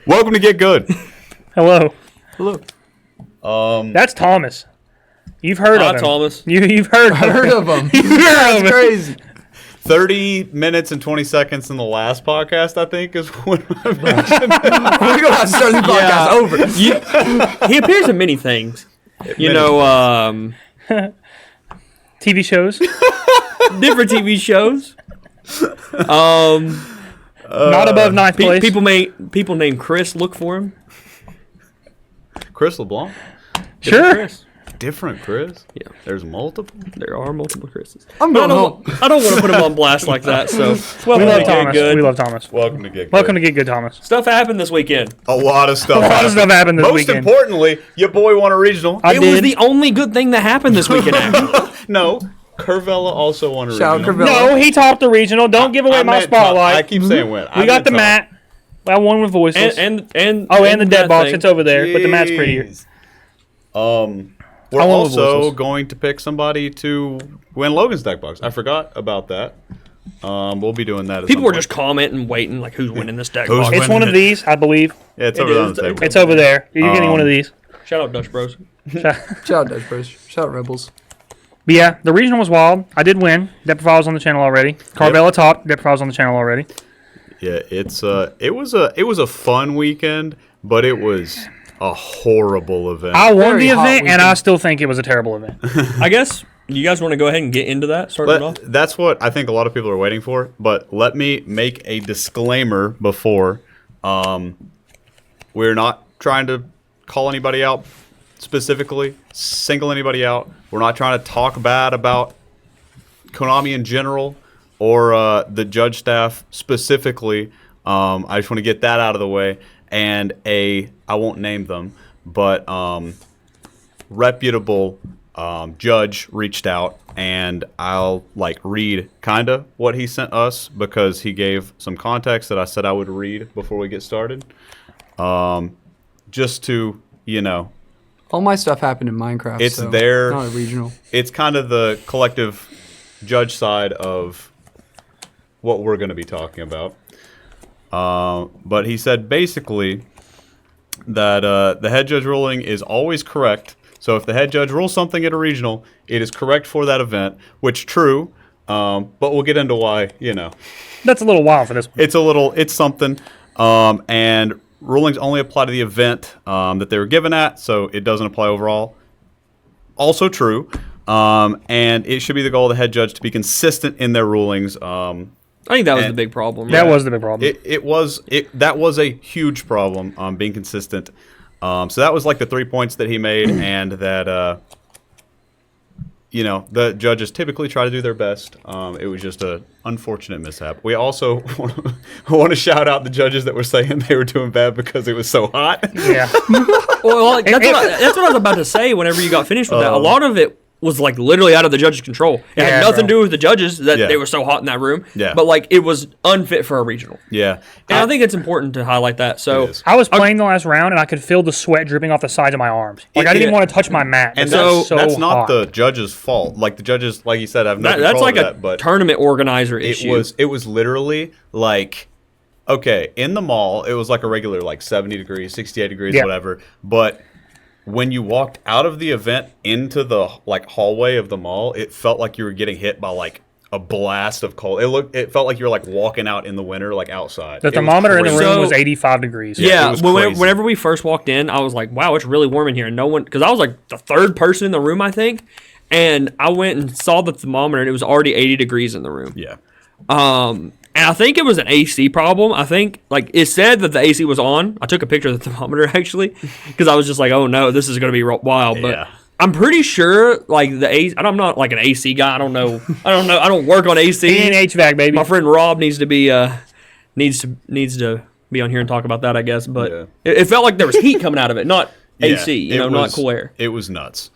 Welcome to Get Good. Hello. Hello. That's Thomas. You've heard of him. Thomas. You've heard of him. I heard of him. You've heard of That's him. crazy. 30 minutes and 20 seconds in the last podcast, I think, is when I mentioned We're going to have to start the podcast over. He appears in many things. TV shows. Different TV shows. Not above ninth place. People named Chris look for him. Chris LeBlanc. Sure. Chris. Different Chris? Yeah. There's multiple? There are multiple Chris's. I'm going home. I don't want to put him on blast like that. So We love Thomas. Good. We love Thomas. Welcome to Get Good. Welcome to Get Good, Thomas. Stuff happened this weekend. A lot of stuff A lot of stuff happened this Most weekend. importantly, your boy won a regional. I It did. was the only good thing that happened this weekend. Actually. No, Curvella also won a Shout out regional. Curvella. No, he topped the regional. Don't give away I my meant spotlight. top. I keep saying win. We got the mat. I won with voices. and and the dead that box. thing. It's over there, but the mat's prettier. We're I won with also voices. going to pick somebody to win Logan's deck box. I forgot about that. We'll be doing that. At People some were point. just commenting, waiting, like who's winning this deck Who's box. It's one of these, I believe. Yeah, it's It over there on is. the table. It's over there. You're getting one of these. Shout out Dutch Bros. Shout out Dutch Bros. Shout out Rebels. But yeah, the regional was wild. I did win. Depth Profile's on the channel already. Carvella topped. Depth Profile's on the channel already. Yeah, it was a fun weekend, but it was a horrible event. I won Very the hot event, and weekend. I still think it was a terrible event. I guess you guys want to go ahead and get into that. Start it off. That's what I think a lot of people are waiting for. But let me make a disclaimer before. We're not trying to call anybody out specifically, single anybody out. We're not trying to talk bad about Konami in general or the judge staff specifically. I just want to get that out of the way. And I won't name them, but reputable judge reached out, and I'll read kind of what he sent us because he gave some context that I said I would read before we get started. Just to, All my stuff happened in Minecraft. It's so there. Not a regional. it's kind of the collective judge side of what we're going to be talking about. But he said basically that the head judge ruling is always correct. So if the head judge rules something at a regional, it is correct for that event, which true. But we'll get into why, That's a little wild for this one. It's something. And rulings only apply to the event that they were given at, so it doesn't apply overall. Also true. And it should be the goal of the head judge to be consistent in their rulings. I think that was the big problem. That was the big problem. That was a huge problem, being consistent. So that was the 3 points that he made, and that the judges typically try to do their best. It was just an unfortunate mishap. We also want to shout out the judges that were saying they were doing bad because it was so hot. Yeah. Well, that's what I was about to say. Whenever you got finished with that, a lot of it was literally out of the judge's control. It had nothing to do with the judges that they were so hot in that room. Yeah. But it was unfit for a regional. Yeah. And I think it's important to highlight that. So It is. I was playing the last round, and I could feel the sweat dripping off the sides of my arms. I didn't even want to touch my mat. And It was that's so not hot. the judge's fault. The judges, like you said, have no that's control like over a that. But tournament organizer issue. it was literally okay, in the mall, it was a regular 70 degrees, 68 degrees, Yeah. whatever. But when you walked out of the event into the hallway of the mall, it felt like you were getting hit by a blast of cold. It felt like you were walking out in the winter outside. The It was thermometer in the crazy. room was So- 85 degrees. Yeah, it was crazy. Whenever we first walked in, I was like, wow, it's really warm in here. And no one, because I was the third person in the room, I think. And I went and saw the thermometer, and it was already 80 degrees in the room. Yeah. And I think it was an AC problem. I think it said that the AC was on. I took a picture of the thermometer actually because I was just oh no, this is going to be wild. But Yeah. I'm pretty sure the AC. I'm not an AC guy. I don't know. I don't work on AC. He ain't HVAC, baby. My friend Rob needs to be needs to be on here and talk about that, I guess. But Yeah. it felt like there was heat coming out of it, not AC. Yeah, Not cool air. It was nuts.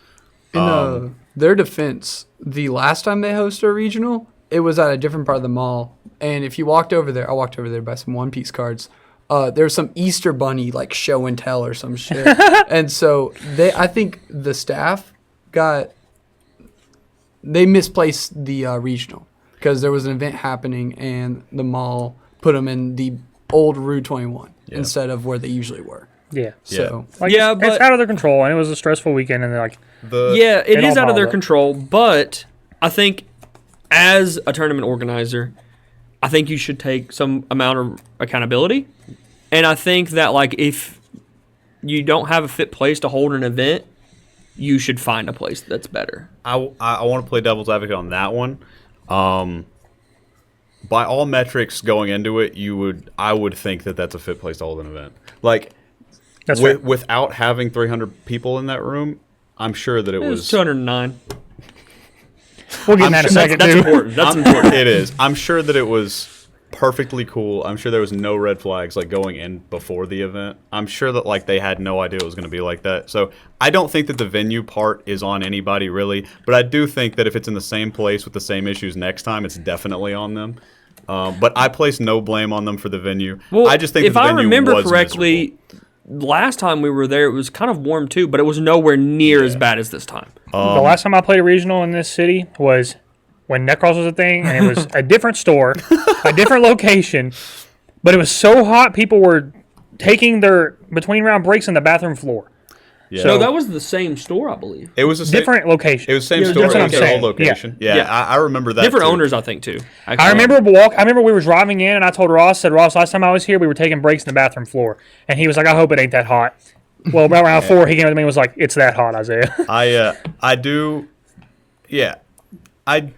In their defense, the last time they hosted a regional, it was at a different part of the mall. And if you walked over there, I walked over there by some One Piece cards. There was some Easter Bunny show and tell or some shit. And so I think the staff they misplaced the regional because there was an event happening and the mall put them in the old Route 21 Yeah. instead of where they usually were. Yeah. So Like, Yeah, it's but- out of their control, and it was a stressful weekend, and they're like, Yeah, it It is all out of their piled up. control, but I think as a tournament organizer, I think you should take some amount of accountability. And I think that, like, if you don't have a fit place to hold an event, you should find a place that's better. I want to play devil's advocate on that one. By all metrics going into it, I would think that that's a fit place to hold an event. Like, that's right. without having 300 people in that room, I'm sure that it It was was 209. We'll get I'm in that in a sure- second, That's too. important. That's I'm- important. It is. I'm sure that it was perfectly cool. I'm sure there was no red flags like going in before the event. I'm sure that like they had no idea it was going to be like that. So I don't think that the venue part is on anybody really, but I do think that if it's in the same place with the same issues next time, it's definitely on them. But I place no blame on them for the venue. Well, I just think if that the I venue remember was correctly, last time we were there, it was kind of warm too, but it was nowhere near as bad as this time. The last time I played a regional in this city was when Necros was a thing, and it was a different store, a different location, but it was so hot, people were taking their between round breaks on the bathroom floor. Yeah. No, that was the same store, I believe. It was the same, Different location. It was the same Yeah, store. that's what It I'm was the saying. old location. Yeah, Yeah. I remember that. Different too. owners, I think, too. I actually. remember we were driving in, and I told Ross, last time I was here, we were taking breaks in the bathroom floor, and he was like, I hope it ain't that hot. Well, about round 4, he came up to me and was like, it's that hot, Isaiah. I do. Yeah, I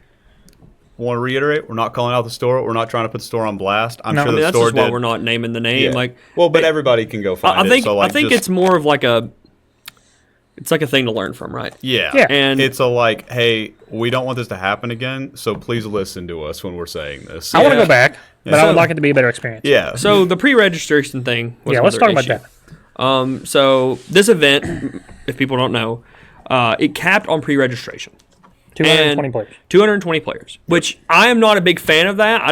want to reiterate: we're not calling out the store. We're not trying to put the store on blast. I'm No. sure I the I mean, that's store just why did. we're not naming the name. Yeah. Like, well, but everybody can go find I think it. So like, I think just- it's more of like it's like a thing to learn from, right? yeah, Yeah. And- it's a like, hey, we don't want this to happen again. So please listen to us when we're saying this. I want to Yeah. go back, but I So- would like it to be a better experience. Yeah. So the pre-registration thing was Yeah, let's another talk about issue. that. So this event, if people don't know, it capped on pre-registration. 220 And players. 220 players, which I am not a big fan of that.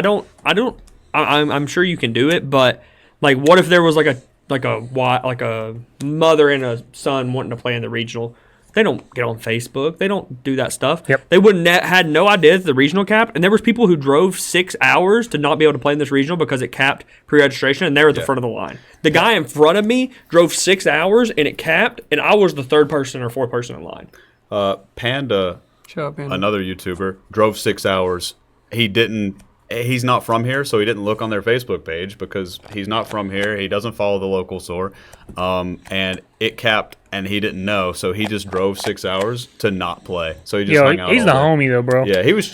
I'm sure you can do it, but like, what if there was like a mother and a son wanting to play in the regional? They don't get on Facebook. They don't do that stuff. Yep. They wouldn't had no idea that the regional capped, and there was people who drove 6 hours to not be able to play in this regional because it capped pre-registration, and they're at the front of the line. The guy in front of me drove 6 hours, and it capped, and I was the third person or fourth person in line. Panda, Shut up, man. another YouTuber, drove 6 hours. He's not from here, so he didn't look on their Facebook page because he's not from here. He doesn't follow the local store. And it capped, and he didn't know, so he just drove 6 hours to not play. So he just Yo, hung out he's the all day. homie, though, bro. Yeah, he was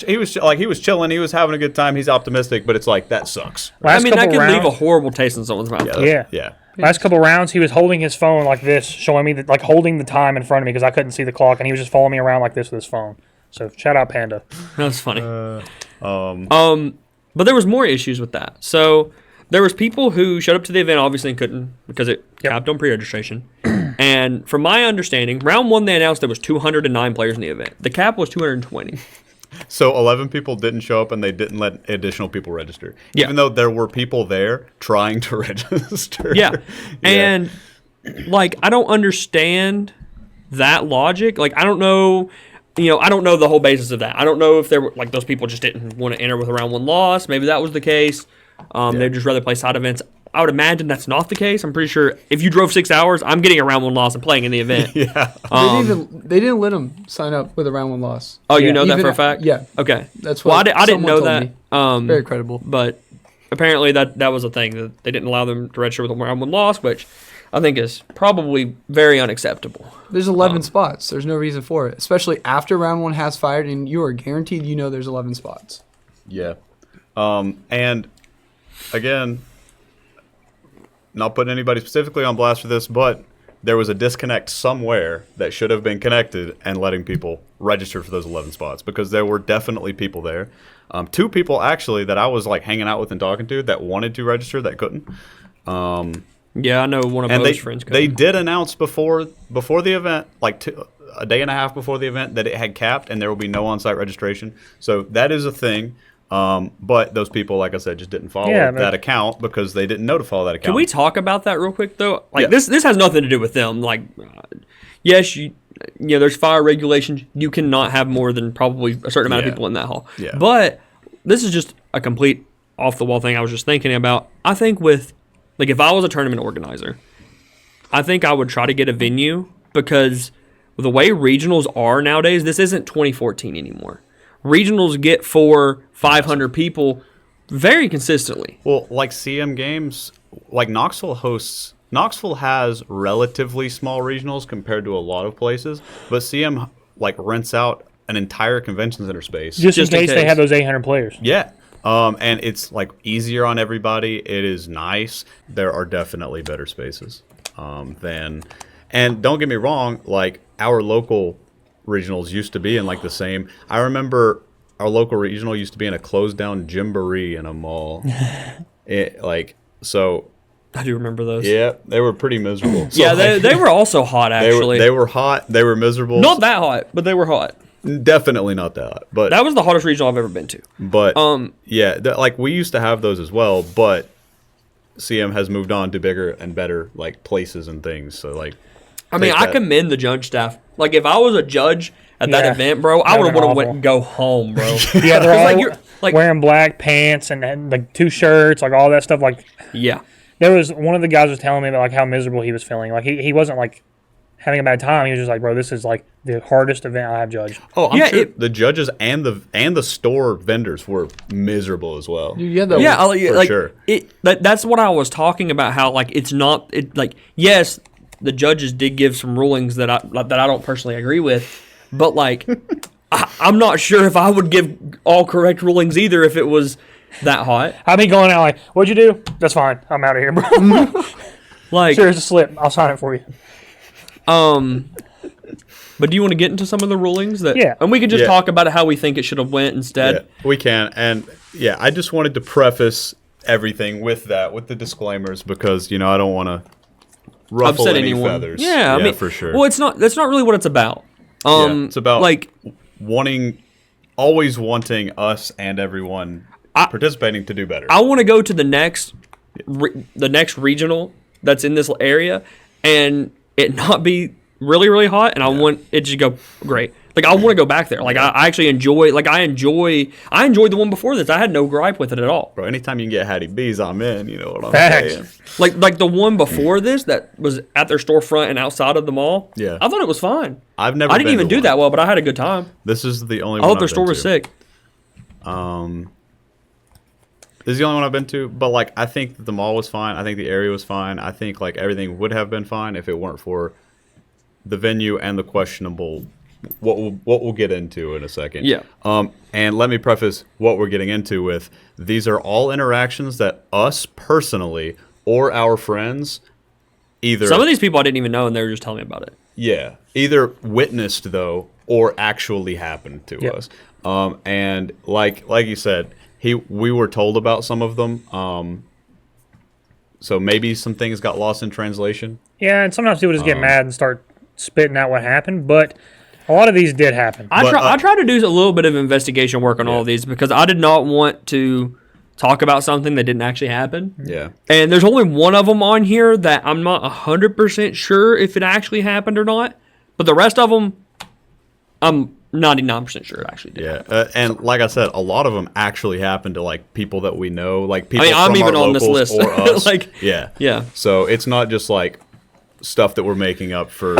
chilling. He was having a good time. He's optimistic, but it's like, that sucks. Last I mean, that couple could leave a rounds, horrible taste in someone's mouth. Yeah. Yeah. last couple rounds, he was holding his phone like this, showing me, like, holding the time in front of me because I couldn't see the clock, and he was just following me around like this with his phone. So, shout out Panda. That was funny. But there was more issues with that. So there was people who showed up to the event, obviously, and couldn't because it capped on pre-registration. And from my understanding, round 1 they announced there was 209 players in the event. The cap was 220. So 11 people didn't show up, and they didn't let additional people register. Yeah. Even though there were people there trying to register. Yeah. And like, I don't understand that logic. Like, I don't know. I don't know the whole basis of that. I don't know if there were, like, those people just didn't want to enter with a round 1 loss. Maybe that was the case. They'd just rather play side events. I would imagine that's not the case. I'm pretty sure if you drove 6 hours, I'm getting a round 1 loss and playing in the event. Yeah. They didn't let him sign up with a round 1 loss. Oh, you Yeah. know that Even for a fact? yeah. Okay. That's Well, what I didn't know someone that. told me. Very credible. But apparently that was a thing, that they didn't allow them to register with a round 1 loss, which I think is probably very unacceptable. There's 11 spots. There's no reason for it, especially after round 1 has fired, and you are guaranteed there's 11 spots. Yeah. And again, not putting anybody specifically on blast for this, but there was a disconnect somewhere that should have been connected and letting people register for those 11 spots, because there were definitely people there. 2 people actually that I was like hanging out with and talking to that wanted to register that couldn't. Yeah, I know one of And those friends. they did announce before the event, like a day and a half before the event, that it had capped and there will be no on-site registration. So that is a thing. But those people, like I said, just didn't follow that account because they didn't know to follow that account. Can we talk about that real quick though? Like, Yeah. this has nothing to do with them. Like, yes, there's fire regulations. You cannot have more than probably a certain amount of Yeah. people in that hall. Yeah. But this is just a complete off the wall thing I was just thinking about. I think with, like, if I was a tournament organizer, I think I would try to get a venue because the way regionals are nowadays, this isn't 2014 anymore. Regionals get 400-500 people very consistently. Well, like CM games, like Knoxville has relatively small regionals compared to a lot of places, but CM like rents out an entire convention center space. Just in case they have those 800 players. Yeah. And it's like easier on everybody. It is nice. There are definitely better spaces than, and don't get me wrong, like our local regionals used to be in like the same. I remember our local regional used to be in a closed down gymboree in a mall. So. I do remember those. Yeah, they were pretty miserable. So yeah, they were also hot, actually. They were hot. They were miserable. Not that hot, but they were hot. Definitely not that hot. But that was the hottest regional I've ever been to. But yeah, like we used to have those as well, but CM has moved on to bigger and better like places and things. So like, I mean, I commend the judge staff. Like if I was a judge at that event, bro, I would have went and go home, bro. Yeah, they're all wearing black pants and like 2 shirts, like all that stuff. Like yeah. There was one of the guys was telling me about like how miserable he was feeling. Like he wasn't like having a bad time. He was just like, bro, this is like the hardest event I have judged. Oh, I'm sure the judges and the store vendors were miserable as well. For sure. That's what I was talking about. How like it's not like yes, the judges did give some rulings that I don't personally agree with, but like I'm not sure if I would give all correct rulings either if it was that hot. I'd be going out like, what'd you do? That's fine. I'm out of here, bro. Like, sure, it's a slip. I'll sign it for you. But do you want to get into some of the rulings that? Yeah. And we can just talk about how we think it should have went instead. Yeah, we can. And yeah, I just wanted to preface everything with that, with the disclaimers, because I don't want to ruffle upset any anyone. feathers. Yeah, I mean, for sure. Well, that's not really what it's about. It's about like always wanting us and everyone participating to do better. I want to go to the next regional that's in this area and it not be really, really hot, and I want it to go great. Like I want to go back there. Like I actually enjoy. Like I enjoyed the one before this. I had no gripe with it at all. Bro, anytime you can get Hattie B's, I'm in. You know what I'm saying? Like the one before this that was at their storefront and outside of the mall. Yeah, I thought it was fine. I didn't even do that well, but I had a good time. This is the only. I hope their store was sick. This is the only one I've been to, but like I think the mall was fine. I think the area was fine. I think like everything would have been fine if it weren't for the venue and the questionable. What we'll get into in a second. Yeah. And let me preface what we're getting into with these are all interactions that us personally or our friends either. Some of these people I didn't even know, and they were just telling me about it. Yeah, either witnessed though or actually happened to us. And like you said. We were told about some of them, so maybe some things got lost in translation. Yeah, and sometimes people just get mad and start spitting out what happened, but a lot of these did happen. I tried to do a little bit of investigation work on all of these because I did not want to talk about something that didn't actually happen. Yeah. And there's only one of them on here that I'm not 100% sure if it actually happened or not, but the rest of them, I'm 99% sure it actually did. Yeah, and like I said, a lot of them actually happen to like people that we know, like people from I'm even our on this locals list. or us. Yeah. So it's not just like stuff that we're making up for,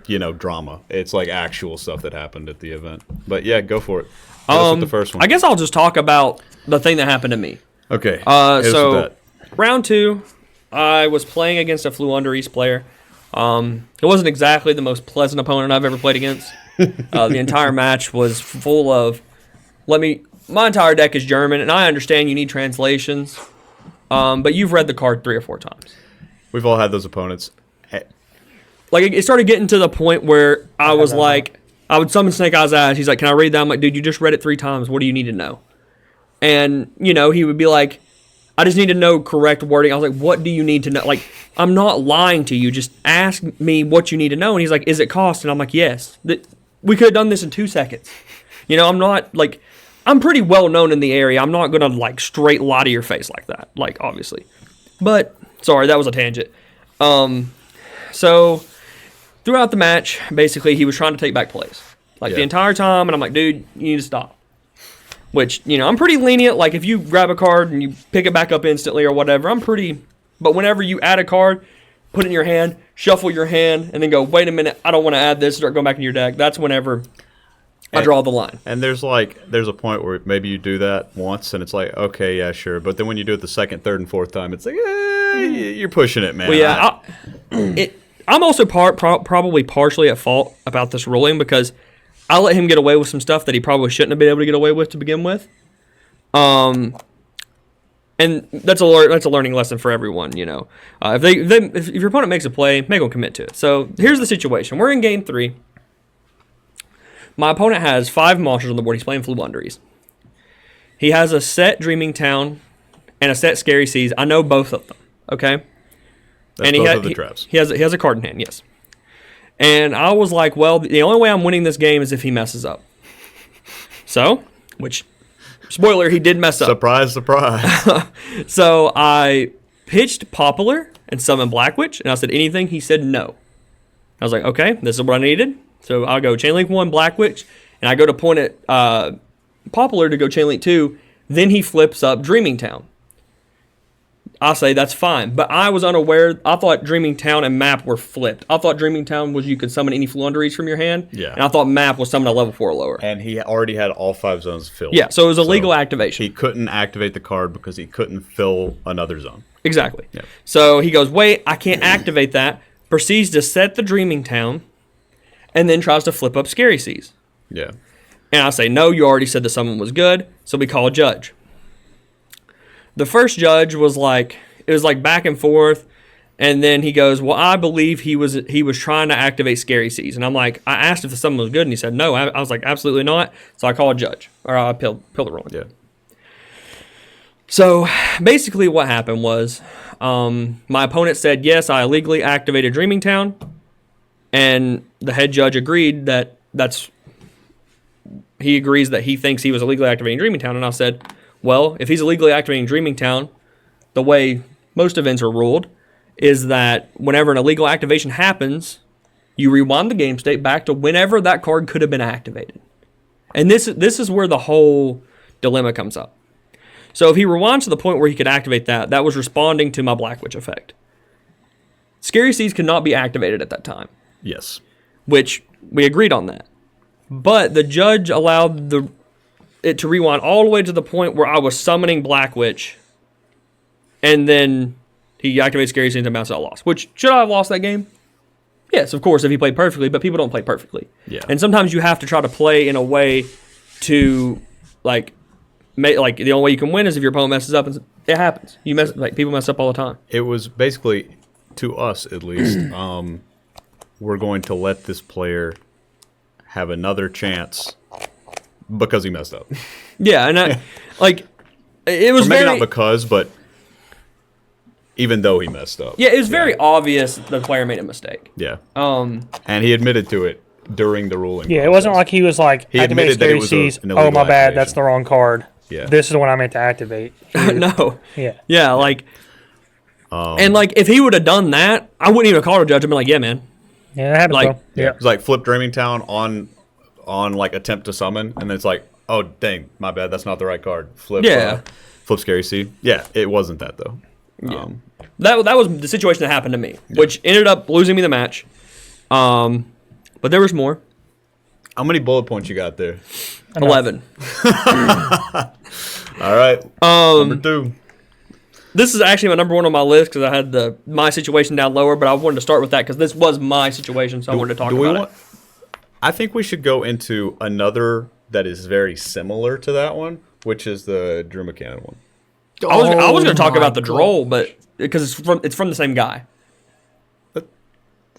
drama. It's like actual stuff that happened at the event. But yeah, go for it. With the first one. I guess I'll just talk about the thing that happened to me. Okay. So round 2, I was playing against a Flew Under East player. It wasn't exactly the most pleasant opponent I've ever played against. The entire match was full of, my entire deck is German, and I understand you need translations, but you've read the card 3 or 4 times. We've all had those opponents. Like, it started getting to the point where I was like, I would summon Snake Eyes Ash. He's like, can I read that? I'm like, dude, you just read it 3 times. What do you need to know? And, he would be like, I just need to know correct wording. I was like, what do you need to know? Like, I'm not lying to you. Just ask me what you need to know. And he's like, is it cost? And I'm like, yes. We could have done this in 2 seconds. I'm not, like, I'm pretty well known in the area. I'm not going to, like, straight lie to your face like that. Like, obviously. But, sorry, that was a tangent. So, throughout the match, basically, he was trying to take back plays. Like, the entire time. And I'm like, dude, you need to stop. which, I'm pretty lenient. Like, if you grab a card and you pick it back up instantly or whatever, but whenever you add a card, put it in your hand, shuffle your hand, and then go, wait a minute, I don't want to add this, start going back in your deck. That's whenever I draw the line. And there's a point where maybe you do that once, and it's like, okay, yeah, sure. But then when you do it the second, third, and fourth time, it's like, you're pushing it, man. Well, yeah, I'm also probably partially at fault about this ruling because I let him get away with some stuff that he probably shouldn't have been able to get away with to begin with. And that's a learning lesson for everyone, If your opponent makes a play, make them commit to it. So here's the situation: we're in game 3. My opponent has 5 monsters on the board. He's playing Flubunderies. He has a set Dreaming Town and a set Scary Seas. I know both of them. Okay. That's both of the traps. He has a card in hand, yes. And I was like, well, the only way I'm winning this game is if he messes up. So, spoiler, he did mess up. Surprise, surprise. So I pitched Popular and summoned Black Witch, and I said anything. He said no. I was like, okay, this is what I needed. So I'll go Chain Link 1, Black Witch, and I go to point at Popular to go Chain Link 2. Then he flips up Dreaming Town. I say that's fine, but I was unaware. I thought Dreaming Town and Map were flipped. I thought Dreaming Town was you could summon any Flunderies from your hand, and I thought Map was summon a level 4 or lower. And he already had all 5 zones filled. Yeah, so it was a legal activation. He couldn't activate the card because he couldn't fill another zone. Exactly. Yep. So he goes, wait, I can't activate that. Proceeds to set the Dreaming Town, and then tries to flip up Scary Seas. Yeah. And I say, no, you already said the summon was good, so we call a judge. The first judge was like, it was like back and forth, and then he goes, well, I believe he was trying to activate Scary Seas. And I'm like, I asked if the summon was good, and he said no. I was like, absolutely not. So I call a judge, or I appeal the ruling. Yeah. So basically what happened was my opponent said, yes, I illegally activated Dreaming Town, and the head judge agreed he agrees that he thinks he was illegally activating Dreaming Town. And I said, well, if he's illegally activating Dreaming Town, the way most events are ruled is that whenever an illegal activation happens, you rewind the game state back to whenever that card could have been activated. And this is where the whole dilemma comes up. So if he rewinds to the point where he could activate that was responding to my Black Witch effect. Scary Seas could not be activated at that time. Yes. Which we agreed on that. But the judge allowed it to rewind all the way to the point where I was summoning Black Witch, and then he activates Scary Seas and bounces out lost. Which, should I have lost that game? Yes, of course, if he played perfectly, but people don't play perfectly. Yeah. And sometimes you have to try to play in a way to, the only way you can win is if your opponent messes up, and it happens. People mess up all the time. It was basically, to us at least, we're going to let this player have another chance because he messed up. Yeah, and it was maybe not because, but even though he messed up. Yeah, it was very obvious the player made a mistake. Yeah. And he admitted to it during the ruling. Yeah, it wasn't like he was like, he activate admitted that it Scary was Seas. an Oh, illegal my bad, activation. that's the wrong card. Yeah. This is the one I meant to activate. No. Yeah. Yeah, and if he would have done that, I wouldn't even have called a judge. I'd be like, yeah, man. Yeah, that happens, though. Yeah. Yeah. It's like flip Dreaming Town on attempt to summon, and then it's like, oh, dang, my bad, that's not the right card. Flip Scary Sea. Yeah, it wasn't that, though. Yeah. That was the situation that happened to me, which ended up losing me the match. But there was more. How many bullet points you got there? 11. All right. Number 2. This is actually my number 1 on my list because I had my situation down lower, but I wanted to start with that because this was my situation, so I wanted to talk about it. I think we should go into another that is very similar to that one, which is the Drew McCannon one. I was going to talk about the Droll, but because it's from the same guy.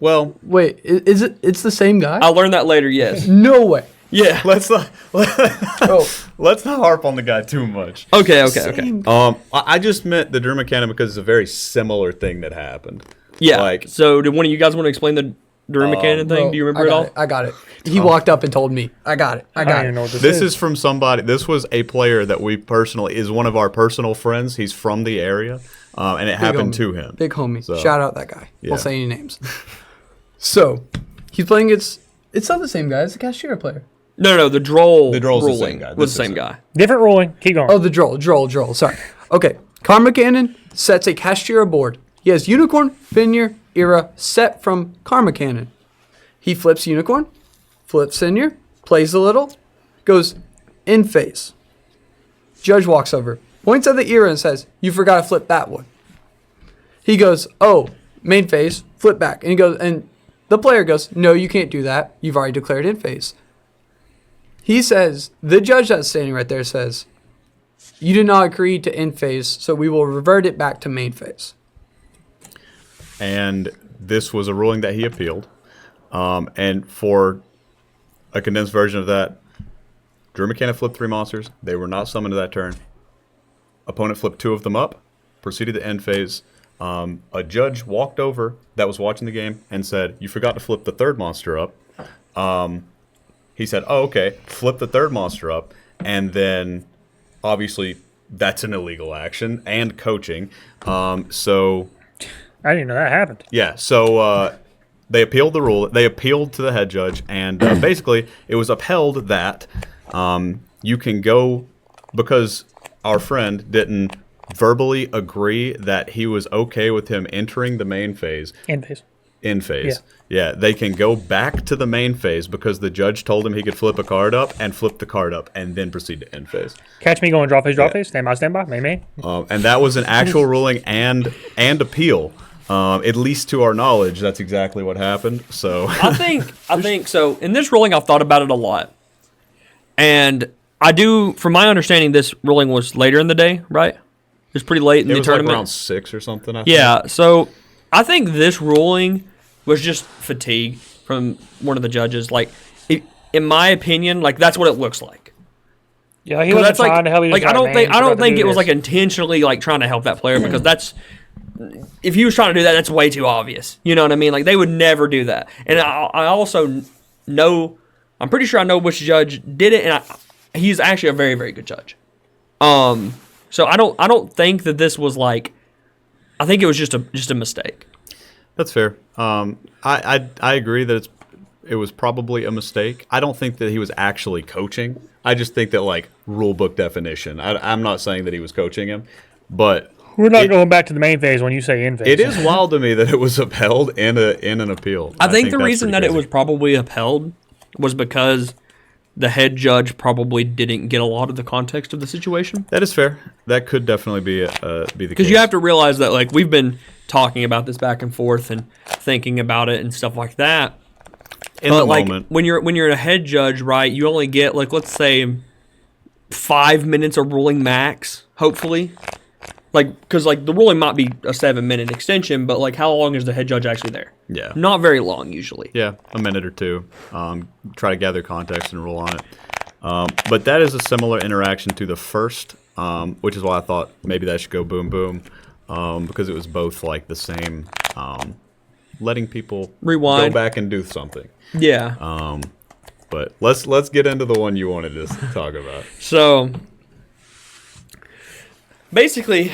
Well, wait, is it? It's the same guy? I learned that later. Yes. No way. Yeah. let's not harp on the guy too much. Okay. I just meant the Drew McCannon because it's a very similar thing that happened. Yeah. So did one of you guys want to explain the Drew McCannon thing? Do you remember it all? I got it. He walked up and told me. I got it. I don't even know what this is from somebody. This was a player that we personally is one of our personal friends. He's from the area, and it happened to him. Big homie. So, shout out that guy. Yeah. Won't say any names. So he's playing. It's not the same guy. It's a cashier player. No. The droll droll's the ruling same guy. was This the same is guy. Different ruling. Keep going. Oh, the droll. Sorry. Okay. Karma Cannon sets a Castira board. He has Unicorn, Fenrir, Era set from Karma Cannon. He flips Unicorn, flips Fenrir, plays a little, goes in phase. Judge walks over, points at the Era and says, "You forgot to flip that one." He goes, "Oh, main phase, flip back." And the player goes, "No, you can't do that. You've already declared in phase." He says, the judge that's standing right there says, "You did not agree to end phase, so we will revert it back to main phase." And this was a ruling that he appealed. And for a condensed version of that, Drew McKenna flipped 3 monsters. They were not summoned to that turn. Opponent flipped 2 of them up, proceeded to end phase. A judge walked over that was watching the game and said, "You forgot to flip the 3rd monster up." He said, "Oh, okay." Flip the 3rd monster up. And then, obviously, that's an illegal action and coaching. So... I didn't know that happened. Yeah, so they appealed the rule. They appealed to the head judge, and basically it was upheld that you can go, because our friend didn't verbally agree that he was okay with him entering the main phase. End phase. In phase. Yeah, they can go back to the main phase because the judge told him he could flip a card up and flip the card up and then proceed to end phase. Catch me going draw phase. Stand by. May. And that was an actual ruling and appeal. At least to our knowledge, that's exactly what happened. So I think so. In this ruling, I've thought about it a lot, and I do. From my understanding, this ruling was later in the day, right? It was pretty late in the tournament. Like around 6 or something. I think. Yeah. So I think this ruling was just fatigue from one of the judges. Like, in my opinion, like that's what it looks like. Yeah, he wasn't trying to help you. Like I don't think it was like intentionally like trying to help that player, because that's. If he was trying to do that, that's way too obvious. You know what I mean? Like, they would never do that. And I also know, I'm pretty sure I know which judge did it, and he's actually a very, very good judge. So I don't think that this was like, I think it was just a mistake. That's fair. I agree that it was probably a mistake. I don't think that he was actually coaching. I just think that, like, rule book definition. I'm not saying that he was coaching him, but we're not going back to the main phase when you say in phase. It is wild to me that it was upheld in an appeal. I think the reason that it was probably upheld was because the head judge probably didn't get a lot of the context of the situation. That is fair. That could definitely be the case. Because you have to realize that, like, we've been talking about this back and forth and thinking about it and stuff like that. In the moment, when you're a head judge, right? You only get, like, let's say 5 minutes of ruling max, hopefully. Like, because, like, the ruling might be a 7-minute extension, but, like, how long is the head judge actually there? Yeah. Not very long, usually. Yeah, a minute or two. Try to gather context and rule on it. But that is a similar interaction to the first, which is why I thought maybe that should go boom, boom, because it was both, like, the same, letting people rewind, go back and do something. Yeah. But let's get into the one you wanted to talk about. So... basically,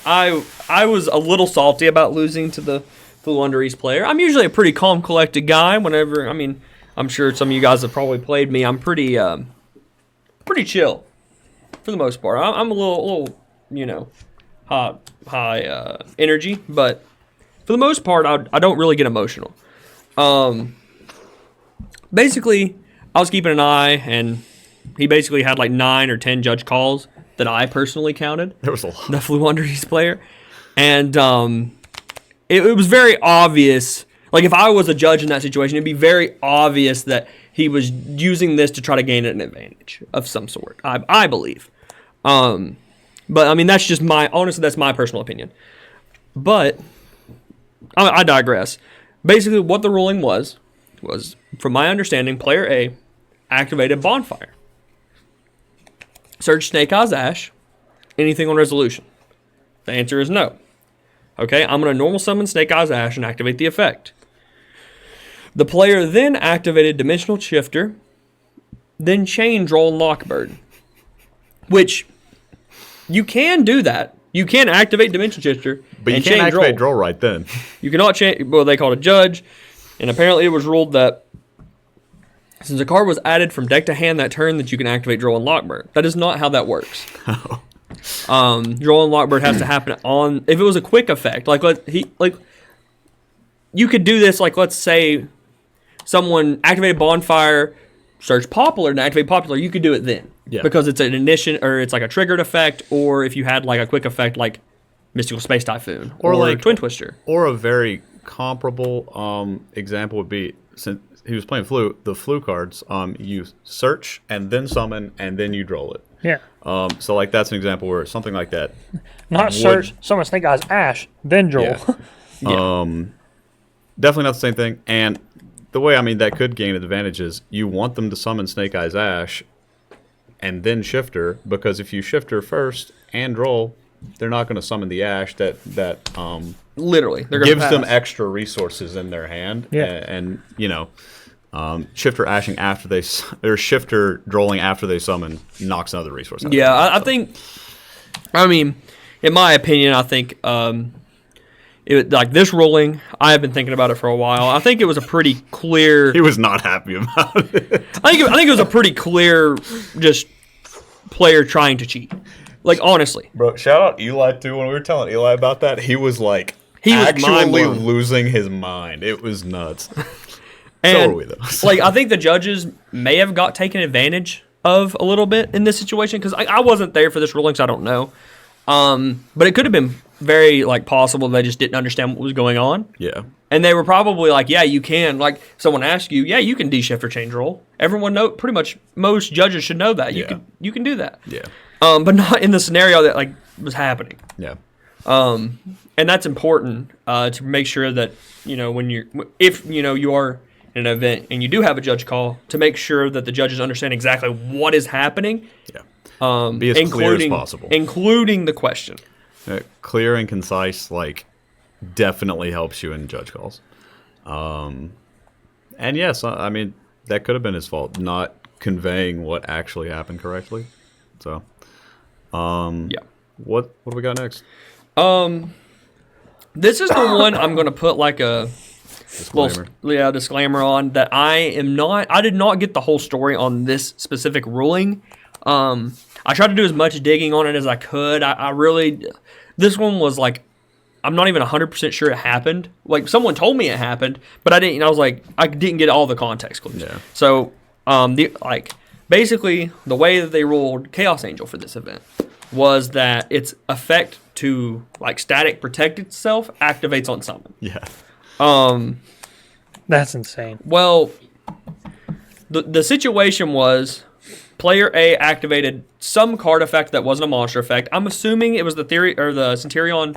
I was a little salty about losing to the Wonder East player. I'm usually a pretty calm, collected guy. Whenever, I mean, I'm sure some of you guys have probably played me. I'm pretty chill for the most part. I'm a little, you know, high energy, but for the most part, I don't really get emotional. Basically, I was keeping an eye, and he basically had like 9 or 10 judge calls that I personally counted. There was a lot. The Flu Wonder East player. And it was very obvious. Like, if I was a judge in that situation, it'd be very obvious that he was using this to try to gain an advantage of some sort, I believe. But, I mean, that's just that's my personal opinion. But, I digress. Basically, what the ruling was, from my understanding, player A activated Bonfire. Search Snake Eyes Ash. Anything on resolution? The answer is no. Okay, I'm going to normal summon Snake Eyes Ash and activate the effect. The player then activated Dimensional Shifter, then Chain Droll and Lockbird. Which, you can do that. You can activate Dimensional Shifter, but you and can't chain activate Droll right then. You cannot change. Well, they called a judge, and apparently it was ruled that Since a card was added from deck to hand that turn, that you can activate Droll and Lockbird. That is not how that works. Droll and Lockbird has to happen on. If it was a quick effect, you could do this. Like, let's say someone activated Bonfire, search Popular, and activate Popular. You could do it then, because it's an ignition or it's like a triggered effect, or if you had like a quick effect like Mystical Space Typhoon or like Twin Twister, or a very comparable example would be, since he was playing the flu cards, you search and then summon and then you droll it. Yeah. So like that's an example where something like that. Not search, summon Snake Eyes Ash, then droll. Yeah. Definitely not the same thing. And the way that could gain advantages, you want them to summon Snake Eyes Ash and then Shifter, because if you Shifter first and droll, they're not going to summon the Ash that literally they're gonna gives pass. them extra resources in their hand. Yeah. And Shifter ashing after they or Shifter drolling after they summon knocks another resource out. Yeah, I think. I mean, in my opinion, I think like this ruling. I have been thinking about it for a while. I think it was a pretty clear. He was not happy about it. I think it was a pretty clear, just player trying to cheat. Like, honestly, Bro, shout out Eli too. When we were telling Eli about that, he was like, He was actually mind-blown. losing his mind. It was nuts. and So are we, though. like I think the judges may have got taken advantage of a little bit in this situation, because I wasn't there for this ruling, so I don't know. But it could have been very like possible they just didn't understand what was going on. Yeah. And they were probably like, yeah, you can. Like, someone asked you, yeah, you can de-shift or change roll. Everyone know, pretty much most judges should know that. You can do that. Yeah. But not in the scenario that like was happening. Yeah. And that's important to make sure that, if you are in an event and you do have a judge call, to make sure that the judges understand exactly what is happening. Yeah. Be as clear as possible. Including the question. Clear and concise, definitely helps you in judge calls. And yes, that could have been his fault, not conveying what actually happened correctly. So, Yeah. what do we got next? This is the one I'm going to put like a Disclaimer. disclaimer on, that I did not get the whole story on this specific ruling. I tried to do as much digging on it as I could. This one was like, I'm not even 100% sure it happened. Like, someone told me it happened, but I didn't. I was like, I didn't get all the context clues. Yeah. So, basically, the way that they ruled Chaos Angel for this event was that its effect to static protect itself activates on summon. Yeah. That's insane. Well, the situation was player A activated some card effect that wasn't a monster effect. I'm assuming it was the theory or the Centurion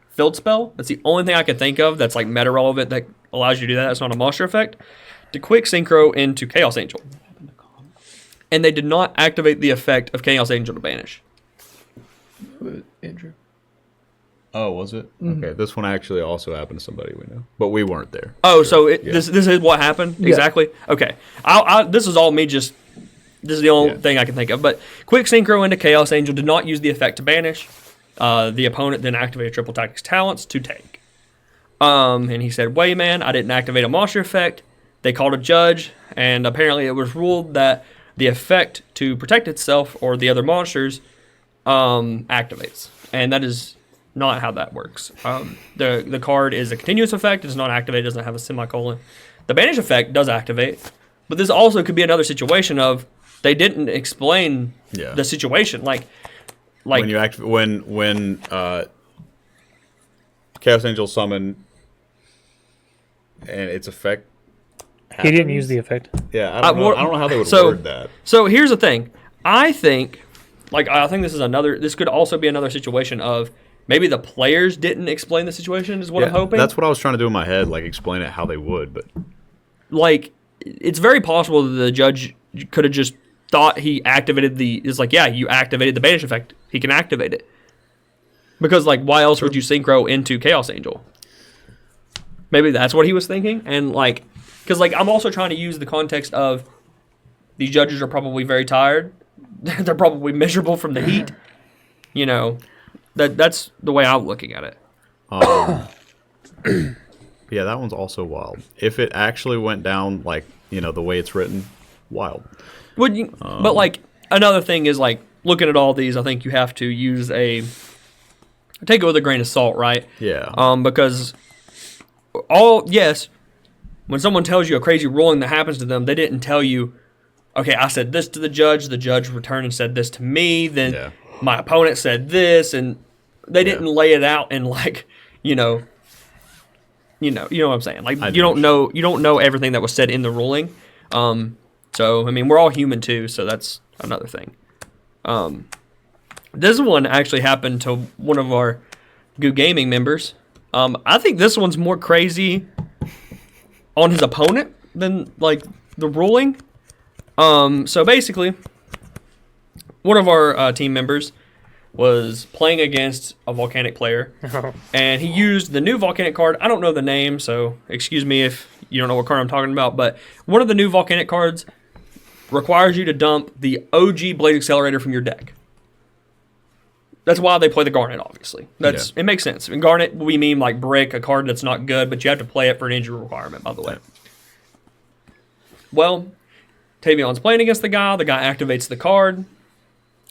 field spell. That's the only thing I could think of that's meta relevant that allows you to do that. It's not a monster effect. To quick synchro into Chaos Angel. And they did not activate the effect of Chaos Angel to banish. Andrew. Oh, was it? Okay, this one actually also happened to somebody we know, but we weren't there. Oh, so this is what happened? Yeah. Exactly? Okay. This is all me just... This is the only thing I can think of. But quick synchro into Chaos Angel did not use the effect to banish. The opponent then activated Triple Tactics Talents to take. And he said, "Way man, I didn't activate a monster effect." They called a judge, and apparently it was ruled that the effect to protect itself or the other monsters activates. And that is not how that works. The card is a continuous effect. It does not activate. It doesn't have a semicolon. The banish effect does activate. But this also could be another situation of they didn't explain the situation. Like When you when Chaos Angel summon and its effect happens. He didn't use the effect. Yeah, I don't know how they would word that. So here's the thing. I think this could also be another situation of maybe the players didn't explain the situation is what I'm hoping. That's what I was trying to do in my head, explain it how they would, but it's very possible that the judge could have just thought he activated you activated the banish effect. He can activate it. Because why else would you synchro into Chaos Angel? Maybe that's what he was thinking. And because I'm also trying to use the context of these judges are probably very tired. They're probably miserable from the heat. That's the way I'm looking at it. Yeah, that one's also wild. If it actually went down the way it's written, wild. But like another thing is like looking at all these, I think you have to take it with a grain of salt, right? Yeah. Because when someone tells you a crazy ruling that happens to them, they didn't tell you, okay, I said this to the judge returned and said this to me, then my opponent said this, and they didn't lay it out in like, you know what I'm saying? Like you don't know everything that was said in the ruling. So I mean, we're all human too, so that's another thing. This one actually happened to one of our Guud Gaming members. I think this one's more crazy on his opponent than like the ruling. So basically, one of our team members was playing against a volcanic player, and he used the new volcanic card. I don't know the name, so excuse me if you don't know what card I'm talking about, but one of the new volcanic cards requires you to dump the OG Blade Accelerator from your deck. That's why they play the Garnet, obviously. It makes sense. In Garnet, we mean like Brick, a card that's not good, but you have to play it for an injury requirement, by the way. Well, Tavion's playing against the guy activates the card.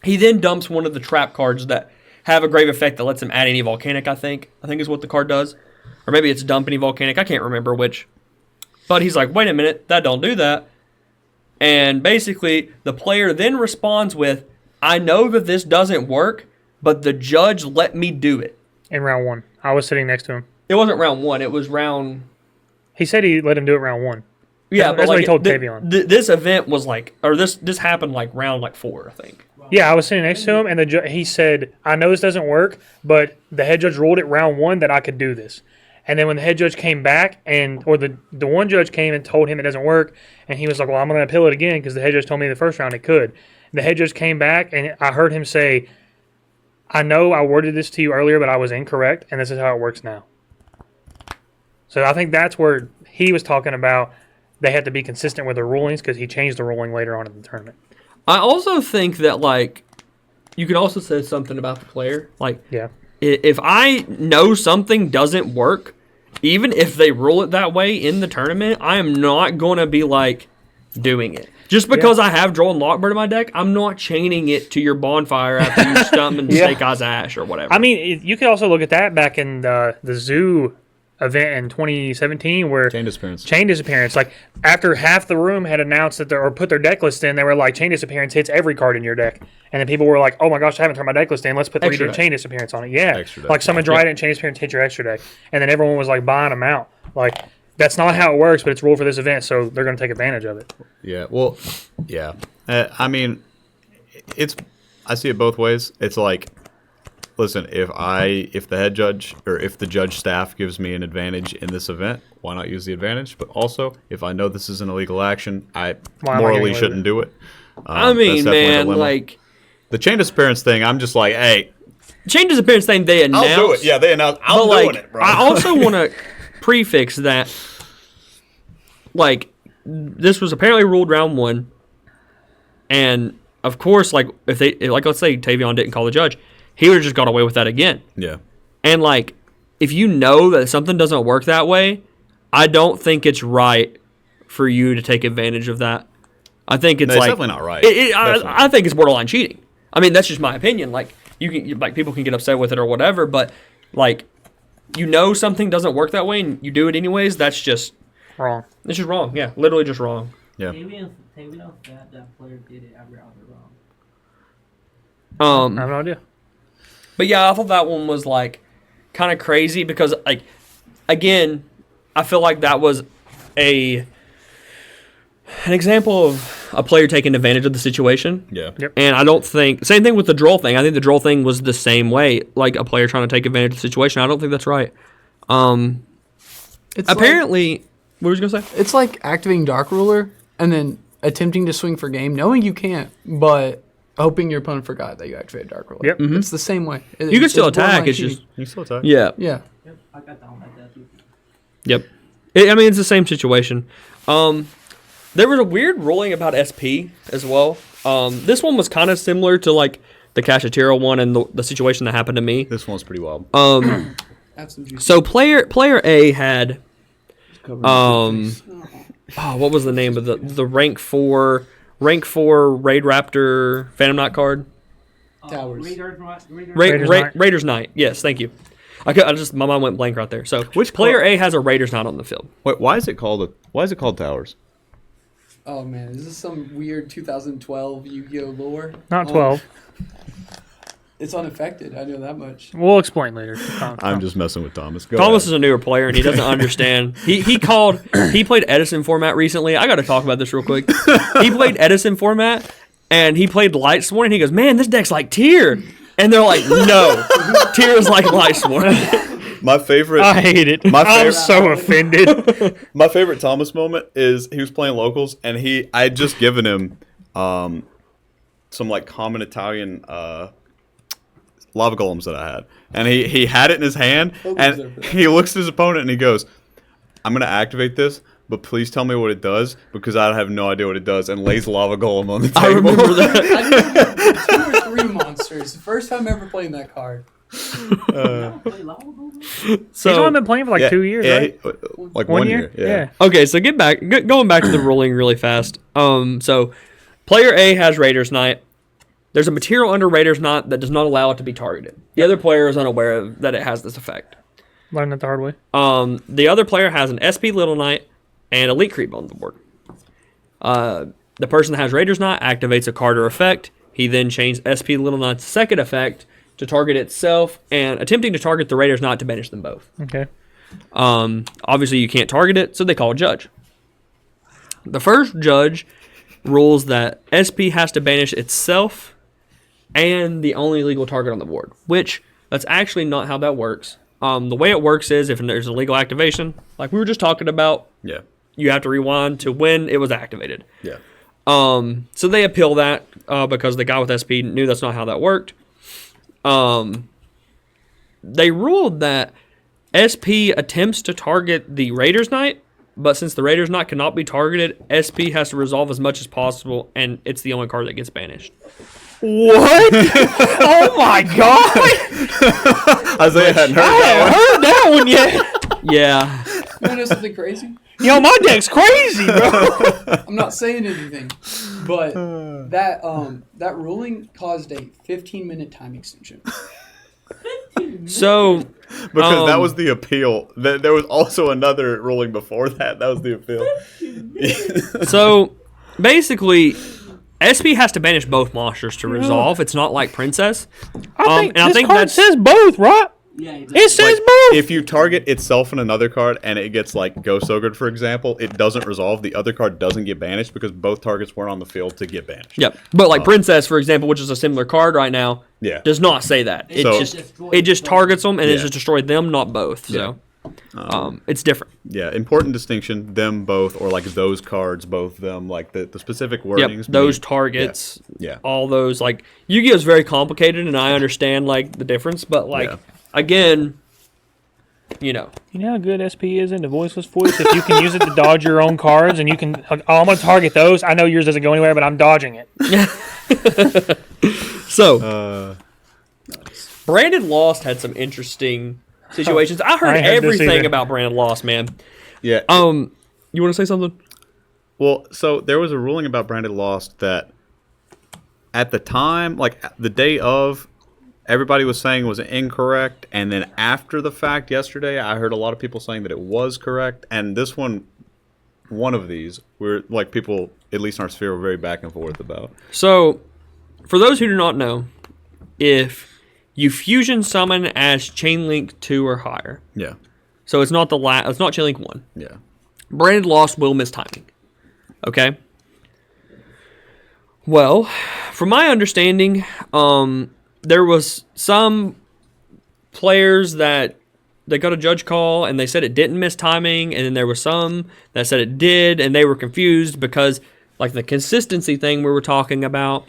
He then dumps one of the trap cards that have a grave effect that lets him add any volcanic, I think is what the card does. Or maybe it's dump any volcanic, I can't remember which. But he's like, wait a minute, that don't do that. And basically, the player then responds with, I know that this doesn't work, but the judge let me do it. In round 1. I was sitting next to him. It wasn't round 1, it was round... He said he let him do it round 1. Yeah, that's what he told Tavion. This event was like, or this happened like round 4, I think. Yeah, I was sitting next to him, and he said, I know this doesn't work, but the head judge ruled it round 1 that I could do this. And then when the head judge came back, or the one judge came and told him it doesn't work, and he was like, well, I'm going to appeal it again because the head judge told me the first round it could. The head judge came back, and I heard him say, I know I worded this to you earlier, but I was incorrect, and this is how it works now. So I think that's where he was talking about they had to be consistent with their rulings because he changed the ruling later on in the tournament. I also think that, like, you can also say something about the player. Like, if I know something doesn't work, even if they rule it that way in the tournament, I am not going to be, like, doing it. Just because I have Droll and Lockbird in my deck, I'm not chaining it to your bonfire after you stump and Snake Eyes Ash or whatever. I mean, you could also look at that back in the Zoo event in 2017 where chain disappearance. Like after half the room had announced that or put their deck list in, they were like, chain disappearance hits every card in your deck. And then people were like, oh my gosh, I haven't turned my deck list in. Let's put 3 chain disappearance on it. Yeah. Like Summon Dryad and chain disappearance hit your extra deck. And then everyone was like buying them out. Like that's not how it works, but it's ruled for this event, so they're going to take advantage of it. Yeah. Well, yeah. I mean, I see it both ways. It's like, listen, if the head judge or if the judge staff gives me an advantage in this event, why not use the advantage? But also, if I know this is an illegal action, I morally shouldn't do it. I mean, man, like the chain disappearance thing, I'm just like, hey, chain disappearance thing they announced. I'll do it. Yeah, they announced. I'm doing it, bro. I also want to prefix that, like, this was apparently ruled round 1, and of course, like if they let's say Tavion didn't call the judge. He would have just got away with that again. Yeah. And, like, if you know that something doesn't work that way, I don't think it's right for you to take advantage of that. I think it's it's definitely not right. I think it's borderline cheating. I mean, that's just my opinion. Like, people can get upset with it or whatever, but, like, you know something doesn't work that way and you do it anyways, that's just wrong. It's just wrong. Yeah, literally just wrong. Yeah. Tavion said that player did it every other round. I have no idea. But yeah, I thought that one was like kind of crazy because, like, again, I feel like that was an example of a player taking advantage of the situation. Yeah. Yep. And I don't think same thing with the Droll thing. I think the Droll thing was the same way, like a player trying to take advantage of the situation. I don't think that's right. It's apparently what was you gonna say? It's like activating Dark Ruler and then attempting to swing for game, knowing you can't, but hoping your opponent forgot that you activated Dark Ruler. Yep. Mm-hmm. It's the same way. You can still attack. It's just you still attack. Yeah. Yeah. Yep. I got that one like that too. Yep. I mean, it's the same situation. There was a weird ruling about SP as well. This one was kind of similar to like the Kashatira one and the situation that happened to me. This one's pretty wild. So player A had what was the name of the rank 4 rank 4 Raid Raptor Phantom Knight card. Towers. Raiders Knight. Yes, thank you. My mind went blank right there. So Which player A has a Raiders Knight on the field? Wait, why is it called Towers? Oh man, is this some weird 2012 Yu-Gi-Oh lore? Not 12. It's unaffected. I know that much. We'll explain later. I'm just messing with Thomas. Go Thomas ahead. is a newer player and he doesn't understand. He played Edison format recently. I got to talk about this real quick. He played Edison format and he played Lightsworn and he goes, "Man, this deck's like Tyr." And they're like, "No, Tyr is like Lightsworn." My favorite. I hate it. My I'm favorite- so offended. My favorite Thomas moment is he was playing locals and I had just given him some like common Italian lava golems that I had, and he had it in his hand, and he looks at his opponent and he goes, "I'm gonna activate this, but please tell me what it does because I have no idea what it does," and lays lava golem on the table. I remember that. I knew 2 or 3 monsters. The first time ever playing that card. He's only been playing for like 2 years, right? Like 1 year. Yeah. Okay, so going back to the ruling really fast. So player A has Raiders Knight. There's a material under Raiders Knight that does not allow it to be targeted. The other player is unaware of that it has this effect. Learned it the hard way. The other player has an SP Little Knight and Elite Creep on the board. The person that has Raiders Knight activates a card or effect. He then changes SP Little Knight's second effect to target itself and attempting to target the Raiders Knight to banish them both. Okay. Obviously, you can't target it, so they call a judge. The first judge rules that SP has to banish itself and the only legal target on the board, which that's actually not how that works. The way it works is if there's a legal activation, like we were just talking about, Yeah. you have to rewind to when it was activated. Yeah. So they appeal that because the guy with SP knew that's not how that worked. They ruled that SP attempts to target the Raiders Knight, but since the Raiders Knight cannot be targeted, SP has to resolve as much as possible, and it's the only card that gets banished. What? Oh my god! Isaiah hadn't heard I that haven't heard that one yet. Yeah. You want to know something crazy? Yo, my deck's crazy, bro. I'm not saying anything, but that ruling caused a 15-minute time extension. So because that was the appeal. There was also another ruling before that. That was the appeal. So basically, SP has to banish both monsters to resolve. It's not like Princess. I think this card that's says both, right? Yeah, It says Like, both. if you target itself in another card and it gets like Ghost Ogred, for example, it doesn't resolve. The other card doesn't get banished because both targets weren't on the field to get banished. Yep. But like Princess, for example, which is a similar card right now, Yeah. does not say that. It So- just targets them and it Yeah. just destroyed them, not both. So it's different. Yeah, important distinction. Them both, or like those cards, both them. Like the specific wordings. Yep. Those mean- targets. Yeah. All those like Yu-Gi-Oh is very complicated, and I understand like the difference, but like Yeah. again, you know. You know how good SP is in the voiceless voice? If you can use it to dodge your own cards and you can... Oh, I'm going to target those. I know yours doesn't go anywhere, but I'm dodging it. So, Brandon Lost had some interesting situations. I heard I ain't heard this everything either. about Brandon Lost, man. Yeah. You want to say something? Well, so there was a ruling about Brandon Lost that at the time, like the day of, everybody was saying was incorrect, and then after the fact yesterday, I heard a lot of people saying that it was correct, and this one of these, where like people, at least in our sphere, were very back and forth about. So, for those who do not know, if you fusion summon as Chain Link 2 or higher, Yeah. so it's not it's not Chain Link 1. Yeah. Brandon Lost will miss timing. Okay? Well, from my understanding, there was some players that they got a judge call and they said it didn't miss timing, and then there was some that said it did, and they were confused because, like the consistency thing we were talking about,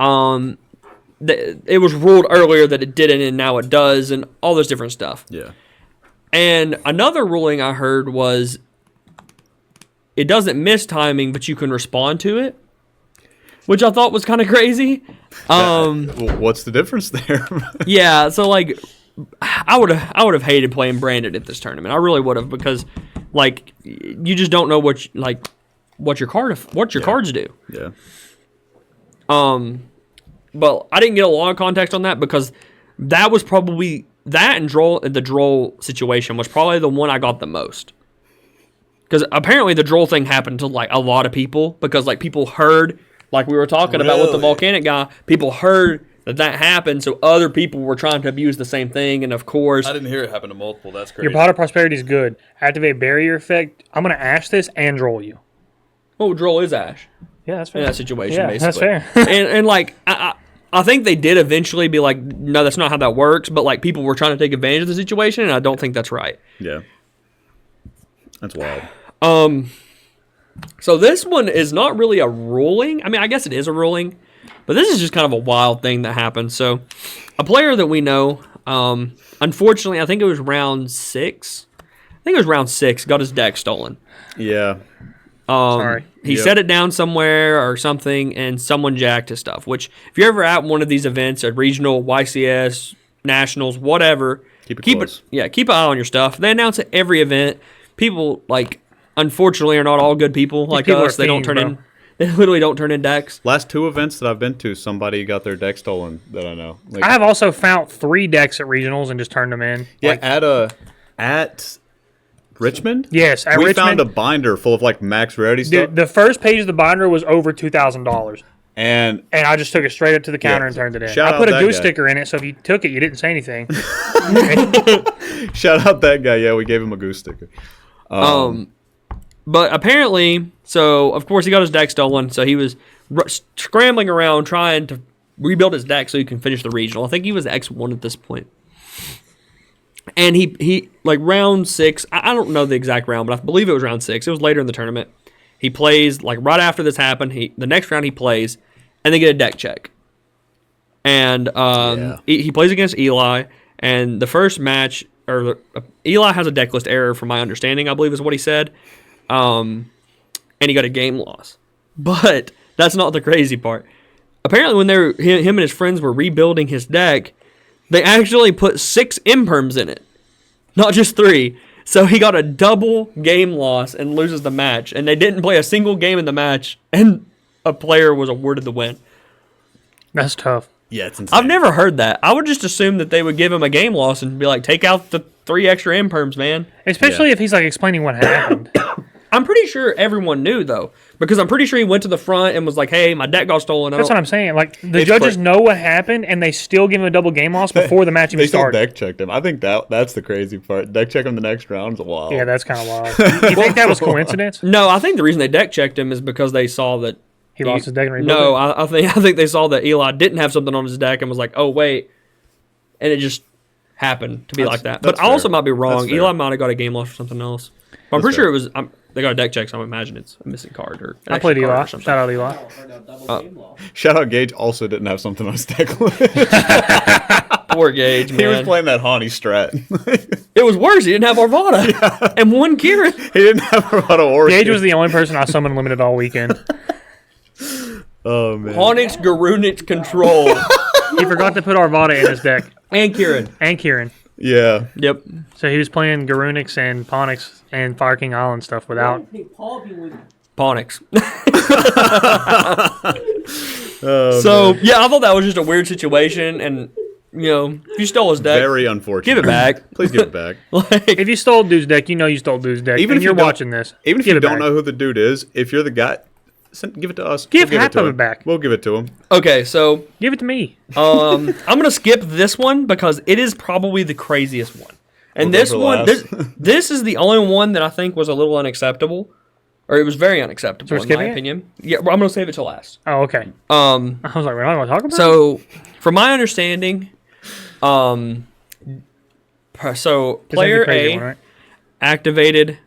it was ruled earlier that it didn't, and now it does, and all this different stuff. Yeah. And another ruling I heard was it doesn't miss timing, but you can respond to it, which I thought was kind of crazy. Well, what's the difference there? Yeah, so like I would have hated playing Brandon at this tournament. I really would have, because like you just don't know what what your cards do. Yeah. But I didn't get a lot of context on that because that was probably that and the droll situation was probably the one I got the most. Because apparently the droll thing happened to like a lot of people because like people heard, like we were talking about with the volcanic guy, people heard that happened, so other people were trying to abuse the same thing, and of course... I didn't hear it happen to multiple, that's crazy. Your pot of prosperity is good. Activate barrier effect. I'm going to ash this and droll you. Oh, droll is ash. Yeah, that's fair. In that situation, Yeah, basically. that's fair. and like, I think they did eventually be like, no, that's not how that works, but like people were trying to take advantage of the situation, and I don't think that's right. Yeah. That's wild. So this one is not really a ruling. I mean, I guess it is a ruling, but this is just kind of a wild thing that happened. So a player that we know, unfortunately, I think it was round 6. Got his deck stolen. Yeah. Sorry. He set it down somewhere or something, and someone jacked his stuff. Which, if you're ever at one of these events, a regional, YCS, nationals, whatever, Keep it close. keep an eye on your stuff. They announce at every event. People like, unfortunately, are not all good people like people us. are They don't fiends, turn bro. in. They literally don't turn in decks. Last 2 events that I've been to, somebody got their deck stolen that I know. Like, I have also found 3 decks at regionals and just turned them in. yeah, Like, at Richmond? yes, at we Richmond. found a binder full of like max rarity stuff. Dude, the first page of the binder was over $2,000. And And I just took it straight up to the counter Yeah. and turned it in. Shout I put out a that goose guy. sticker in it, so if you took it, you didn't say anything. shout out that guy. Yeah, we gave him a goose sticker. But apparently, so of course he got his deck stolen. So he was scrambling around trying to rebuild his deck so he can finish the regional. I think he was X1 at this point. And he like round 6. I don't know the exact round, but I believe it was round 6. It was later in the tournament. He plays like right after this happened. The next round he plays, and they get a deck check. And he plays against Eli. And the first match, Eli has a deck list error, from my understanding, I believe is what he said. And he got a game loss. But that's not the crazy part. Apparently, when him and his friends were rebuilding his deck, they actually put 6 imperms in it, not just 3. So he got a double game loss and loses the match. And they didn't play a single game in the match, and a player was awarded the win. That's tough. Yeah, it's insane. I've never heard that. I would just assume that they would give him a game loss and be like, take out the 3 extra imperms, man. Especially if he's like explaining what happened. I'm pretty sure everyone knew, though, because I'm pretty sure he went to the front and was like, hey, my deck got stolen. That's what I'm saying. Like, the It's judges know what happened, and they still give him a double game loss before the match They even still started. deck checked him. I think that's the crazy part. Deck check him the next round's a while. Yeah, that's kind of wild. You think that was coincidence? No, I think the reason they deck checked him is because they saw that He lost his deck and rebuilt No, it? I think they saw that Eli didn't have something on his deck and was like, oh wait, and it just happened to be like that. But that's I also fair. might be wrong. That's fair. Eli might have got a game loss or something else. But I'm That's pretty sure fair. it was. They got a deck check, so I imagine it's a missing card or an I played extra card Eli. or something. Shout out Eli. Heard a double game loss. Shout out Gage also didn't have something on his deck list. Poor Gage, man. He was playing that Haunty strat. It was worse. He didn't have Arvada and one Kieran. He didn't have a lot of Orchid. Gage was the only person I summoned limited all weekend. Oh, man. Honix, Garunix, Control, He forgot to put Arvada in his deck. and Kieran. And Kieran. Yeah. Yep. So he was playing Garunix and Ponix and Fire King Island stuff without. Hey, Paul be with Ponix. Oh, So yeah, I thought that was just a weird situation, and if you stole his deck, very unfortunate. give it back. Please give it back. Like, If you stole dude's deck, you know you stole dude's deck. Even And if you're you don't- watching this. Even if Give you it don't back. know who the dude is, if you're the guy, give it to us. Give We'll half to of him. it back. We'll give it to him. okay, so Give it to me. I'm gonna skip this one because it is probably the craziest one. And We'll go this for one, last. this is the only one that I think was a little unacceptable, or it was very unacceptable So we're in my skipping it? opinion. Yeah, well, I'm gonna save it till last. Oh, okay. I was like, we're not going to talk about it? So, from my understanding, so This ain't the player crazy A one, right? activated.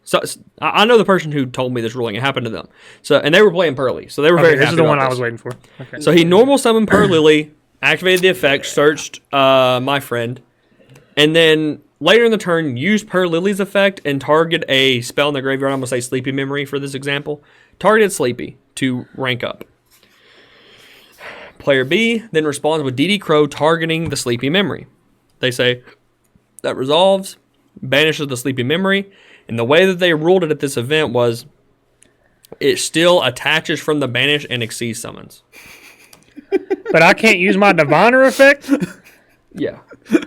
So I know the person who told me this ruling. It happened to them. So and they were playing Purrely. So they were Okay, very this happy is the about one I this. was waiting for. Okay. So he normal summoned Purrely, activated the effect, searched my friend, and then later in the turn used Purrely's effect and target a spell in the graveyard. I'm gonna say Sleepy Memory for this example. Targeted Sleepy to rank up. Player B then responds with DD Crow targeting the Sleepy Memory. They say that resolves, banishes the Sleepy Memory, and the way that they ruled it at this event was it still attaches from the banish and exceeds summons. But I can't use my diviner effect. Yeah. Wait,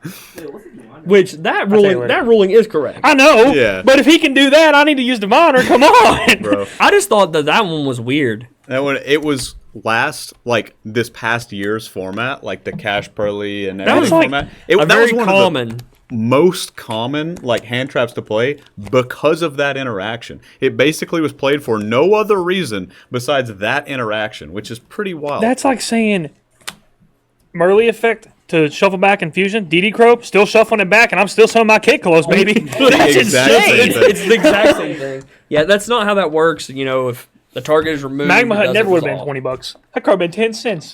what's the one? Which tell you later. that ruling is correct. I know. Yeah. But if he can do that, I need to use diviner. Come on, Bro. I just thought that one was weird. That one, it was this past year's format, like the Cash Purrely and everything was like format. A That very was one common. of the most common hand traps to play because of that interaction. It basically was played for no other reason besides that interaction, which is pretty wild. that's like saying Merly effect to shuffle back infusion. DD Crow still shuffling it back, and I'm still sewing my kit close, baby. That's Exactly. insane. It's the exact same thing. Yeah, that's not how that works. If the target is removed, Magma it Hut doesn't never would have been resolve. $20. That card been 10 cents.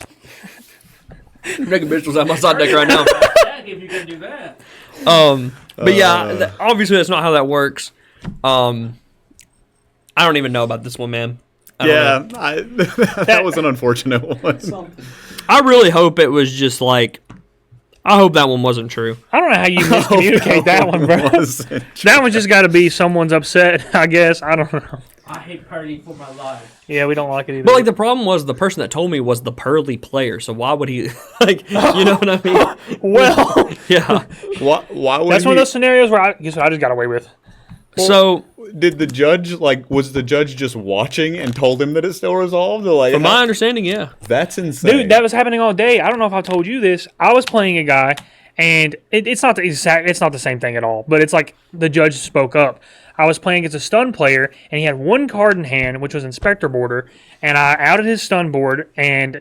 I'm making visuals out my side deck right now. Heck, if you can do that. But yeah, obviously that's not how that works. I don't even know about this one, man. I don't know. That was an unfortunate one. Something. I really hope it was just I hope that one wasn't true. I don't know how you miscommunicate that one, bro. Wasn't. That one just got to be someone's upset, I guess. I don't know. I hate Purrely for my life. Yeah, we don't like it either. But the problem was the person that told me was the Purrely player. So why would he you know what I mean? well, Yeah. Why would that's he, one of those scenarios where I guess what I just got away with. So did the judge was the judge just watching and told him that it's still resolved? Or from my understanding, yeah. that's insane. Dude, that was happening all day. I don't know if I told you this. I was playing a guy, and it's not the same thing at all. But it's like the judge spoke up. I was playing against a stun player, and he had one card in hand, which was Inspector Border, and I outed his stun board, and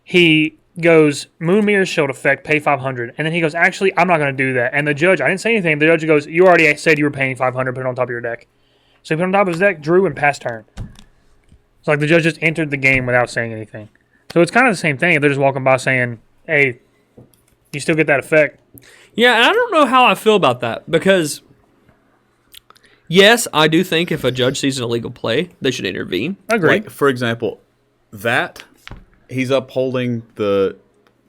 he goes, Moon Mirror Shield effect, pay 500. And then he goes, actually, I'm not going to do that. And the judge, I didn't say anything. The judge goes, you already said you were paying 500, put it on top of your deck. So he put it on top of his deck, drew, and passed turn. It's like the judge just entered the game without saying anything. So it's kind of the same thing. They're just walking by saying, hey, you still get that effect. Yeah, and I don't know how I feel about that because yes, I do think if a judge sees an illegal play, they should intervene. Agree. For example, that he's upholding the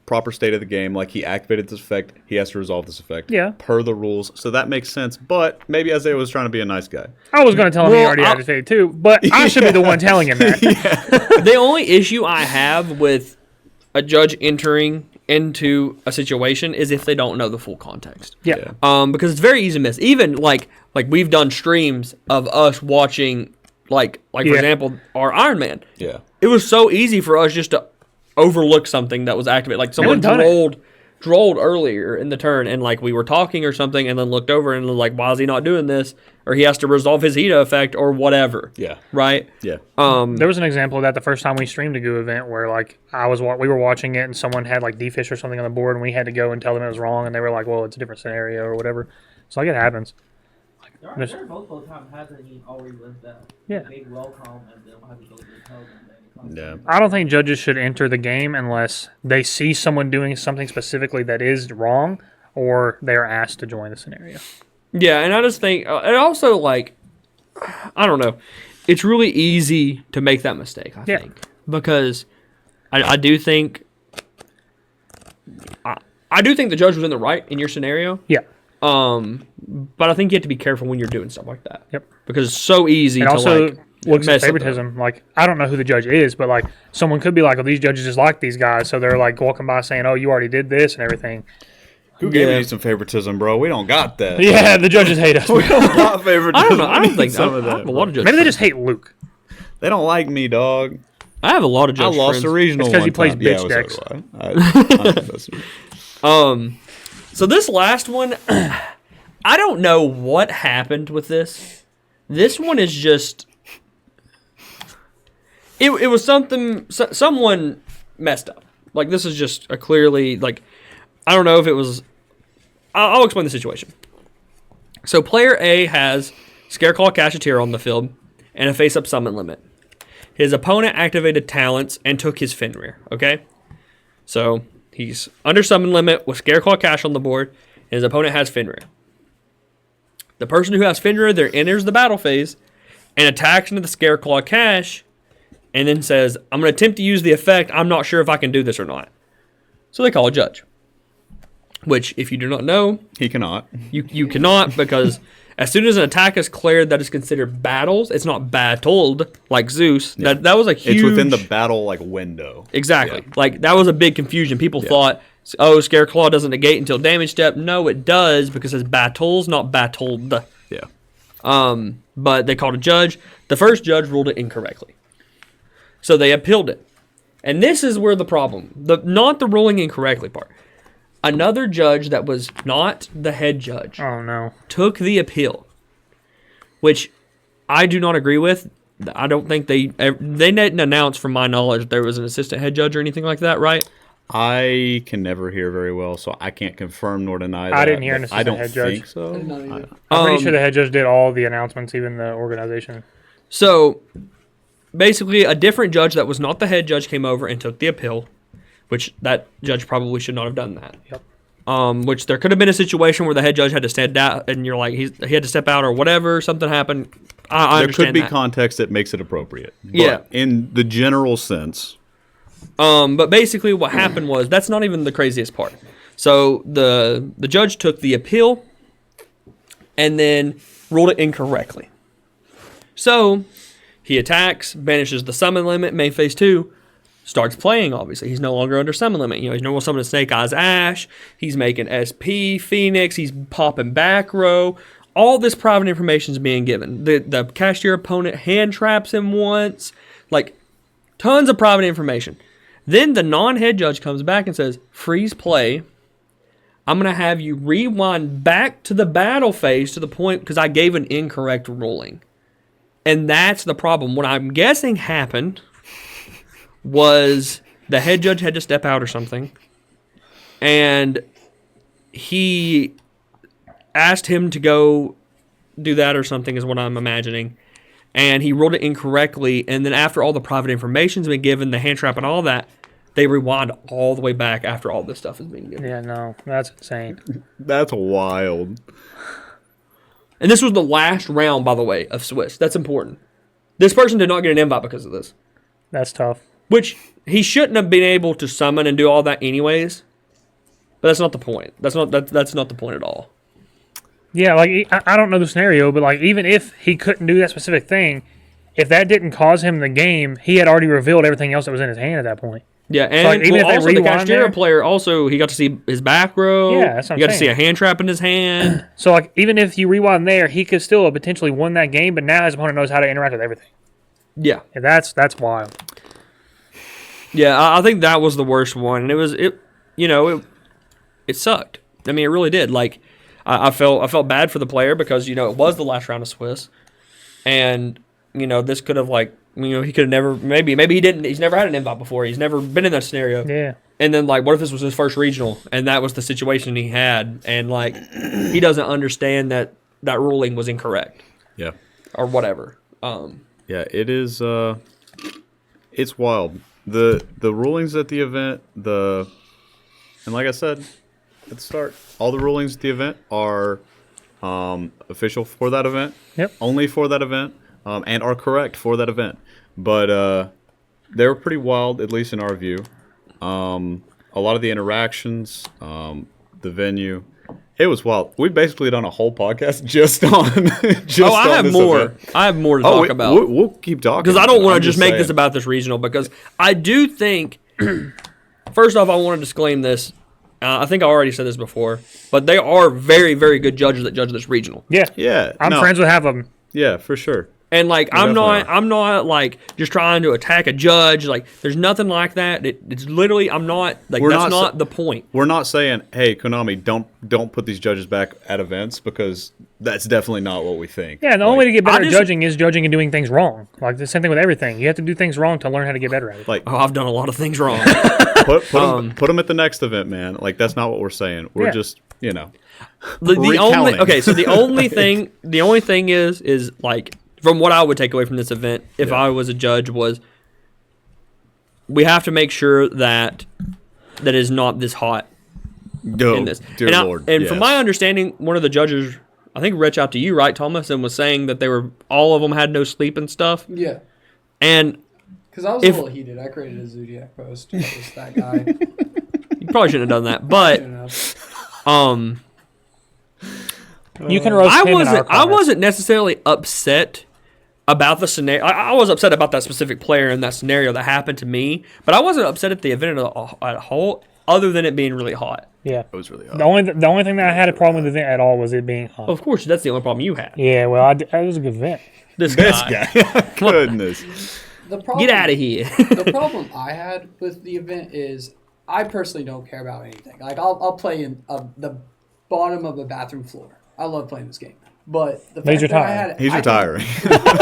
proper state of the game. He activated this effect, he has to resolve this effect. Yeah. Per the rules. So that makes sense. But maybe Isaiah was trying to be a nice guy. I was going to tell him he Well, already activated too, but I should be the one telling him that. The only issue I have with a judge entering into a situation is if they don't know the full context. Yeah. Because it's very easy to miss. Even like we've done streams of us watching for example our Iron Man. Yeah. It was so easy for us just to overlook something that was activated. Like someone done it. drolled earlier in the turn, and we were talking or something, and then looked over and was like, why is he not doing this? Or he has to resolve his Hita effect or whatever. Yeah. Right? Yeah. There was an example of that the first time we streamed a Guud event where we were watching it and someone had D-Fish or something on the board and we had to go and tell them it was wrong and they were like, well, it's a different scenario or whatever. So it happens. There are multiple times hasn't he already lived that? Yeah. Big welcome and then we'll have to go to the hotel and then Yeah. I don't think judges should enter the game unless they see someone doing something specifically that is wrong or they are asked to join the scenario. Yeah, and I just think, and also I don't know, it's really easy to make that mistake, I think. Because I do think, I do think the judge was in the right in your scenario. Yeah. But I think you have to be careful when you're doing stuff like that. Yep. Because it's so easy And to also looks at mess up favoritism. I don't know who the judge is, but someone could be like, oh, these judges just like these guys. So they're walking by saying, oh, you already did this and everything. Who gave you some favoritism, bro? We don't got that. Yeah, the judges hate us. We don't got favoritism. I don't know. I We don't think need some of I have that. a lot of judges. Maybe they just hate Luke. They don't like me, dog. I have a lot of I judge lost friends. a regional It's 'cause he one plays time. bitch so decks. do I. So this last one, I don't know what happened with this. This one is just, it was something, someone messed up. This is just a clearly, I don't know if it was, I'll explain the situation. So player A has Scareclaw Casheteer on the field and a face-up summon limit. His opponent activated talents and took his Fenrir, okay? So he's under summon limit with Scareclaw Cash on the board, and his opponent has Fenrir. The person who has Fenrir there enters the battle phase and attacks into the Scareclaw Cash, and then says, I'm going to attempt to use the effect. I'm not sure if I can do this or not. So they call a judge. Which, if you do not know, He cannot. you cannot because As soon as an attack is cleared that is considered battles, it's not battled like Zeus. Yeah. That was a huge... It's within the battle like window. Exactly. Yeah. Like, that was a big confusion. People thought, oh, Scare Claw doesn't negate until damage step. No, it does because it's battles, not battled. Yeah. But they called a judge. The first judge ruled it incorrectly. So they appealed it. And this is where the problem, not the ruling incorrectly part. Another judge that was not the head judge Oh no. took the appeal, which I do not agree with. I don't think they didn't announce, from my knowledge, that there was an assistant head judge or anything like that, right? I can never hear very well, so I can't confirm nor deny that. I didn't hear an but assistant I don't head judge. think so. I did not either. I'm pretty sure the head judge did all the announcements, even the organization. So, basically, a different judge that was not the head judge came over and took the appeal, which that judge probably should not have done that. Yep. Which there could have been a situation where the head judge had to stand out, and you're like, he had to step out or whatever, something happened. I There understand could be that. context that makes it appropriate. But Yeah. in the general sense, But basically, what happened was, that's not even the craziest part. So the judge took the appeal and then ruled it incorrectly. So he attacks, banishes the summon limit, main phase 2, starts playing, obviously. He's no longer under summon limit. He's no more summoning Snake Eyes Ash. He's making SP, Phoenix. He's popping back row. All this private information is being given. The cashier opponent hand traps him once. Like, tons of private information. Then the non-head judge comes back and says, freeze play. I'm going to have you rewind back to the battle phase to the point, because I gave an incorrect ruling. And that's the problem. What I'm guessing happened was the head judge had to step out or something. And he asked him to go do that or something, is what I'm imagining. And he ruled it incorrectly. And then after all the private information's been given, the hand trap and all that, they rewind all the way back after all this stuff has been given. Yeah, no, that's insane. that's wild. And this was the last round, by the way, of Swiss. That's important. This person did not get an invite because of this. That's tough. Which he shouldn't have been able to summon and do all that anyways. But that's not the point. That's not the point at all. Yeah, like, I don't know the scenario, but like, even if he couldn't do that specific thing, if that didn't cause him the game, he had already revealed everything else that was in his hand at that point. Yeah, and like, even if they also the rewind Cashtira there- player, also, he got to see his back row. Yeah, that's what he I'm got to see saying. a hand trap in his hand. So, like, even if you rewind there, he could still have potentially won that game, but now his opponent knows how to interact with everything. Yeah. And that's wild. Yeah, I think that was the worst one. And it sucked. I mean, it really did. Like, I felt bad for the player because, it was the last round of Swiss. And, this could have, like, he could have never, maybe he didn't, he's never had an invite before. He's never been in that scenario. Yeah. And then, like, what if this was his first regional and that was the situation he had? And, like, he doesn't understand that ruling was incorrect Yeah. or whatever. Yeah, it is. It's wild. The rulings at the event, and like I said at the start, all the rulings at the event are official for that event. Yep. Only for that event, and are correct for that event. But they were pretty wild, at least in our view. A lot of the interactions, the venue. It was wild. We've basically done a whole podcast just on. I have this more. event. I have more to talk about. We'll keep talking Because I don't want I'm to just make saying. this about this regional, because I do think, first off, I want to disclaim this. I think I already said this before, but they are very, very good judges that judge this regional. Yeah. Yeah, I'm no. friends with half of them. Yeah, for sure. And like, We I'm definitely not like just trying to attack a judge. Like, there's nothing like that. It's literally, I'm not like, We're that's not not the point. We're not saying, hey, Konami, don't put these judges back at events, because that's definitely not what we think. Yeah, the only way to get better I at just- judging is judging and doing things wrong. Like, the same thing with everything. You have to do things wrong to learn how to get better at it. Like, Oh, I've done a lot of things wrong. put them at the next event, man. Like, that's not what we're saying. We're Yeah. just, the recounting. only okay, so the only thing is like, from what I would take away from this event, if I was a judge, was we have to make sure that is not this hot in this. Dear and Lord. and yes. from my understanding, one of the judges, I think, reached out to you, right, Thomas, and was saying that all of them had no sleep and stuff. Yeah. And Because I was a little heated. I created a Zodiac post. Just that guy. you probably shouldn't have done that, but You know. You can roast him in our I comments. wasn't necessarily upset about the scenario. I was upset about that specific player and that scenario that happened to me, but I wasn't upset at the event as a whole, other than it being really hot. Yeah. It was really hot. The only thing that I had a problem with the event at all was it being hot. Of course, that's the only problem you had. Yeah, well, it was a good event. This This guy. guy. Goodness. The problem, Get out of here. The problem I had with the event is I personally don't care about anything. Like I'll play in the bottom of the bathroom floor. I love playing this game. But the fact He's that I retiring. had He's retiring.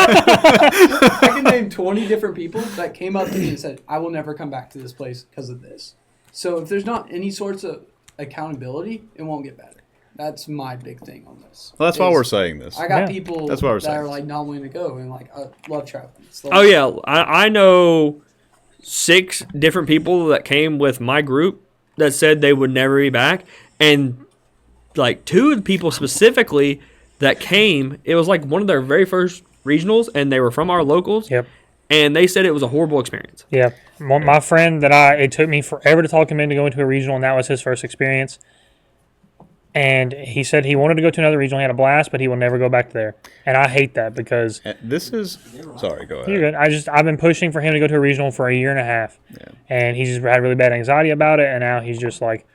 I can name 20 different people that came up to me and said, I will never come back to this place because of this. So if there's not any sorts of accountability, it won't get better. That's my big thing on this. Well, that's why is we're saying this. I got Yeah. people That's why we're that saying are this. like not willing to go and like I love traveling. It's the Oh yeah, I know 6 different people that came with my group that said they would never be back, and like 2 of the people specifically that came, it was like one of their very first regionals, and they were from our locals. Yep. And they said it was a horrible experience. Yeah. My friend it took me forever to talk him into going to a regional, and that was his first experience. And he said he wanted to go to another regional. He had a blast, but he will never go back there. And I hate that because This is... Sorry, go ahead. you're good. I've been pushing for him to go to a regional for a year and a half. Yeah. And he's just had really bad anxiety about it, and now he's just like,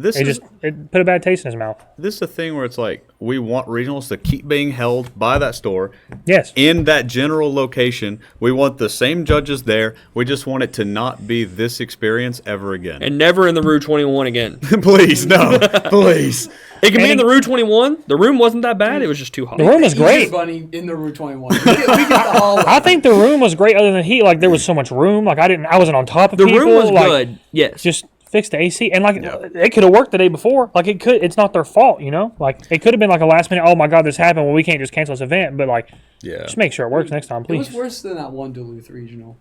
it put a bad taste in his mouth. This is a thing where it's like, we want regionals to keep being held by that store Yes. in that general location. We want the same judges there. We just want it to not be this experience ever again. And never in the Rue 21 again. Please, no. Please. It can be in the Rue 21. The room wasn't that bad. It was just too hot. The room was Easter great. Bunny in the Route 21. We get the hallway. I think the room was great other than heat. Like, there was so much room. Like, I wasn't on top of The people. room was like, good. Yes. Just fix the AC. And, like, it could have worked the day before. Like, it's not their fault, you know? Like, it could have been, like, a last minute, oh, my God, this happened. Well, we can't just cancel this event. But, like, Yeah. just make sure it works next time, It please. was worse than that one Duluth regional.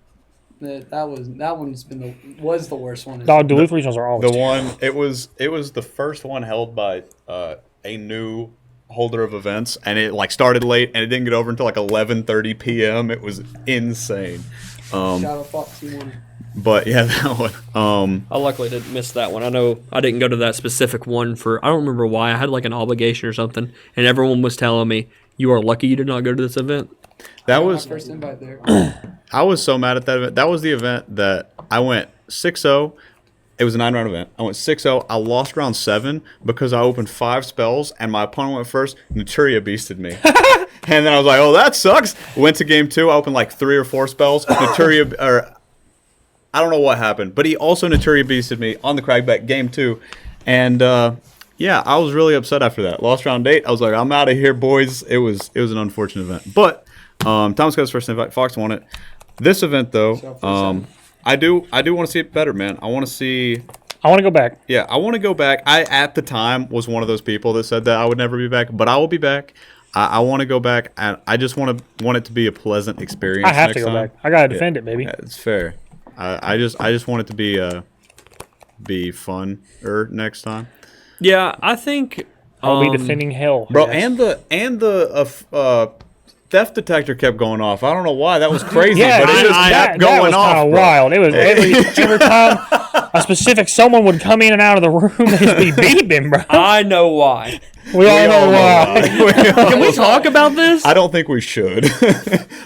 That one's been was the worst one. Dog, Duluth regionals are always The one, it was the first one held by a new holder of events, and it like started late, and it didn't get over until like 11:30 p.m. It was insane. Shout out Foxy one. But yeah, that one. I luckily didn't miss that one. I know I didn't go to that specific one for, I don't remember why. I had like an obligation or something, and everyone was telling me, you are lucky you did not go to this event. That My was first invite there. I was so mad at that event. That was the event that I went 6-0. It was a 9-round event. I went 6-0. I lost round 7 because I opened 5 spells, and my opponent went first. Naturia beasted me. And then I was like, oh, that sucks. Went to game 2. I opened like 3 or 4 spells. Naturia, or I don't know what happened, but he also Naturia beasted me on the crackback game 2. And yeah, I was really upset after that. Lost round 8. I was like, I'm out of here, boys. It was an unfortunate event. But Thomas got his first invite. Fox won it. This event, though, I do want to see it better, man. I want to go back. Yeah, I want to go back. I, at the time, was one of those people that said that I would never be back, but I will be back. I want to go back, and I just want it to be a pleasant experience. I have next to go time. back. I got to defend it, baby. Yeah, it's fair. I just want it to be fun next time. Yeah, I think I'll be defending hell. Bro, yes. and the theft detector kept going off. I don't know why. That was crazy, Yeah, but it just that kept going was off. kind of bro. wild. It was every time a specific someone would come in and out of the room, they'd just be beeping, bro. I know why. We all know why. Can we talk about this? I don't think we should.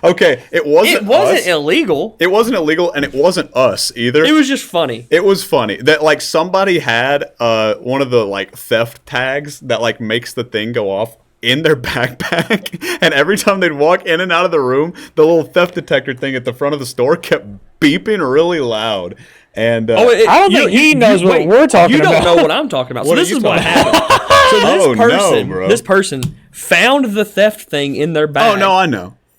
Okay, it wasn't us. Illegal. It wasn't illegal, and it wasn't us either. It was just funny. It was funny that like somebody had one of the like theft tags that like makes the thing go off in their backpack, and every time they'd walk in and out of the room, the little theft detector thing at the front of the store kept beeping really loud. And I don't think he knows what we're talking about. You don't know what I'm talking about. So What are this you is what talking happened. So this Oh, no, bro. this person found the theft thing in their bag. oh no,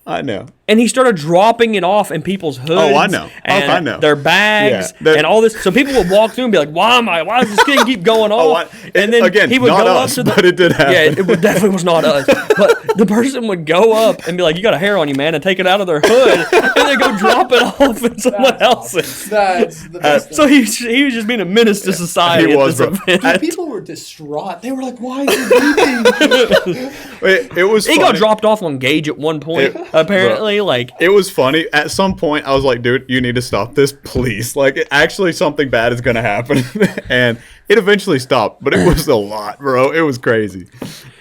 I know. And he started dropping it off in people's hoods. Oh, I know. And I know. their bags Yeah, and all this. So people would walk through and be like, why does this thing keep going off? And then again, he would not go us, up to the. but it did happen. Yeah, it definitely was not us. But the person would go up and be like, you got a hair on you, man, and take it out of their hood. And then go drop it off in someone else's. That's the best. So he was just being a menace to society. He at was, this bro. event. Dude, people were distraught. They were like, "Why is it beeping?" It was He funny. got dropped off on Gage at one point. Apparently, like It was funny. At some point, I was like, dude, you need to stop this, please. Like, actually, something bad is going to happen. And It eventually stopped, but it was a lot, bro. It was crazy.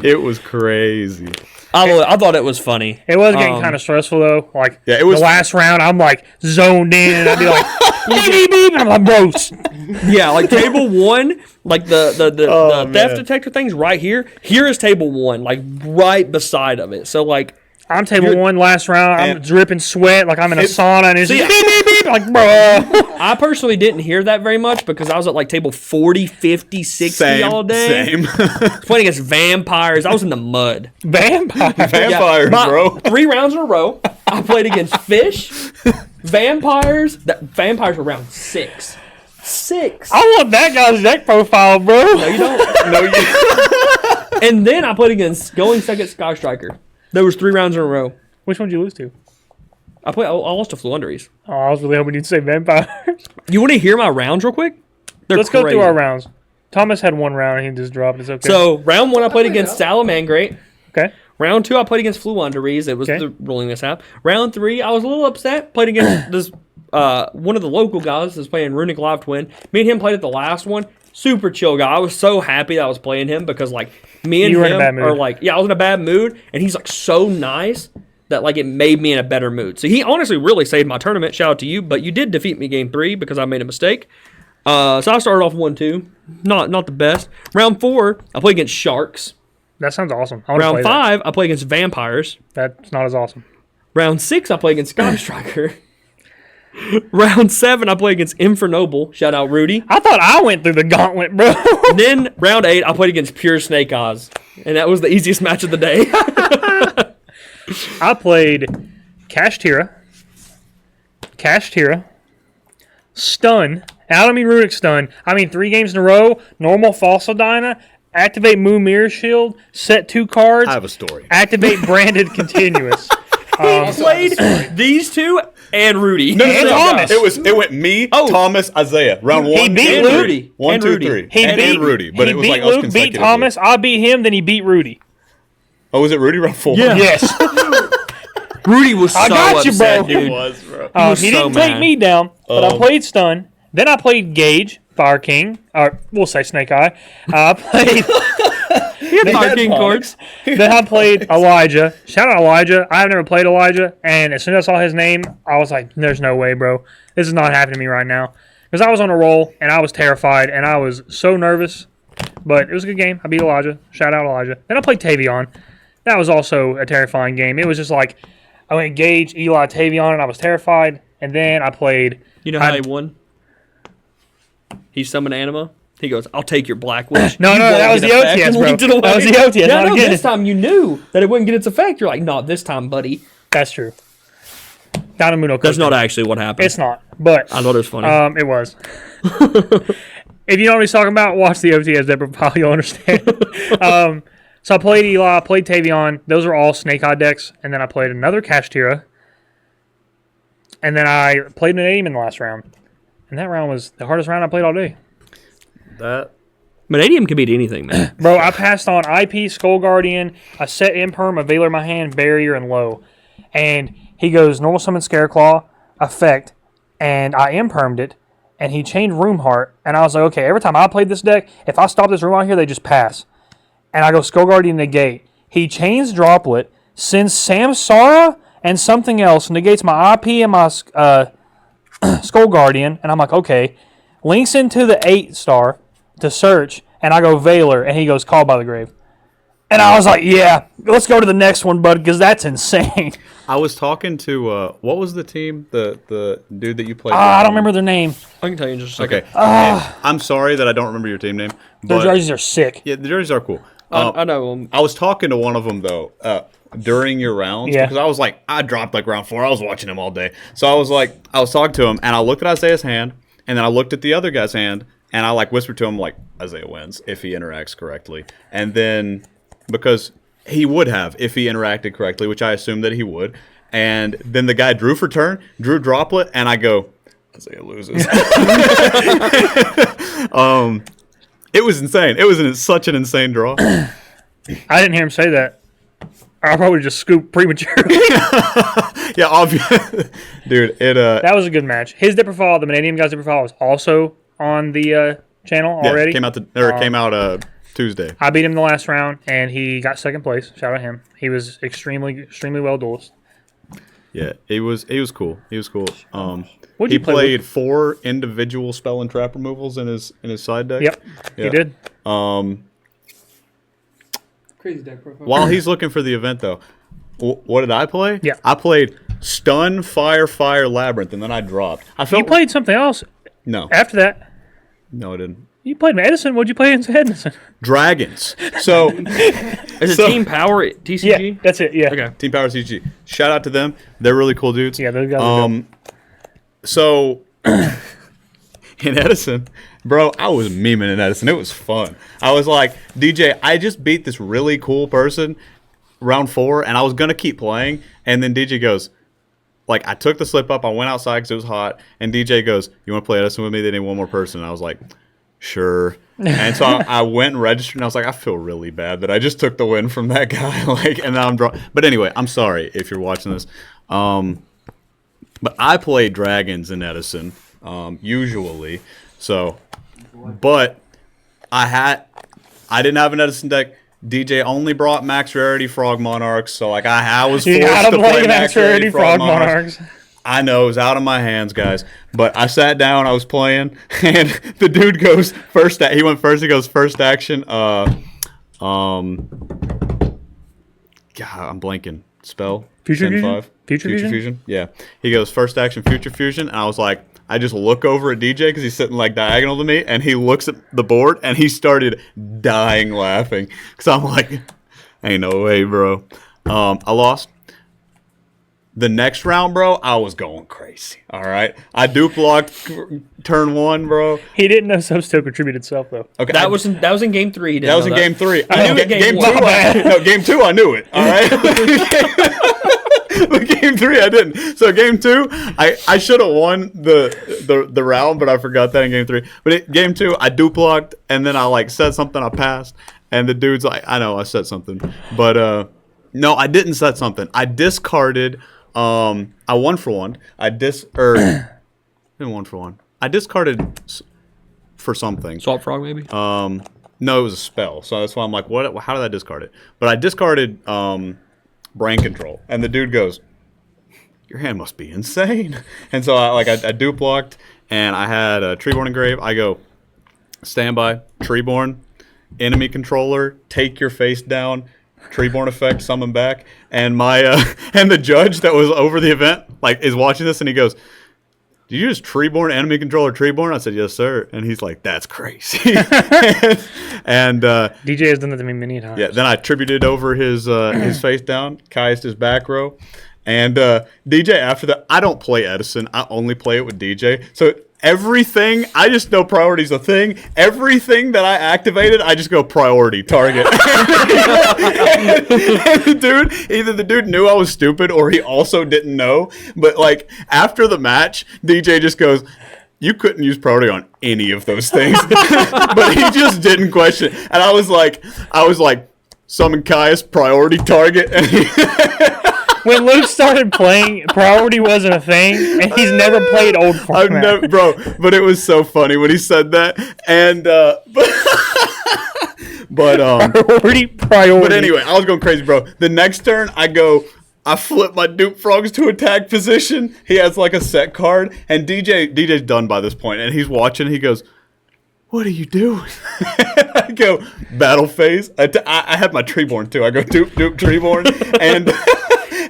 It was crazy. I thought it was funny. It was getting kind of stressful though. Like Yeah, it was- the last round, I'm like zoned in, and I'd be like, beep, beep, beep, and I'm like, bro. Yeah, like table 1, like the Oh, theft man. detector thing's right here. Here is table 1, like right beside of it. So like, I'm table 1 last round. I'm And- dripping sweat like I'm in a sauna, and it's See, just beep, beep, beep. Like, bro. I personally didn't hear that very much because I was at like table 40, 50, 60 all day. Same. Playing against vampires. I was in the mud. Vampire. Vampires, my- bro. 3 rounds in a row. I played against fish, vampires. Vampires were round 6. 6. I want that guy's deck profile, bro. No, you don't. No, you. And then I played against Going Second Sky Striker. There was 3 rounds in a row. Which one did you lose to? I lost to Fluunderies. Oh, I was really hoping you'd say vampire. You want to hear my rounds real quick? They're Let's go crazy. through our rounds. Thomas had 1 round and he just dropped. It's okay. So round 1 I played against Salamangreat. okay. Round 2 I played against Fluunderies. It was Okay. the ruling this out. Round 3 I was a little upset. Played against this one of the local guys that's playing Runic Live Twin. Me and him played at the last one. Super chill guy. I was so happy that I was playing him because like me and You were in a him bad mood. are like, yeah, I was in a bad mood and he's like so nice that like it made me in a better mood. So he honestly really saved my tournament. Shout out to you, but you did defeat me game 3 because I made a mistake. So I started off 1-2. Not the best. Round 4 I played against Sharks. That sounds awesome. I want to Round play 5 I played against Vampires. that. That's not as awesome. Round 6, I play against Sky Striker. Round 7, I play against Infernoble. Shout out Rudy. I thought I went through the gauntlet, bro. Then round 8, I played against Pure Snake Eyes, and that was the easiest match of the day. I played Kashtira, Stun. And I don't mean Runic Stun. I mean 3 games in a row, normal Falsadina, activate Moon Mirror Shield, set 2 cards, I have a story. activate Branded Continuous. Played these 2 and Rudy. No, And Thomas. It went me, Oh. Thomas, Isaiah. Round 1, beat and Luke. Rudy. 1, and 2, Rudy. 3. He and beat Rudy, but he it was beat like us Luke, beat consecutively. Thomas. I beat him, then he beat Rudy. Oh, was it Rudy round 4? Yeah. Yes. Rudy was so I got you, upset, bro. It dude. was, bro. was He so didn't take mad. me down, but I played Stun. Then I played Gage, Fire King, or we'll say Snake Eye. I played. Fire King cards. Then I played Elijah. Shout out Elijah. I have never played Elijah, and as soon as I saw his name, I was like, "There's no way, bro. This is not happening to me right now." Because I was on a roll, and I was terrified, and I was so nervous. But it was a good game. I beat Elijah. Shout out Elijah. Then I played Tavion. That was also a terrifying game. It was just like I went Gage, Eli, Tavion, and I was terrified. And then I played. You know how he won? He summoned Anima. He goes, "I'll take your Black Witch." No, You no, that won't was get the effect, OTS, and bro. leaped it away. That was the OTS, Yeah, not no, again. this time you knew that it wouldn't get its effect. You're like, "Not this time, buddy." That's true. Dynamuno. That's not actually what happened. It's not, but I thought it was funny. it was. If you know what he's talking about, watch the OTS Zebra Pile. You'll understand. So I played Eli, I played Tavion. Those are all Snake Eye decks. And then I played another Kashtira. And then I played Nadium in the last round. And that round was the hardest round I played all day. That Vanadium can beat anything, man. Bro, I passed on IP, Skull Guardian, I set Imperm, a Veiler in my hand, Barrier, and Low. And he goes, normal summon Scareclaw, effect, and I Impermed it, and he chained Roomheart, and I was like, okay, every time I played this deck, if I stop this room out here, they just pass. And I go Skull Guardian negate. He chains Droplet, sends Samsara and something else, negates my IP and my Skull Guardian, and I'm like, okay. Links into the 8-star to search, and I go Veiler, and he goes Call by the Grave. And I was like, yeah, let's go to the next one, bud, because that's insane. I was talking to what was the team? The dude that you played. I don't remember their name. I can tell you in just a second. Okay. And I'm sorry that I don't remember your team name. Their But jerseys are sick. yeah, the jerseys are cool. I know. I was talking to one of them though during your rounds Yeah. because I was like, I dropped like round 4. I was watching him all day, so I was talking to him and I looked at Isaiah's hand and then I looked at the other guy's hand and I like whispered to him like Isaiah wins if he interacts correctly, and then because he would have if he interacted correctly, which I assumed that he would, and then the guy drew for turn, drew Droplet, and I go Isaiah loses. It was insane. It was such an insane draw. I didn't hear him say that. I probably just scooped prematurely. Yeah, obvious. Dude, it That was a good match. His dip profile, the Vanadium guy's dip profile, was also on the channel Yeah, already. came out Tuesday. I beat him the last round, and he got second place. Shout out him. He was extremely well duelist. Yeah, he was cool. He was cool. What'd He you play played 4 individual spell and trap removals in his side deck. Yep, Yeah. he did. Crazy deck profile. While he's looking for the event, though, what did I play? Yeah. I played Stun, Fire, Labyrinth, and then I dropped. I You felt played something else no, after that. I didn't. You played Edison. What'd you play in Edison? Dragons. So Is it Team Power at TCG? Yeah, that's it. Yeah. Okay. Team Power CG. Shout out to them. They're really cool dudes. Yeah, those guys are good. So in Edison, bro, I was memeing in Edison. It was fun. I was like, DJ, I just beat this really cool person round 4, and I was gonna keep playing, and then DJ goes, like, I took the slip up, I went outside because it was hot, and DJ goes, you want to play Edison with me? They need one more person. And I was like, sure. And so I went and registered, and I was like, I feel really bad that I just took the win from that guy. Like, and now I'm draw. But anyway, I'm sorry if you're watching this. But I play dragons in Edison, usually. So, but I didn't have an Edison deck. DJ only brought max rarity Frog Monarchs, so like I was You forced gotta to play play Max Rarity Frog Monarchs. I know, it was out of my hands, guys. But I sat down, I was playing, and the dude goes first. He went first. He goes first action. God, I'm blanking. Spell. Future 10-5. Fusion? Future Fusion? Yeah. He goes first action, Future Fusion, and I was like, I just look over at DJ because he's sitting like diagonal to me, and he looks at the board, and he started dying laughing because I'm like, ain't no way, bro. I lost. The next round, bro, I was going crazy. All right, I dupe locked turn 1, bro. He didn't know sub still contributed itself though. Okay, That was in game 3. that was in game 3. I knew it game 1. Game 2, I knew it. All right. But game 3, I didn't. So game 2, I should have won the round, but I forgot that in game 3. But game 2, I dupe locked, and then I like said something, I passed, and the dude's like, I know I said something, but no, I didn't set something. I discarded. I won for 1. didn't 1 for 1. I discarded for something. Swap Frog, maybe? No, it was a spell. So that's why I'm like, what? How did I discard it? But I discarded brain control, and the dude goes, "Your hand must be insane." And so I dupe blocked, and I had a Treeborn Engrave. I go, standby, Treeborn, enemy controller, take your face down. Treeborn effect, summon back, and my and the judge that was over the event is watching this, and he goes, "Did you just Treeborn enemy controller Treeborn?" I said, "Yes, sir." And he's like, "That's crazy." and DJ has done that to me many times. yeah, then I tributed over his face down, cast his back row, and DJ after that. I don't play Edison. I only play it with DJ. So everything, I just know priority's a thing. Everything that I activated, I just go priority target. And the dude knew I was stupid or he also didn't know. But like after the match, DJ just goes, "You couldn't use priority on any of those things." But he just didn't question. And I was like, summon Caius, priority target. And When Luke started playing, priority wasn't a thing, and he's never played old format. But it was so funny when he said that. And Priority. But anyway, I was going crazy, bro. The next turn, I flip my dupe frogs to attack position. He has like a set card, and DJ's done by this point, and he's watching. He goes, "What are you doing?" I go, "Battle phase." I had my Treeborn too. I go dupe Treeborn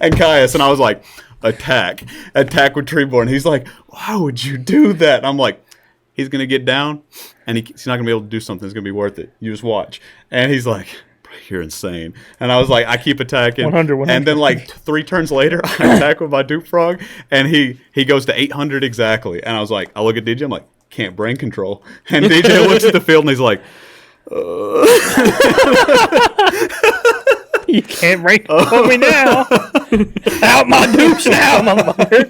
and Caius, and I was like, attack with Treeborn. He's like, "Why would you do that?" And I'm like, he's gonna get down, and he's not gonna be able to do something. It's gonna be worth it. You just watch. And he's like, "You're insane." And I was like, I keep attacking. 100. And then like 3 turns later, I attack with my dupe frog, and he goes to 800 exactly. And I was like, I look at DJ, I'm like, can't brain control. And DJ looks at the field and he's like, You can't break me now. Out my dupes now, motherfucker.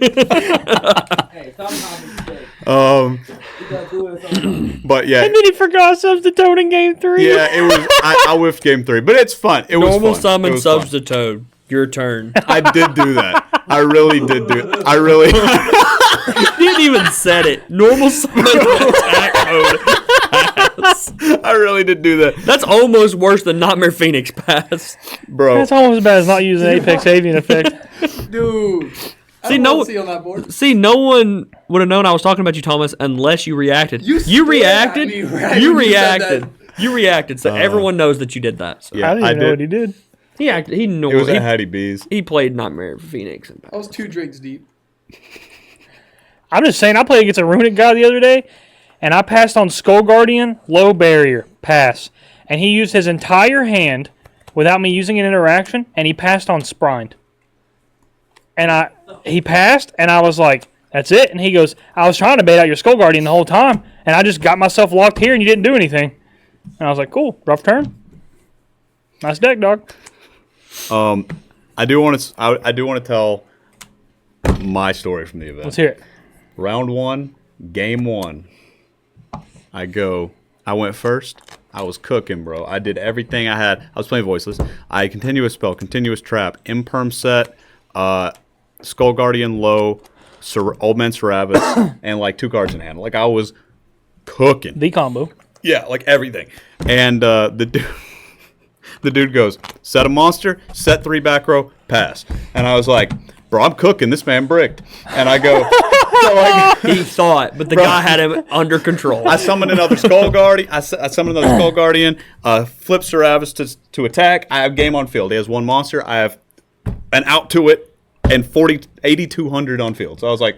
Hey, sometimes it's good. You gotta do it sometimes. But yeah. And then he forgot substitute in game 3. Yeah, it was. I whiffed game 3, but it's fun. It was Normal fun. summon It was fun. substitute. Your turn. I did do that. I really did do it. I really. You didn't even said it. Normal summon attack Road pass. I really did do that, That's almost worse than Nightmare Phoenix pass. bro. That's almost as bad as not using Apex Avian effect. Dude. See, no, See on that board. see, no one would have known I was talking about you, Thomas, unless you reacted. You reacted. stared at me right You when you said reacted. that. You reacted. So everyone knows that you did that. So. Yeah, I didn't even know what he did. He acted. He knew. It was he, at Hattie B's. he played Nightmare Phoenix. And I was 2 drinks deep. I'm just saying, I played against a Runic guy the other day, and I passed on Skull Guardian, low barrier, pass. And he used his entire hand without me using an interaction, and he passed on Sprind. And he passed, and I was like, that's it. And he goes, I was trying to bait out your Skull Guardian the whole time, and I just got myself locked here, and you didn't do anything. And I was like, cool, rough turn. Nice deck, dog. I do want to tell my story from the event. Let's hear it. Round 1, game 1. I went first. I was cooking, bro. I did everything I had. I was playing voiceless. I continuous spell, continuous trap, imperm set, Skull Guardian low, Old Man Saravis, and like 2 cards in hand. Like I was cooking. The combo. Yeah, like everything. And the dude goes, set a monster, set 3 back row, pass. And I was like, bro, I'm cooking. This man bricked. And I go, so like, he thought, but the guy had him under control. I summoned another Skull Guardian. I summoned another Skull Guardian. Flip Saravis to attack. I have game on field. He has 1 monster. I have an out to it and 8,200 on field. So I was like,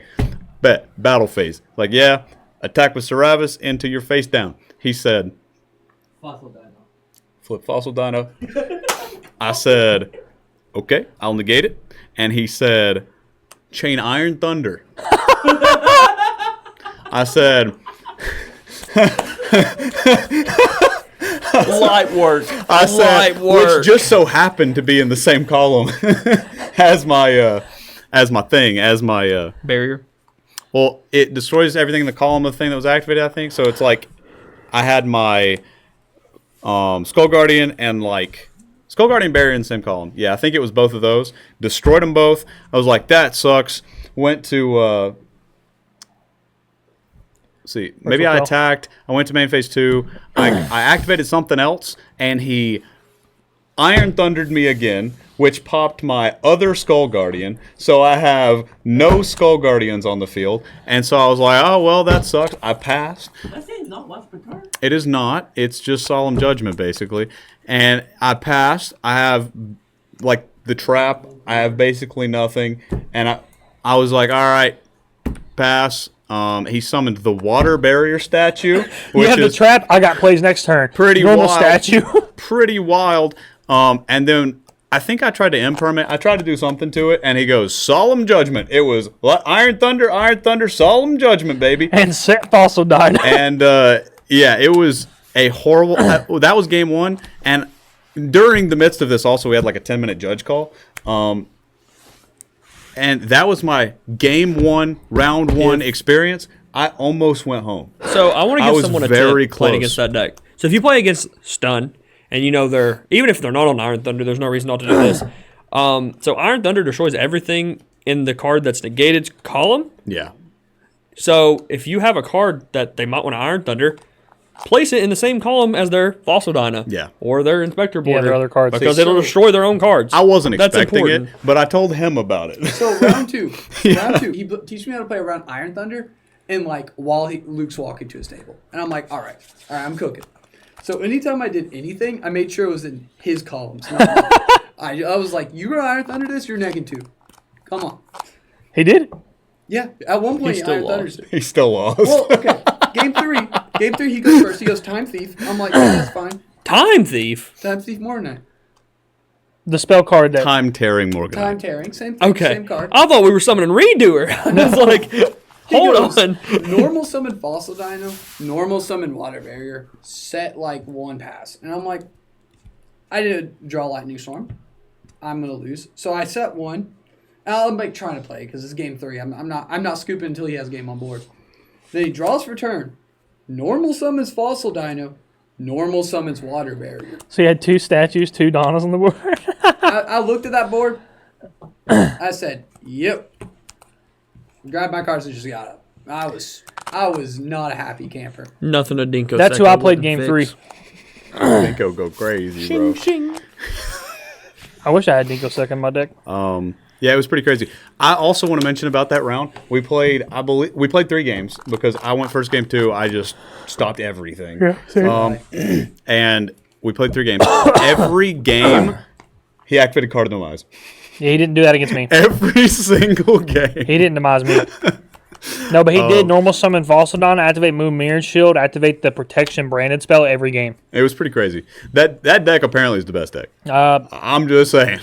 bet, battle phase. Like, yeah, attack with Saravis into your face down. He said, Fossil Dino. flip Fossil Dino. I said, okay, I'll negate it. And he said, chain Iron Thunder. I said, Light work. I said, Light work. which just so happened to be in the same column as my Barrier. well, it destroys everything in the column of the thing that was activated, I think. So it's like I had my Skull Guardian and like Skull Guardian Barrier in the same column. Yeah, I think it was both of those. Destroyed them both. I was like, that sucks. Went to see, maybe I attacked. I went to main phase 2. I activated something else, and he Iron Thundered me again, which popped my other Skull Guardian. So I have no Skull Guardians on the field. And so I was like, oh, well, that sucks. I passed. I say not once per turn. It is not. It's just Solemn Judgment, basically. And I passed. I have, like, the trap. I have basically nothing. And I was like, all right, pass. He summoned the Water Barrier statue, You which have the is trap. I got plays next turn. pretty Normal wild. statue. Pretty wild. And then I think I tried to imperm. I tried to do something to it, and he goes, Solemn Judgment. It was Iron Thunder, Solemn Judgment, baby. And set Fossil Dino. And yeah, it was a horrible. That was game 1, and during the midst of this, also we had like a 10-minute judge call. And that was my game 1, round 1 experience. I almost went home. So I want to I give was someone a very tip playing close. against that deck. So if you play against Stun, and you know they're, even if they're not on Iron Thunder, there's no reason not to do this. So Iron Thunder destroys everything in the card that's negated column. Yeah. So if you have a card that they might want to Iron Thunder, place it in the same column as their Fossil Dino. Yeah. Or their Inspector Border. their other cards. Because See, it'll so- destroy their own cards. I wasn't That's expecting important. it, but I told him about it. So round 2. Round 2. He teach me how to play around Iron Thunder, and like while Luke's walking to his table, and I'm like, all right, I'm cooking. So anytime I did anything, I made sure it was in his columns. Not mine. I was like, you gonna Iron Thunder this? You're necking 2. Come on. He did. Yeah. At one point, He still Iron lost. Thunder's. He still lost. Well, okay. Game 3. He goes first. He goes Time Thief. I'm like, yeah, that's fine. Time Thief. Time Thief Morning. The spell card that. Time tearing Morgan. Time Tearing. Same thing. Okay. Same card. I thought we were summoning Redoer. That's like, He hold goes, on. Normal summon Fossil Dino, normal summon Water Barrier, set like 1 pass. And I'm like, I did draw Lightning Storm. I'm gonna lose. So I set 1. And I'm like trying to play because it's game 3. I'm not scooping until he has game on board. Then he draws for turn. Normal summons Fossil Dino, normal summons Water Barrier. So you had 2 statues, 2 Donnas on the board. I looked at that board. I said, yep. Grabbed my cards and just got up. I I was not a happy camper. Nothing a Dinko. That's who Secco I played wouldn't game fix. 3. Dinko go crazy, bro. I wish I had Dinko Secco in my deck. Yeah, it was pretty crazy. I also want to mention about that round. We played, I believe, we played 3 games because I went first game 2. I just stopped everything. Yeah, same. And we played 3 games. Every game, he activated Card of the Demise. Yeah, he didn't do that against me. Every single game. He didn't demise me. No, but he did normal summon Valsadon, activate Moon Mirror Shield, activate the Protection branded spell every game. It was pretty crazy. That deck apparently is the best deck. I'm just saying.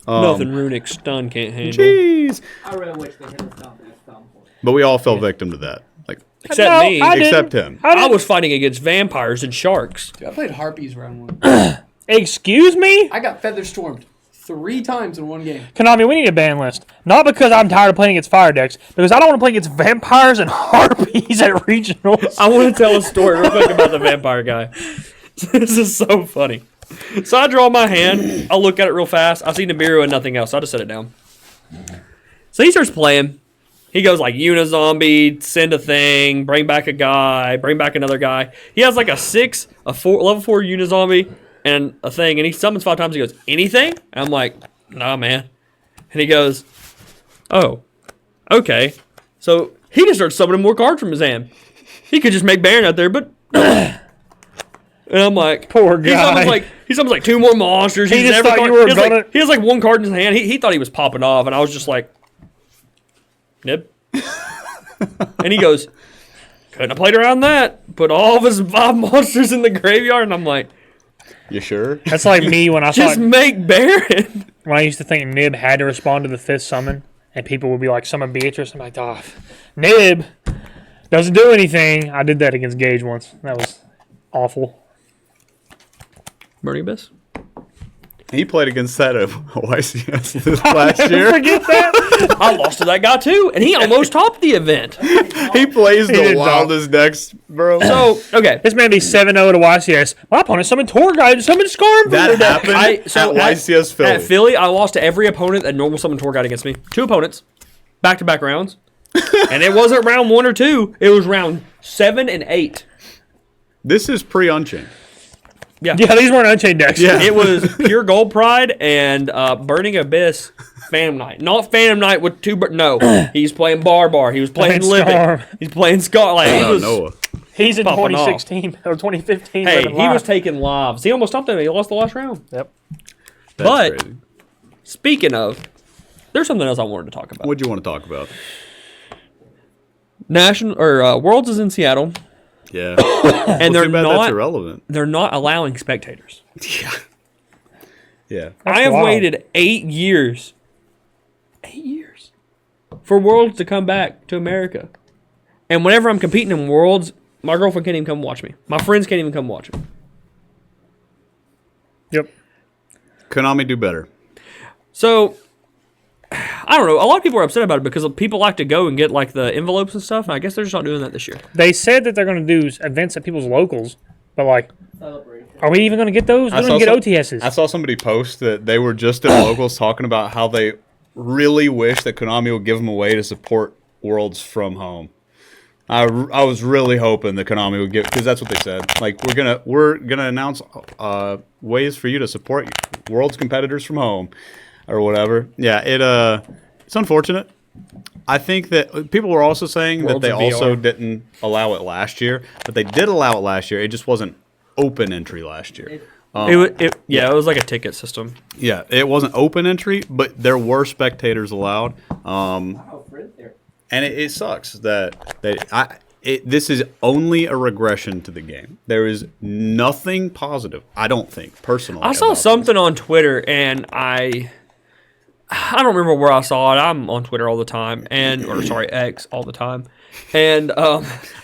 Nothing runic stun can't handle. Jeez. I really wish they had a stop that stop point. But we all fell victim to that. Like, Except No, me. I didn't. except him. I was fighting against vampires and sharks. Dude, I played Harpies round 1. Excuse me? I got Feather Stormed 3 times in one game. Konami, we need a ban list. Not because I'm tired of playing against fire decks, because I don't want to play against vampires and harpies at regionals. I want to tell a story real quick about the vampire guy. This is so funny. So I draw my hand. I look at it real fast. I see Nibiru and nothing else. So I just set it down. So he starts playing. He goes like Unizombie, send a thing, bring back a guy, bring back another guy. He has like a 6, a 4, level 4 Unizombie, and a thing. And he summons 5 times. He goes, anything? And I'm like, nah, man. And he goes, oh, okay. So he just starts summoning more cards from his hand. He could just make Baron out there, but and I'm like, Poor guy. He summons like 2 more monsters. He He's just never thought card- you were he has, gonna- like, he has like 1 card in his hand. He thought he was popping off, and I was just like, nib. And he goes, couldn't have played around that. Put all of his 5 monsters in the graveyard, and I'm like, You sure? That's like me when I saw just make Baron. when I used to think Nib had to respond to the 5th summon, and people would be like, summon Beatrice. I'm like, oh, Nib doesn't do anything. I did that against Gage once. That was awful. Burning Abyss. He played against that of YCS this last year. Forget that. I lost to that guy too, and he almost topped the event. He plays the did not. wildest decks, bro. So, okay. This man be 7-0 to YCS. My opponent summoned Torguide, summoned Scarm. that happened at YCS Philly. At Philly, I lost to every opponent that normal summon Tour Guide against me. 2 opponents, back-to-back rounds, and it wasn't round 1 or 2. It was round 7 and 8. This is pre-Unchained. Yeah, these weren't Unchained decks. Yeah. It was pure Gold Pride and Burning Abyss Phantom Knight. Not Phantom Knight with 2, but no. He's playing Barbar. He was playing Playing Scarm. Living. He's playing Scar. Like, he Oh, was, Noah. He's in Popping off. 2016 or 2015. hey, living he was live. taking lives. He almost topped him. He lost the last round. Yep. That's But- crazy. Speaking of, there's something else I wanted to talk about. What'd you want to talk about? Worlds is in Seattle, Yeah. and they're Too bad that's not irrelevant. they're not allowing spectators. Yeah. I have wild. waited 8 years, 8 years, for Worlds to come back to America, and whenever I'm competing in Worlds, my girlfriend can't even come watch me. My friends can't even come watch me. Yep. Konami do better. So, I don't know. A lot of people are upset about it because people like to go and get like the envelopes and stuff. And I guess they're just not doing that this year. They said that they're going to do events at people's locals, but like, Celebrate. are we even going to get those? We I don't saw even get some- OTSs. I saw somebody post that they were just at locals talking about how they really wish that Konami would give them a way to support Worlds from home. I was really hoping that Konami would give, because that's what they said. Like, we're gonna announce ways for you to support Worlds competitors from home, or whatever. Yeah, it's unfortunate. I think that people were also saying Worlds that they of also VR. didn't allow it last year, but they did allow it last year. It just wasn't open entry last year. It was like a ticket system. Yeah, it wasn't open entry, but there were spectators allowed. Oh, Fred there. And it sucks that this is only a regression to the game. There is nothing positive, I don't think, personally. I saw about something on Twitter, and I don't remember where I saw it. I'm on Twitter all the time, X all the time, and this.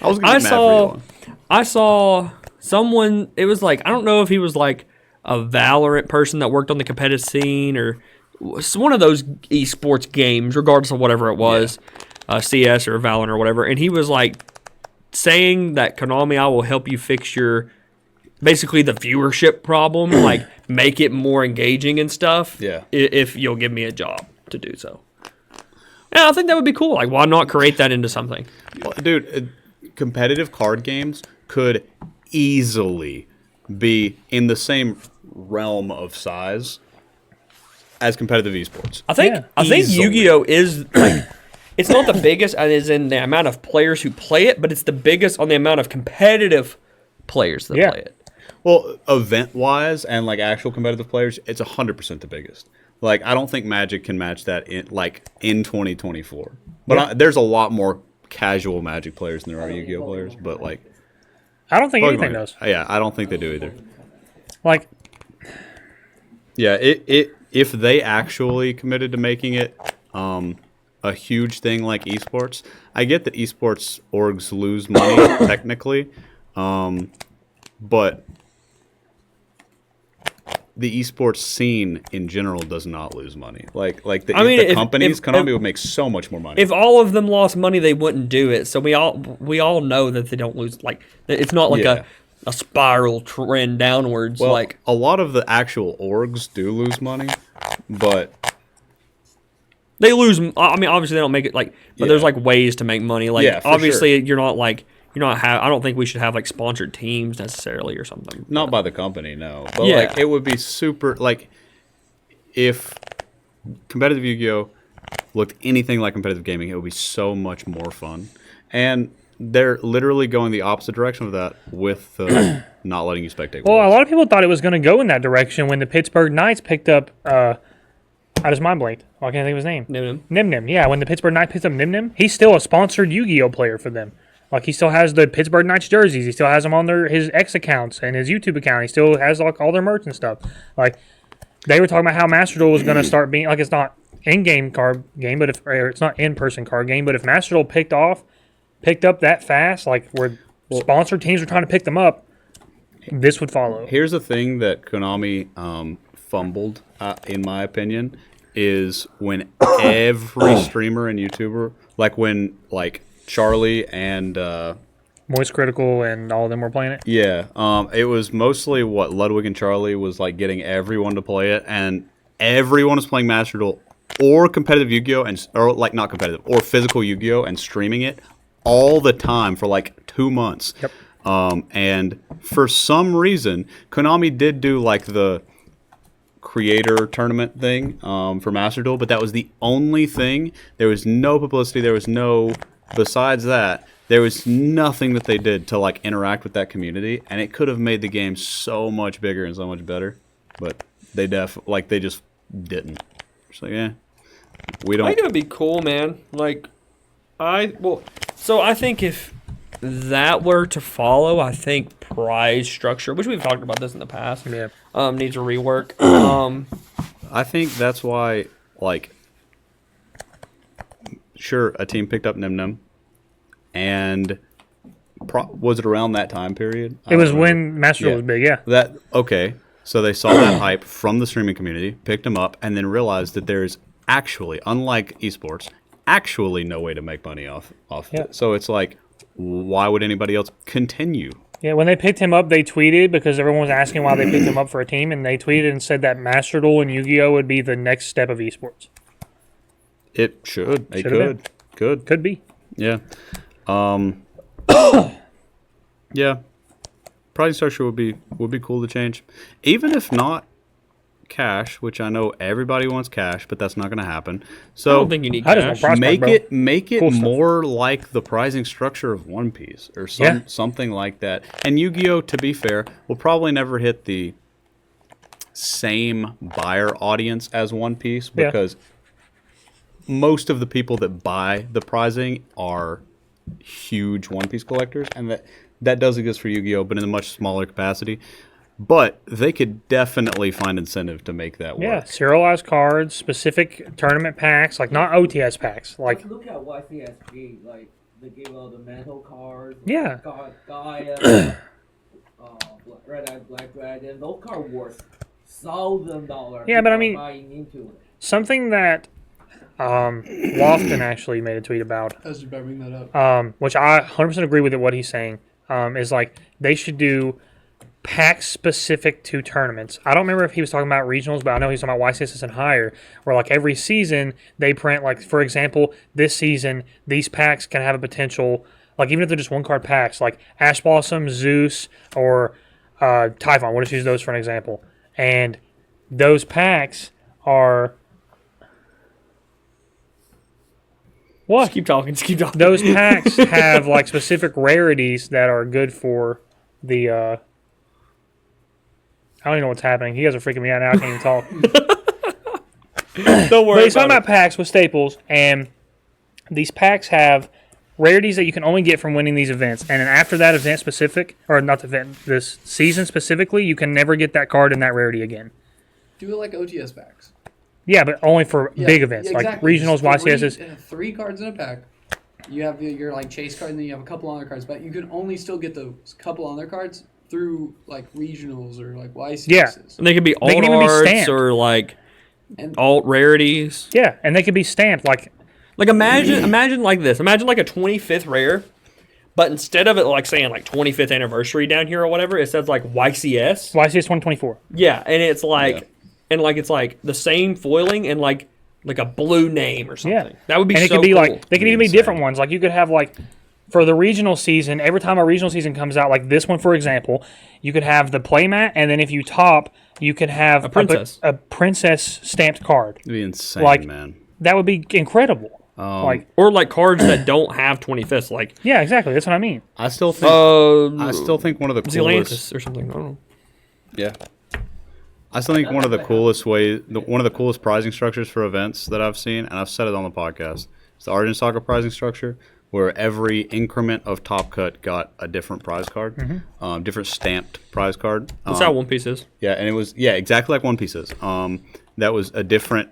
I was gonna get mad for you. I saw someone. It was like, I don't know if he was like a Valorant person that worked on the competitive scene or was one of those esports games, regardless of whatever it was, CS or Valorant or whatever. And he was like saying that Konami, I will help you fix your basically the viewership problem, like make it more engaging and stuff. Yeah. If you'll give me a job to do so. Yeah, I think that would be cool. Like, why not create that into something? Well, dude, competitive card games could easily be in the same realm of size as competitive esports. I think Easily. Yu-Gi-Oh is like it's not the biggest as in the amount of players who play it, but it's the biggest on the amount of competitive players that play it. Well, event-wise and like actual competitive players, it's 100% the biggest. Like, I don't think Magic can match that in 2024. But there's a lot more casual Magic players than there are Yu-Gi-Oh players. But like, I don't think anything Pokemon, does. yeah, I don't think they do either. Like, Yeah, if they actually committed to making it a huge thing like esports, I get that esports orgs lose money technically, but the esports scene in general does not lose money. Like the companies, Konami would make so much more money. If all of them lost money, they wouldn't do it. So we all know that they don't lose. Like it's not like a spiral trend downwards. Well, like a lot of the actual orgs do lose money, but they lose. I mean, obviously they don't make it but there's like ways to make money. Like obviously you're not. I don't think we should have like sponsored teams necessarily or something. Not by the company, no. But like it would be super like if competitive Yu-Gi-Oh looked anything like competitive gaming, it would be so much more fun. And they're literally going the opposite direction of that with not letting you spectate. well, a lot of people thought it was going to go in that direction when the Pittsburgh Knights picked up. I just mind blanked. Oh, I can't think of his name. Nim. Yeah, when the Pittsburgh Knights picked up Nim, he's still a sponsored Yu-Gi-Oh player for them. Like, he still has the Pittsburgh Knights jerseys. He still has them on his X accounts and his YouTube account. He still has, like, all their merch and stuff. Like, they were talking about how Master Duel was going to start being, like, it's not in-game card game, but it's not in-person card game, but if Master Duel picked up that fast, like, where sponsored teams were trying to pick them up, this would follow. Here's the thing that Konami fumbled, in my opinion, is when every streamer and YouTuber, like when, like, Charlie and Moist Critical and all of them were playing it. Yeah, it was mostly what Ludwig and Charlie was like getting everyone to play it, and everyone was playing Master Duel or competitive Yu-Gi-Oh or like not competitive or physical Yu-Gi-Oh and streaming it all the time for like 2 months. Yep. And for some reason, Konami did do like the creator tournament thing for Master Duel, but that was the only thing. There was no publicity. There was no. Besides that, there was nothing that they did to like interact with that community, and it could have made the game so much bigger and so much better. But they just didn't. It's like, we don't. I think it would be cool, man. So I think if that were to follow, I think prize structure, which we've talked about this in the past, needs a rework. I think that's why, like, sure, a team picked up Nim, and was it around that time period? It was when Master Duel was big, yeah. Okay, so they saw that hype from the streaming community, picked him up, and then realized that there's actually, unlike esports, actually no way to make money off it. So it's like, why would anybody else continue? Yeah, when they picked him up, they tweeted, because everyone was asking why they picked him up for a team, and they tweeted and said that Master Duel and Yu-Gi-Oh would be the next step of esports. It should. It Could be. Yeah. Yeah. Pricing structure would be cool to change. Even if not cash, which I know everybody wants cash, but that's not going to happen. So I don't think you need cash. Make it cool more like the pricing structure of One Piece or something like that. And Yu-Gi-Oh, to be fair, will probably never hit the same buyer audience as One Piece because most of the people that buy the prizing are huge One Piece collectors, and that does exist for Yu-Gi-Oh, but in a much smaller capacity. But they could definitely find incentive to make that work. Yeah, serialized cards, specific tournament packs, like not OTS packs. Like look at YCSG, like they give out the metal cards. Yeah. Gaia, Red Eye Black Dragon. Those cards worth $1,000. Yeah, but I mean, buying into it. Something that Lofton actually made a tweet about. I was just about to bring that up. Which I 100% agree with what he's saying. Is like they should do packs specific to tournaments. I don't remember if he was talking about regionals, but I know he's talking about YCSS and higher, where like every season they print, like for example, this season these packs can have a potential, like even if they're just 1-card packs, like Ash Blossom, Zeus, or Typhon. We'll just use those for an example. And those packs are what? Just keep talking. Just keep talking. Those packs have like specific rarities that are good for the. I don't even know what's happening. You guys are freaking me out now. I can't even talk. Don't worry. But he's talking about packs with staples, and these packs have rarities that you can only get from winning these events. And then after that event specific, or not the event, this season specifically, you can never get that card and that rarity again. Do it like OTS packs. Yeah, but only for big events, like regionals, YCSs. 3 cards in a pack. You have your like chase card, and then you have a couple other cards. But you can only still get those couple other cards through like regionals or like YCSs. Yeah. And they could be alt can even be arts stamped. or like And- alt rarities. Yeah, and they can be stamped like. Like imagine like this. Imagine like a 25th rare, but instead of it like saying like 25th anniversary down here or whatever, it says like YCS. YCS 124. Yeah, and it's like it's like the same foiling and like a blue name or something. Yeah, That would be and it so could be cool. like they could even be different ones. Like you could have like for the regional season. Every time a regional season comes out, like this one for example, you could have the playmat, and then if you top, you could have princess. a princess stamped card. It'd be insane, Like- man. That would be incredible. Like or like cards that don't have 25ths, like yeah, exactly. That's what I mean. I still think one of the coolest. Zealantis or something. I don't know. Yeah. I still think one of the coolest one of the coolest prizing structures for events that I've seen, and I've said it on the podcast, is the Argent Saga prizing structure, where every increment of Top Cut got a different prize card, different stamped prize card. That's how One Piece is. Yeah, and it was exactly like One Piece's. That was a different.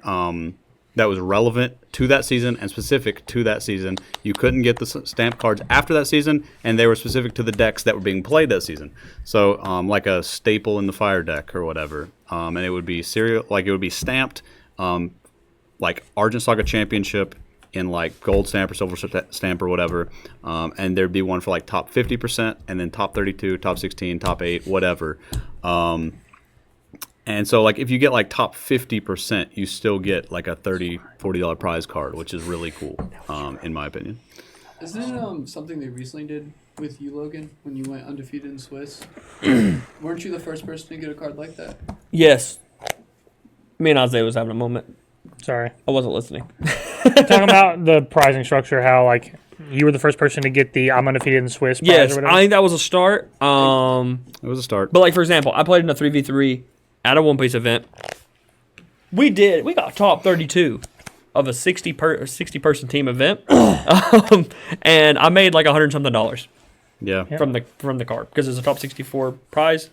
That was relevant to that season and specific to that season. You couldn't get the stamp cards after that season, and they were specific to the decks that were being played that season. So, like a staple in the fire deck or whatever, and it would be it would be stamped, like Argent Saga Championship in like gold stamp or silver stamp or whatever, and there'd be one for like top 50%, and then top 32, top 16, top 8, whatever. And so, like, if you get, like, top 50%, you still get, like, a $30, $40 prize card, which is really cool, in my opinion. Isn't it something they recently did with you, Logan, when you went undefeated in Swiss? Weren't you the first person to get a card like that? Yes. Me and Isaiah was having a moment. Sorry, I wasn't listening. talking about the prizing structure. How like you were the first person to get the I'm undefeated in Swiss. Prize Yes, or whatever. I think that was a start. It was a start. But like for example, I played in a 3v3 at a One Piece event. We got top 32 of a 60 person team event, and I made like $100 something Yeah. from the card because it's a top 64 prize,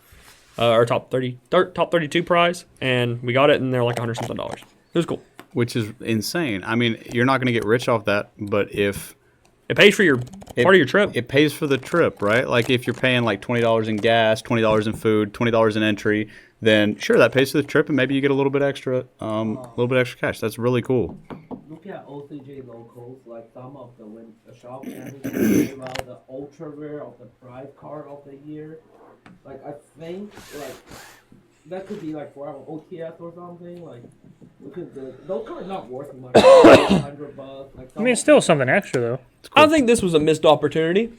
or top 32 prize, and we got it, and they're like $100 something. It was cool. Which is insane. I mean, you're not going to get rich off that, but if It pays for your part of your trip. it pays for the trip, right? Like if you're paying like $20 in gas, $20 in food, $20 in entry, then sure that pays for the trip, and maybe you get a little bit extra cash. That's really cool. Look at OCJ locals, like some of the shop champions about the ultra rare of the prize card of the year. Like I think like that could be like for our OTS or something. Like look at those cards not worth much. $100. Like I mean, it's still something extra though. I think this was a missed opportunity.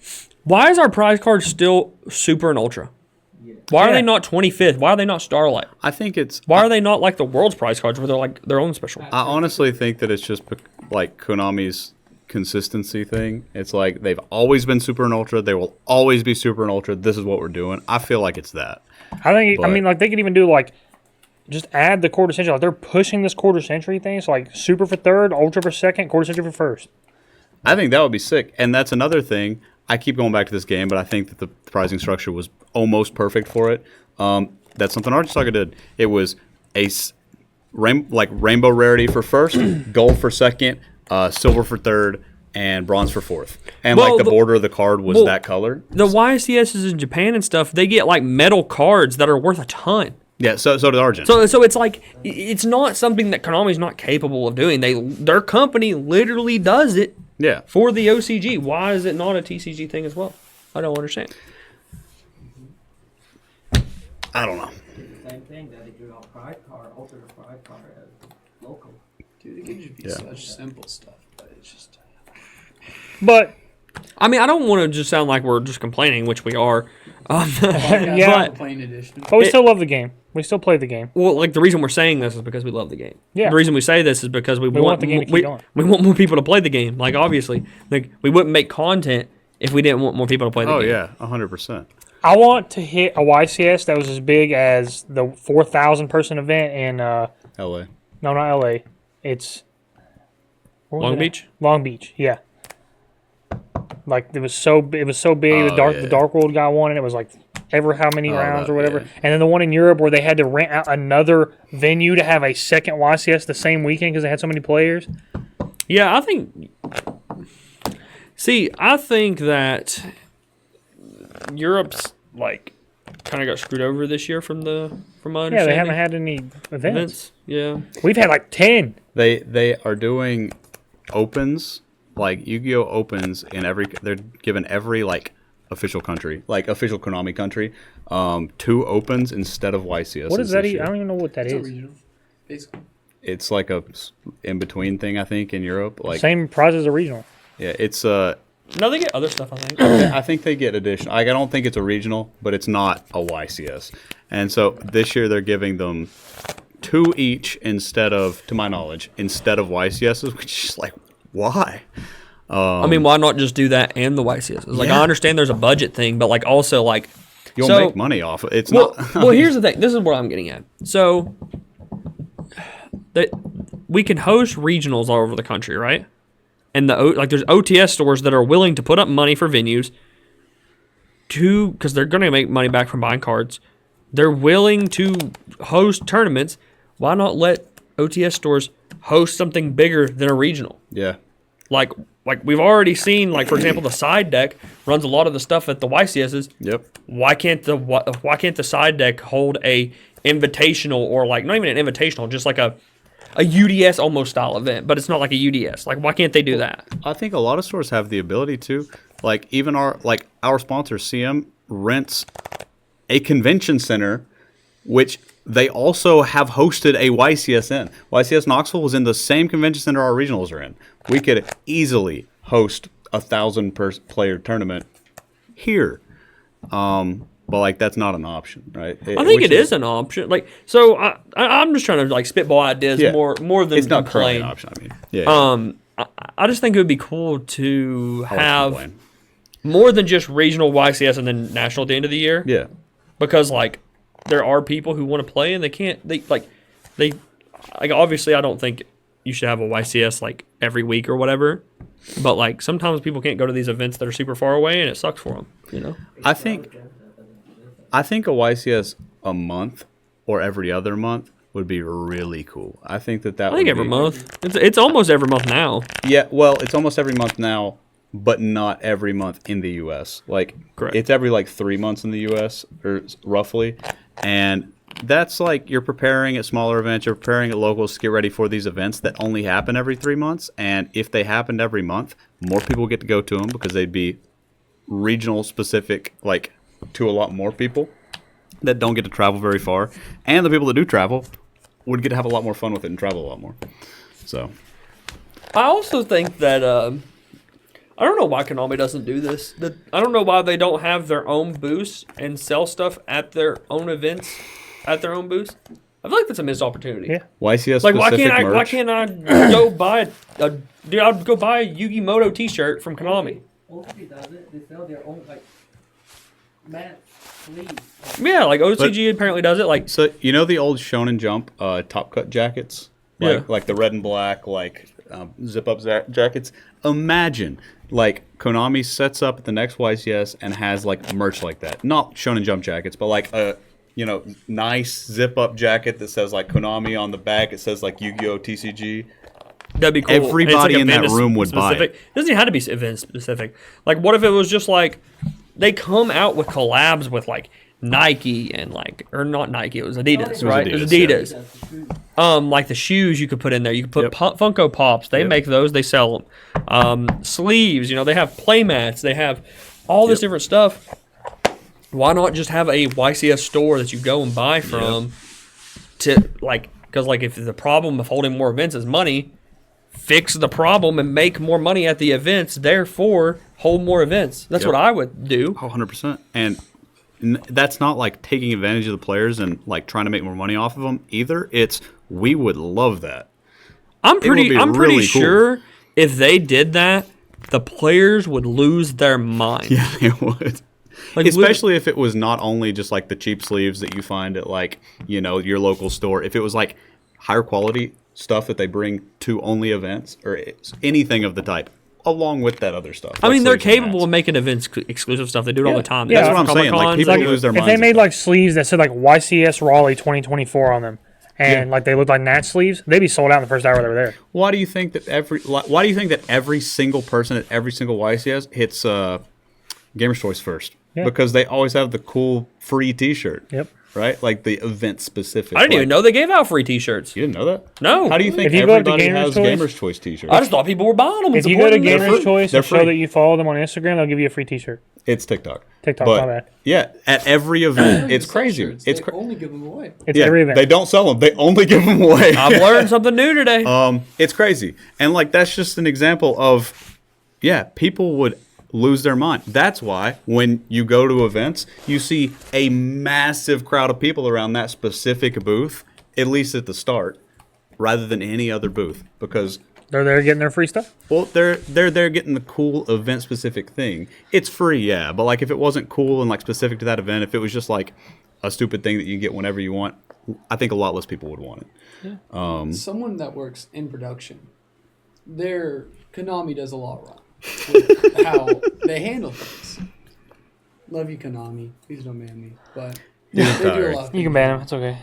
Why is our prize card still super and ultra? Why are Yeah. they not 25th? Why are they not Starlight? I think it's. Why are they not like the world's prize cards where they're like their own special? I honestly think that it's just like Konami's consistency thing. It's like they've always been super and ultra. They will always be super and ultra. This is what we're doing. I feel like it's that. I think. I But- mean, like they could even do like just add the quarter century. Like they're pushing this quarter century thing. So like super for third, ultra for second, quarter century for first. I think that would be sick. And that's another thing. I keep going back to this game, but I think that the pricing structure was almost perfect for it. That's something Argent Saga did. It was a rainbow rarity for first, gold for second, silver for third, and bronze for fourth. And Well, like the border of the card was that color. The YCSs in Japan and stuff, they get like metal cards that are worth a ton. Yeah, so did Argent. So it's like it's not something that Konami's not capable of doing. Their company literally does it Yeah. for the OCG. Why is it not a TCG thing as well? I don't understand. I don't know. same thing that they do on prize card, also the prize card as local. Dude, it can just be Yeah. such simple stuff, but it's just. But I mean, I don't want to just sound like we're just complaining, which we are. Yeah. Plain edition. But we still love the game. We still play the game. Well, like the reason we're saying this is because we love the game. Yeah. The reason we say this is because we want the game to keep going. We want more people to play the game. Like obviously, like we wouldn't make content if we didn't want more people to play the game. Oh yeah, 100%. I want to hit a YCS that was as big as the 4,000 person event in LA. no, not LA. It's where was Long it at? Beach? Long Beach, yeah. Like it was so big. Oh, The Dark World got one, and it was like ever how many rounds right, or whatever. yeah. And then the one in Europe where they had to rent out another venue to have a second YCS the same weekend because they had so many players. Yeah, I think. See, I think that Europe's like kind of got screwed over this year from my Yeah, understanding. they haven't had any events. Yeah. We've had like 10. They are doing opens, like YuGiOh opens in they're giving every like official country, like official Konami country, 2 opens instead of YCS. What is that? I don't even know what that is. Regional, basically. It's like a in between thing, I think, in Europe. Like Same prize as a regional. yeah, it's No, they get other stuff, I think. I think they get additional. Like, I don't think it's a regional, but it's not a YCS. And so this year they're giving them 2 each instead of, to my knowledge, instead of YCSs, which is like, why? I mean, why not just do that and the YCS? Like, Yeah. I understand there's a budget thing, but like also like You'll so- make money off it. It's Well, not. well, here's the thing. This is what I'm getting at. So, we can host regionals all over the country, right? And there's OTS stores that are willing to put up money for venues because they're going to make money back from buying cards. They're willing to host tournaments. Why not let OTS stores host something bigger than a regional? Yeah. Like we've already seen, like for example, the side deck runs a lot of the stuff at the YCSs. Yep. Why can't the side deck hold a invitational or like not even an invitational, just like a UDS almost style event, but it's not like a UDS. Like why can't they do that? I think a lot of stores have the ability to. Like even our sponsor CM rents a convention center, which they also have hosted a YCS in. YCS Knoxville was in the same convention center our regionals are in. We could easily host 1,000 player tournament here. But like that's not an option, right? I think it is an option. Like so, I'm just trying to like spitball ideas Yeah. more than It's not currently complain. an option. I mean, yeah. I just think it would be cool to I like have complain. more than just regional YCS and then national at the end of the year. Yeah. Because like there are people who want to play and they can't. They obviously I don't think you should have a YCS like every week or whatever. But like sometimes people can't go to these events that are super far away and it sucks for them. You know. I think a YCS a month or every other month would be really cool. I think that I would think every be, month. It's almost every month now. Yeah, well, it's almost every month now, but not every month in the U.S. Like, Correct. It's every like 3 months in the U.S. or roughly, and that's like you're preparing at smaller events, you're preparing at locals to get ready for these events that only happen every 3 months. And if they happened every month, more people get to go to them because they'd be regional specific, like to a lot more people that don't get to travel very far, and the people that do travel would get to have a lot more fun with it and travel a lot more. So I also think that I don't know why Konami doesn't do this. I don't know why they don't have their own booths and sell stuff at their own events, at their own booths. I feel like that's a missed opportunity. Yeah. YCS Like specific why merch. can't I go buy dude? I'd go buy a Yugi Moto T-shirt from Konami. OTG does it. They sell their own like mat sleeves. Yeah, like OCG apparently does it. Like So you know the old Shonen Jump top cut jackets, Yeah. like the red and black, like zip up jackets. Imagine like Konami sets up at the next YCS and has like merch like that, not Shonen Jump jackets, but like a nice zip up jacket that says like Konami on the back. It says like YuGiOh TCG. that'd be cool. Everybody And it's, like, in that event room would buy specific. It doesn't even have to be event specific. Like what if it was just like they come out with collabs with like Nike and like or not Nike, it was Adidas, right? It was Adidas, Adidas. That's true. Like the shoes you could put in there. You could put Yep. Funko Pops. They Yep. make those. They sell them. Sleeves. They have play mats. They have all this Yep. different stuff. Why not just have a YCS store that you go and buy from? To like, because like if the problem of holding more events is money, fix the problem and make more money at the events. Therefore, hold more events. That's Yep. what I would do. 100%. And that's not like taking advantage of the players and like trying to make more money off of them either. It's we would love that. I'm would pretty be I'm pretty really cool. sure if they did that, the players would lose their mind. Yeah, they would. Like, Especially if it was not only just like the cheap sleeves that you find at like, you know, your local store. If it was like higher quality stuff that they bring to only events or anything of the type, along with that other stuff. I like mean, they're sleeves and capable hats. of making events exclusive stuff. They do it all the time. Yeah, That's what I'm saying. Like, Comic-Cons, people Like, lose their if minds. they made with like sleeves that said like YCS Raleigh 2024 on them, and Yeah. like they looked like Nat sleeves, they'd be sold out in the first hour they were there. Why do you think that every single person at every single YCS hits Gamer's Choice first? Yeah. Because they always have the cool free T-shirt. Yep. Right, like the event specific. I didn't even know they gave out free T-shirts. You didn't know that? No. How do you think If you go up to everybody Gamer's has Choice- Gamer's Choice T-shirts? I just thought people were buying them. And If you go to supporting them. Gamer's free. Choice They're and show free. that you follow them on Instagram, they'll give you a free T-shirt. It's TikTok. TikTok, But, my bad. yeah, at every event, it's Sell crazy. shirts. It's They only give them away. It's yeah, every event. they don't sell them. They only give them away. I've learned something new today. It's crazy, and like that's just an example of, yeah, people would lose their mind. That's why when you go to events, you see a massive crowd of people around that specific booth, at least at the start, rather than any other booth, because They're there getting their free stuff. well, they're there getting the cool event specific thing. It's free, yeah, but like if it wasn't cool and like specific to that event, if it was just like a stupid thing that you can get whenever you want, I think a lot less people would want it. Someone that works in production, their Konami does a lot wrong with how they handle things. Love you, Konami. Please don't ban me, but they do a tired. lot. Of You can ban them. It's okay.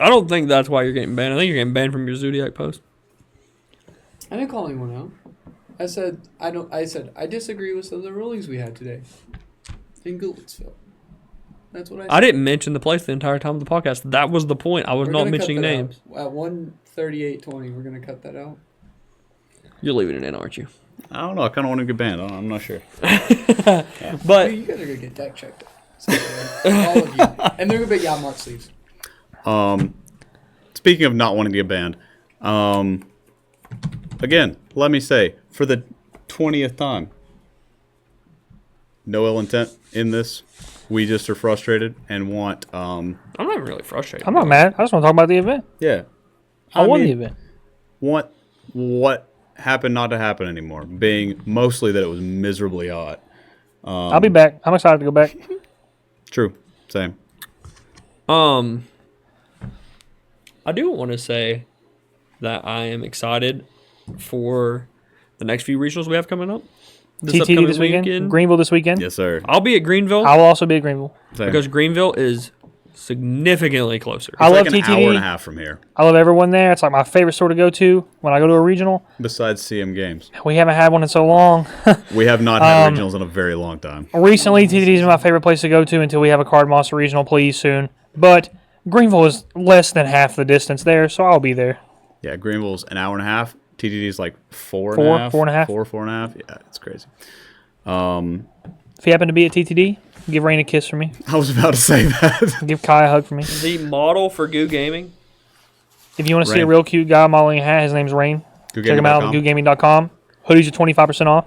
I don't think that's why you're getting banned. I think you're getting banned from your Zodiac post. I didn't call anyone out. I said I don't. I said I disagree with some of the rulings we had today in Gouldsville. That's what I said. I didn't mention the place the entire time of the podcast. That was the point. I was We're not gonna cut mentioning that names. out. At 1:38:20, we're gonna cut that out. You're leaving it in, aren't you? I don't know. I kind of want to get banned. I'm not sure. But Dude, you guys are gonna get deck checked. All of you, and they're gonna be Mark sleeves. Speaking of not wanting to get banned, again, let me say for the 20th time, no ill intent in this. We just are frustrated and want, I'm not really frustrated. I'm not mad. I just want to talk about the event. yeah, I won the mean, event. want what happened not to happen anymore. Being mostly that it was miserably hot. I'll be back. I'm excited to go back. True, same. I do want to say that I am excited for the next few regionals we have coming up. TTD upcoming this weekend. Greenville this weekend. Yes, sir. I'll be at Greenville I will also be at Greenville. Same. because Greenville is significantly closer. I It's love like an TTD. hour and a half from here. I love everyone there. It's like my favorite store to go to when I go to a regional. Besides CM Games, We haven't had one in so long. we have not had regionals in a very long time. Recently, TTD is my favorite place to go to until we have a Card Monster regional, please, soon. But Greenville is less than half the distance there, so I'll be there. Yeah, Greenville's an hour and a half. TTD is like four Four and a half. 4.5. Yeah, it's crazy. If you happen to be at TTD, give Rain a kiss for me. I was about to say that. Give Kai a hug for me. The model for Guud Gaming. If you want to see a Rain. real cute guy modeling a hat, his name's Rain. Check him out on GoodGaming.com. Hoodies are 25% off.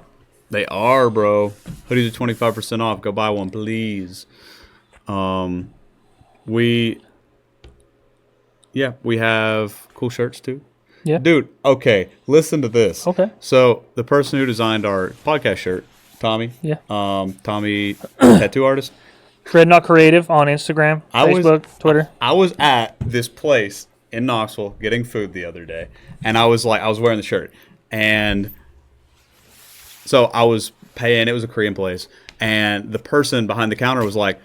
They are, bro. Hoodies are 25% off. Go buy one, please. We have cool shirts too. Yeah. Dude, okay, listen to this. Okay. So the person who designed our podcast shirt, Tommy. Yeah. Tommy, tattoo artist. Dreadnought Creative on Instagram, I was- Facebook, Twitter. I was at this place in Knoxville getting food the other day, and I was wearing the shirt, and so I was paying. It was a Korean place, and the person behind the counter was like,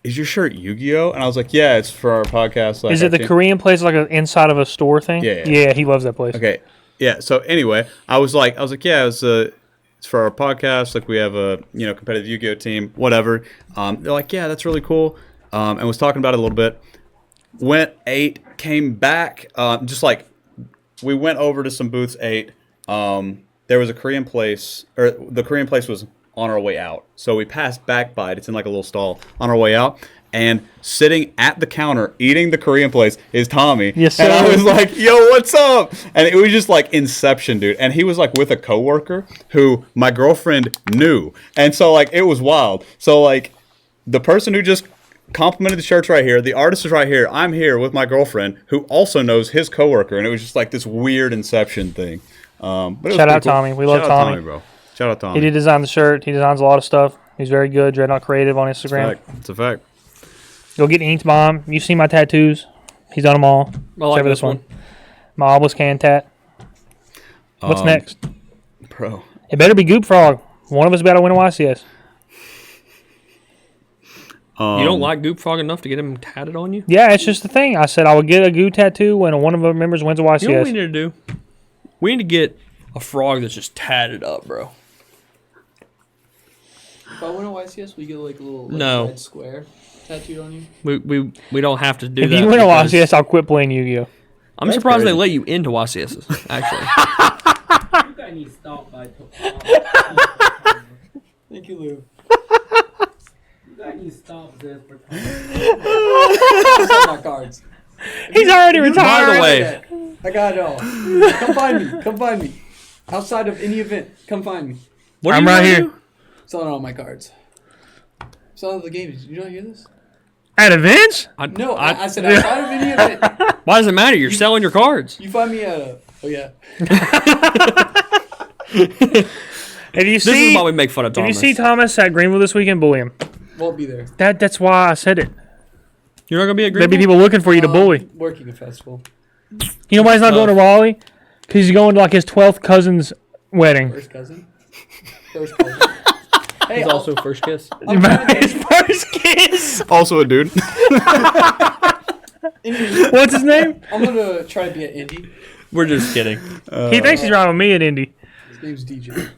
"Is your shirt YuGiOh?" And I was like, "Yeah, it's for our podcast." Like, Is it the Korean place like an inside of a store thing? Yeah. Yeah, he loves that place. Okay, yeah. So anyway, I was like, yeah, it's for our podcast. Like we have a competitive Yu-Gi-Oh team, whatever. They're like, yeah, that's really cool. And was talking about it a little bit. Went, ate, came back. Just like we went over to some booths, ate. There was a Korean place, or the Korean place was on our way out. So we passed back by it. It's in like a little stall on our way out. And sitting at the counter eating the Korean place is Tommy. Yes, And I sir. was like, yo, what's up? And it was just like Inception, dude. And he was like with a coworker who my girlfriend knew. And so like it was wild. So like the person who just complimented the shirts right here, the artist is right here. I'm here with my girlfriend who also knows his coworker. And it was just like this weird Inception thing. But it was Shout out pretty cool. Tommy. We love Shout out Tommy. bro. Shout out Tommy. He did design the shirt. He designs a lot of stuff. He's very good. Dreadnought Creative on Instagram. It's a fact. Go get inked by him. You see my tattoos. He's done them all. I like Except for this one. My obelisk can tat. What's next? Bro. It better be Goop Frog. One of us better win a YCS. You don't like Goop Frog enough to get him tatted on you? Yeah, it's just the thing. I said I would get a Goo tattoo when one of our members wins a YCS. You know what we need to do? We need to get a frog that's just tatted up, bro. If I win a YCS, we get like a little No. red square tattooed on you. We don't have to do If that. you win a because YCS, I'll quit playing Yu-Gi-Oh. I'm That's surprised they crazy. let you into YCSs, actually. You guys need to stop by. Thank you, Lou. You guys need to stop this for. Sell my cards. He's already By retired. the way, I got it all. Come find me. Come find me. Outside of any event, come find me. what are I'm you right gonna here. do? Selling all my cards. Selling the games. Did you not hear this? At events? No, I said outside of any event. Why does it matter? You're selling your cards. You find me at a. Oh yeah. If you This see, is why we make fun of if Thomas. you see Thomas at Greenville this weekend, bully him. Won't be there. That's why I said it. You're not gonna be a There'd be Greenville? people looking for you to bully. Working a festival. You know why he's not going to Raleigh? Because he's going to like his 12th cousin's wedding. First cousin. First cousin. Hey, He's also first kiss. I'm trying to His first kiss. Also a dude. What's his name? I'm gonna try to be at Indy. We're just kidding. He thinks he's riding with me at Indy. His name's DJ.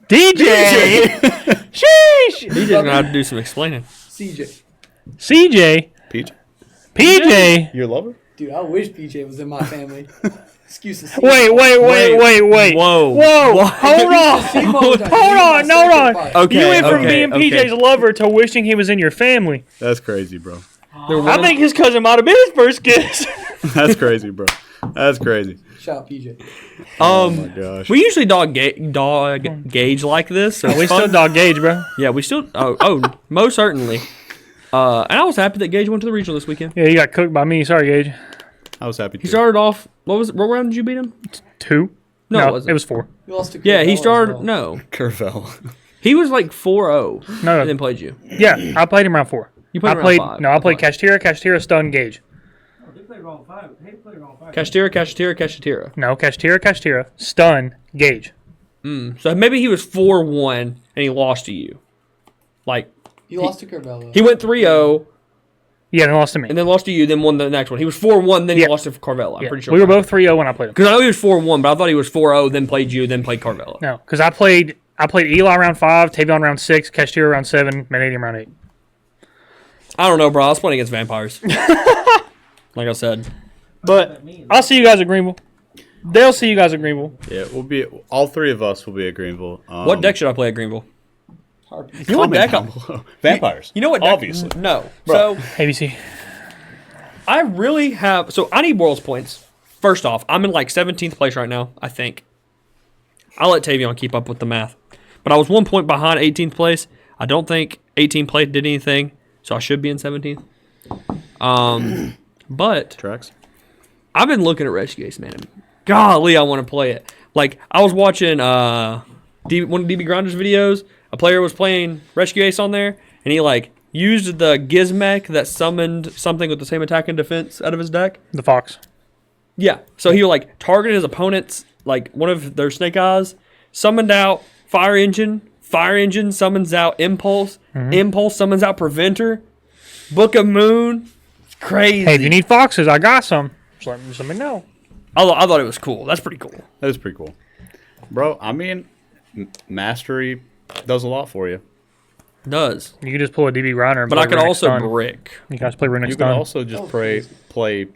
DJ. Sheesh. DJ's gonna have to do some explaining. CJ. CJ. Peach, PJ. your lover? Dude, I wish PJ was in my family. Excuses. Wait. Whoa. Whoa. Hold on. Hold on. Okay. You went from okay, being okay. PJ's lover to wishing he was in your family. That's crazy, bro. I think his cousin might have been his first kiss. That's crazy, bro. That's crazy. Shout out PJ. Oh my gosh. We usually dog gauge like this. So We it's still fun. dog Gage, bro. Yeah, we still. Oh, most certainly. And I was happy that Gage went to the regional this weekend. Yeah, you got cooked by me. Sorry, Gage. I was happy He too. started off. What round did you beat him? 2? No, it wasn't. it was 4. We lost to Yeah, he Corvallis as started. well. No, Curvell. he was like 4-0. No. And then played you. Yeah, I played him round 4. You played I round played 5. No, I played Okay. Kashtira, stunned Gage. Oh, they played wrong 5. They played wrong 5. Kashtira. No, Kashtira, stun Gage. So maybe he was 4-1 and he lost to you. Like He lost to Corvallis. he went 3-0 Yeah, they lost to me. and then lost to you, then won the next one. He was 4-1, then Yeah. he lost to Carvella. I'm Yeah, pretty sure. we were both 3-0 when I played him. Because I know he was 4-1, but I thought he was 4-0, then played you, then played Carvella. No, because I played Eli round 5, Tavion round 6, Kashtira round 7, Manadium round 8. I don't know, bro. I was playing against vampires. Like I said. But I'll see you guys at Greenville. They'll see you guys at Greenville. Yeah, we'll be. All three of us will be at Greenville. What deck should I play at Greenville? Harpies. You know what Comment deck? down below. Vampires. You know what deck? Obviously. No. Bro. So ABC. I really have. So I need Worlds points. First off, I'm in like 17th place right now, I think. I'll let Tavion keep up with the math. But I was 1 point behind 18th place. I don't think 18th place did anything, so I should be in 17th. But Tracks. I've been looking at Rescue Ace, man. Golly, I want to play it. Like, I was watching one of DB Grinder's videos. A player was playing Rescue Ace on there, and he, like, used the Gizmech that summoned something with the same attack and defense out of his deck. The Fox. Yeah. So he, like, targeted his opponent's, like, one of their Snake Eyes, summoned out Fire Engine summons out Impulse, Impulse summons out Preventer, Book of Moon. It's crazy. Hey, if you need Foxes, I got some. Just let me know. I thought it was cool. That's pretty cool. That is pretty cool, bro. I mean, Mastery does a lot for you. Does. You can just pull a DB Grinder. And But play I could Runic also Stun. brick You guys play Runic You can Stun. also just play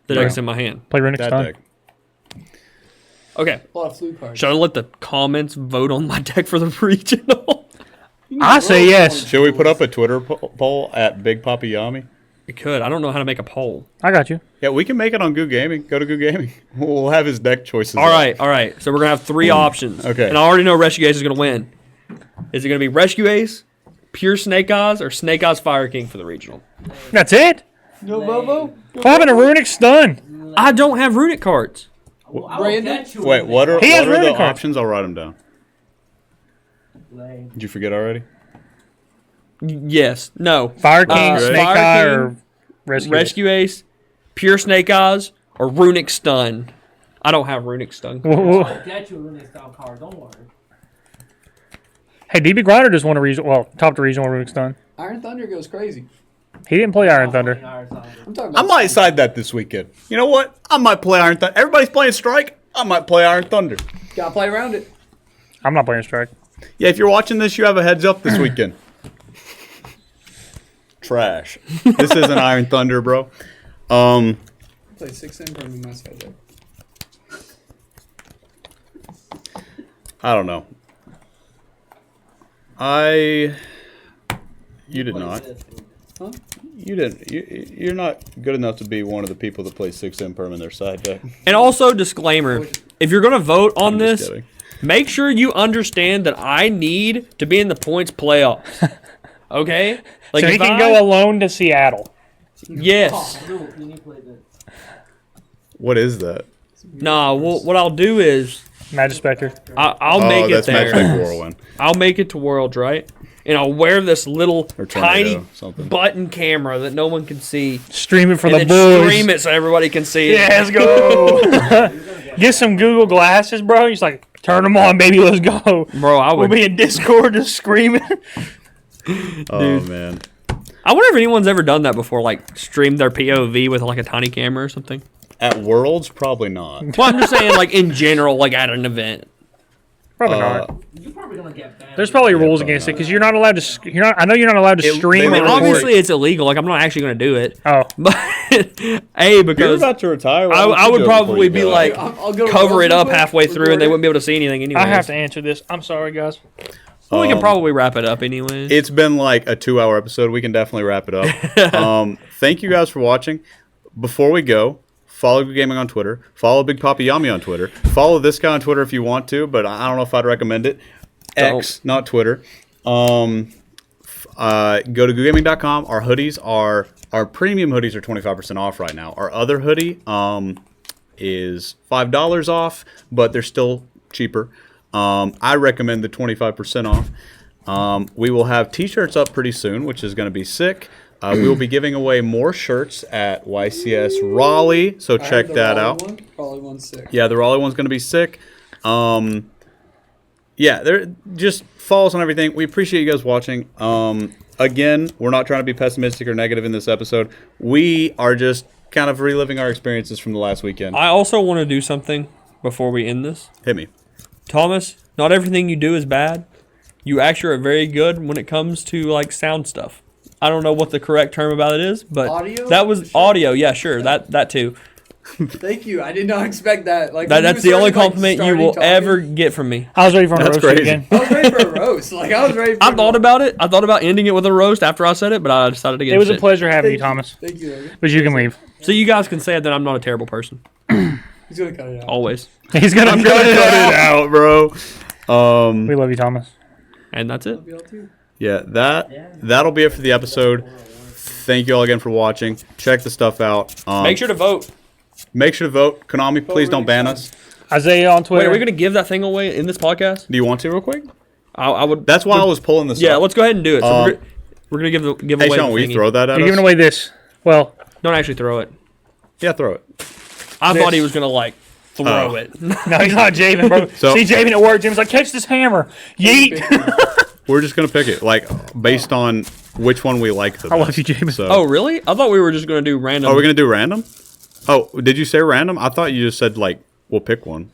the decks in my hand. Play Runic that Stun. deck. Okay. A lot of flu cards. Should I let the comments vote on my deck for the regional? I say yes. Should we put up a Twitter poll at Big Papa Yami? We could. I don't know how to make a poll. I got you. Yeah, we can make it on Guud Gaming. Go to Guud Gaming. We'll have his deck choices. All right. So we're going to have 3 options. Okay. And I already know Rescue Ace is going to win. Is it going to be Rescue Ace, Pure Snake Eyes, or Snake Eyes Fire King for the regional? That's it? No Bobo? What happened to Runic Stun? I don't have runic cards. Brandon? Wait, what are He has the runic cards. options? I'll write them down. Lame. Did you forget already? Yes. No. Fire King, Snake Fire Eye, King, or Rescue? Rescue Ace, Pure Snake Eyes, or Runic Stun. I don't have Runic Stun. Whoa. Get you a Runic Style card, don't worry. Hey, DB Grinder just won a regional. Well, top the regional Runic Stun. Iron Thunder goes crazy. He didn't play Iron Thunder. I'm talking I about might side that this weekend. You know what? I might play Iron Thunder. Everybody's playing Strike. I might play Iron Thunder. gotta play around it. I'm not playing Strike. Yeah, if you're watching this, you have a heads up this weekend. Trash. This isn't Iron Thunder, bro. Play 6 in from my side there. I don't know. You did not. Huh? You didn't. You're not good enough to be one of the people that plays 6 imperm in their side deck. And also, disclaimer, if you're going to vote on I'm just this, kidding. make sure you understand that I need to be in the points playoffs. Okay? Like So he if can I- go alone to Seattle. Yes. Luke, you need to play this. What is that? Nah, what I'll do is Magic Spectre. I'll make it that's there. Magic Whirlwind. I'll make it to Worlds, right? And I'll wear this little Or Tornado, tiny something. button camera that no one can see. Stream it for And the then boys. stream it so everybody can see it. Yeah, let's go. Get some Google glasses, bro. He's like, turn them on, baby. Let's go. Bro, I We'll would. be in Discord just screaming. Oh man. I wonder if anyone's ever done that before, like streamed their POV with like a tiny camera or something. At Worlds, probably not. Well, I'm just saying, like in general, like at an event. Probably not. You're probably gonna get banned. There's probably rules probably against it not. because you're not allowed to. You're not. I know you're not allowed to It- stream. they or made- record. Obviously, it's illegal. Like I'm not actually going to do it. Oh, But You're because about to retire. why I don't you would go before probably you be go? like I'll go to cover Worlds it real up quick, halfway through, and record they it. wouldn't be able to see anything anyway. I have to answer this. I'm sorry, guys. Well, we can probably wrap it up anyway. It's been like a 2-hour episode. We can definitely wrap it up. Thank you guys for watching. Before we go, follow Guud Gaming on Twitter. Follow Big Papa Yami on Twitter. Follow this guy on Twitter if you want to, but I don't know if I'd recommend it. X, not Twitter. Go to GuudGaming.com. Our hoodies are our premium hoodies are 25% off right now. Our other hoodie is $5 off, but they're still cheaper. I recommend the 25% off. We will have t-shirts up pretty soon, which is going to be sick. We will be giving away more shirts at YCS Raleigh, so I check heard the that Raleigh out. One, probably one's sick. Yeah, the Raleigh one's going to be sick. Yeah, they're just follow us on everything. We appreciate you guys watching. Again, we're not trying to be pessimistic or negative in this episode. We are just kind of reliving our experiences from the last weekend. I also want to do something before we end this. Hit me. Thomas, not everything you do is bad. You actually are very good when it comes to like sound stuff. I don't know what the correct term about it is, but Audio? that was Sure. audio. Yeah, sure, that too. Thank you. I did not expect that. Like when That's you the only started, like, compliment you starting will talking, ever get from me. I was ready for a That's roast crazy. again. I was ready for a roast. Like I was ready. For I thought about it. I thought about ending it with a roast after I said it, but I decided to get It was a shit. pleasure having Thank you, Thomas. Thank you. Logan. But you can leave. So you guys can say that I'm not a terrible person. He's gonna cut it out. Always. He's gonna cut Cut it it out. out, bro. We love you, Thomas. And that's it. Love y'all too. Yeah, that'll be it for the episode. Thank you all again for watching. Check the stuff out. Make sure to vote. Make sure to vote. Konami, please don't ban us. Isaiah on Wait, Twitter. are we going to give that thing away in this podcast? Do you want to real quick? I would. That's why I was pulling this Yeah, up. let's go ahead and do it. So Um, we're going to give Hey, away Sean, the will you thingy. throw that at You're us? giving away this. Well, Don't actually throw it. Yeah, throw it. I This. thought he was going to like throw Oh. it. no, he's not Javen, bro. So- See Javen at work. Javen's like, catch this hammer. Yeet. We're just gonna pick it, like based on which one we like the best. I love you, James. So, Oh, really? I thought we were just going to do random. are we gonna do random? Oh, did you say random? I thought you just said like we'll pick one.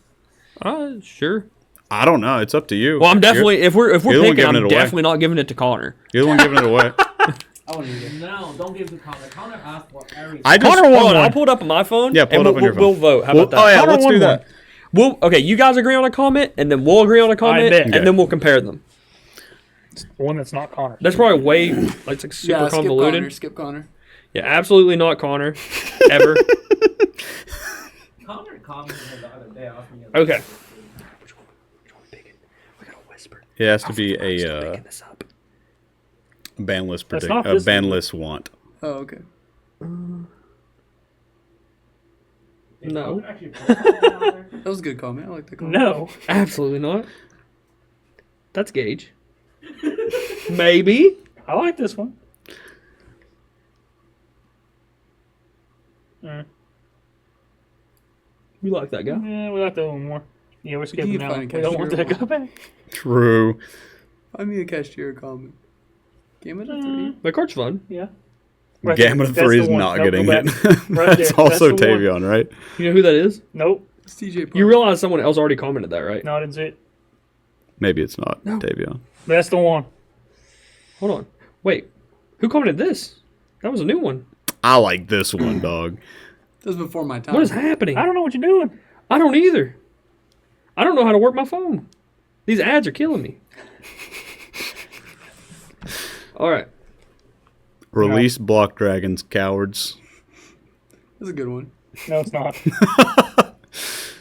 Sure. I don't know. It's up to you. Well, I'm definitely if we're you're the one picking, giving I'm it away. definitely not giving it to Connor. You're the one giving it away. I want to eat it. No, don't give it to Connor. Connor asked for everything. I just Connor won Hold on, one. I'll pull it up on my phone. Yeah, pull and it up on your phone. We'll vote. How Well, about that? oh yeah, Connor let's do won that. Okay, you guys agree on a comment, and then we'll agree on a comment, bet. and then we'll compare them. One that's not Connor. That's probably way like it's super Yeah, convoluted. Skip Connor. Yeah, absolutely not Connor. Ever. Connor commented the other day. Asked me Okay. Which one we picking? We gotta whisper. It has to be a Picking this up. ban list That's predict. not this Ban one. list want. Oh, okay. No. Actually, Connor. That was a good comment. I like that comment. No. Absolutely not. That's Gage. Maybe. I like this one. You like that guy? Yeah, we like that one more. Yeah, we're skipping need that to one. find We a don't want that to cashier go back. True. I need a cashier comment. Game of the 3. The card's fun. Yeah. Gamma That's 3 the is one. not Nope, getting go it. back. That's Right there. also That's the one. Tavion, right? You know who that is? Nope. It's TJ Park. You realize someone else already commented that, right? No, I didn't see it. Maybe it's not No. Tavion. That's the one. Hold on. Wait. Who commented this? That was a new one. I like this one, dog. That was before my time. What is happening? I don't know what you're doing. I don't either. I don't know how to work my phone. These ads are killing me. All right. Release Block Dragons, cowards. That's a good one. No, it's not.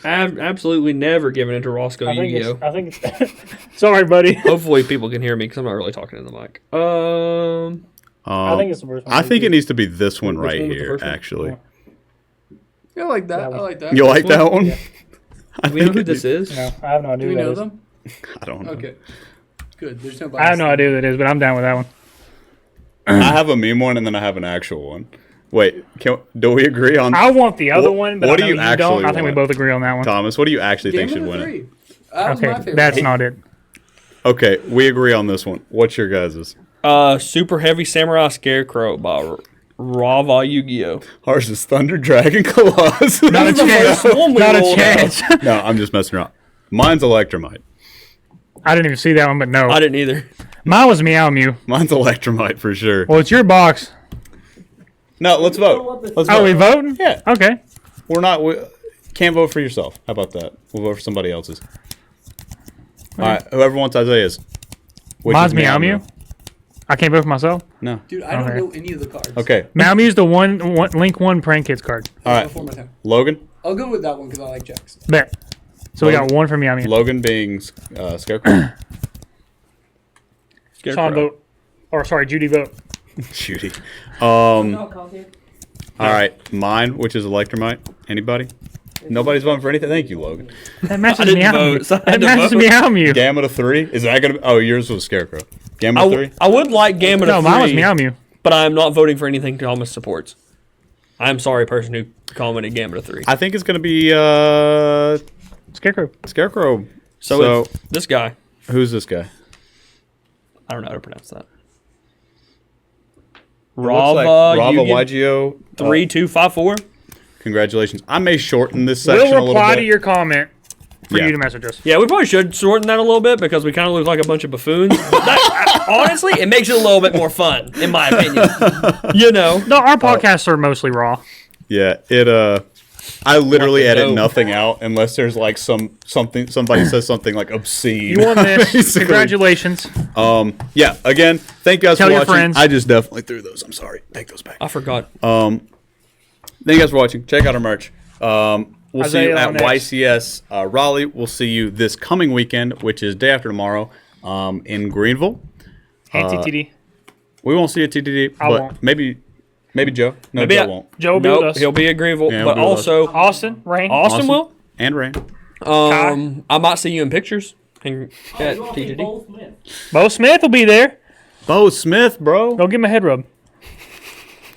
I've absolutely never given it to Roscoe YuGiOh. I think it's. Sorry, buddy. Hopefully people can hear me because I'm not really talking in the mic. I think it's the first one. I think it needs to be this one Which right one was the here, first one? actually. Yeah. Yeah, I like that. That I one. like that. You like one? that one? Yeah. I we know think who it this needs- is. No, I have no idea Do we who that know is. them? I don't know. Okay. Good. There's no I have bias. no idea who that is, but I'm down with that one. I have a meme one and then I have an actual one. Wait, do we agree on I want the other What- one, but what I do know you you don't. actually I think we want? both agree on that one. Thomas? What do you actually Game think of should the win it? 3. That was my Okay, favorite. that's not it. Okay, we agree on this one. What's your guys's? Super Heavy Samurai Scarecrow by Rava YuGiOh. Ours is Thunder Dragon Colossus. Not a chance. one we Not a rolled out. chance. No, I'm just messing around. Mine's Electromite. I didn't even see that one, but no. I didn't either. Mine was Meow Mew. Mine's Electromite for sure. Well, it's your box. No, let's vote. Let's Oh, we vote. voting? Yeah, Okay. we're not. We can't vote for yourself. How about that? We'll vote for somebody else's. All right, whoever wants Isaiah's. Which Mine's is Meow Mew. I can't vote for myself. No. Dude, I don't Okay. know any of the cards. Okay. Meow Mew's the one Link 1 Prank Kids card. That was All right. Before my time. Logan. I'll go with that one because I like Jackson. Bet. So we got one for Meow Mew. Logan being Scarecrow. Sean vote. Or sorry, Judy vote. Judy. No content. All right, mine, which is Electromite. Anybody? Nobody's voting for anything. Thank you, Logan. That matches didn't Meow vote, Mew. so I That had to matches vote. Meow Mew. Gamma to 3. Is that gonna? Oh, yours was Scarecrow. Gamma to 3. I would like Gamma No, to mine was 3, Meow Mew. but I'm not voting for anything Thomas supports. I'm sorry, person who commented Gamma to 3. I think it's gonna be Scarecrow. Scarecrow. So it's this guy. Who's this guy? I don't know how to pronounce that. Looks Rava like Rava YuGiOh YuGiOh. 3254. Congratulations. I may shorten this section a We'll little reply bit. to your comment for Yeah. you to message us. Yeah, we probably should shorten that a little bit because we kind of look like a bunch of buffoons. But honestly, it makes it a little bit more fun, in my opinion. You know. No, our podcasts are mostly raw. Yeah, it I literally Like a edit dope. nothing out unless there's like somebody says something like obscene. You won this. basically. Congratulations. Yeah, again, thank you guys Tell for your watching. friends. I just definitely threw those. I'm sorry. Take those back. I forgot. Thank you guys for watching. Check out our merch. We'll see you Isaiah at on next. YCS Raleigh. We'll see you this coming weekend, which is day after tomorrow, in Greenville. Anti-TD. We won't see you at TTD, I but won't. maybe Joe. No, Maybe Joe I- won't. Joe will be with Nope, us. he'll be at Greenville, Yeah, he'll but be with us. also Austin, Rain. Austin will. And Rain. I might see you in pictures at You want to see TGD. Bo Smith? Bo Smith will be there. Bo Smith, bro. Go give him a head rub.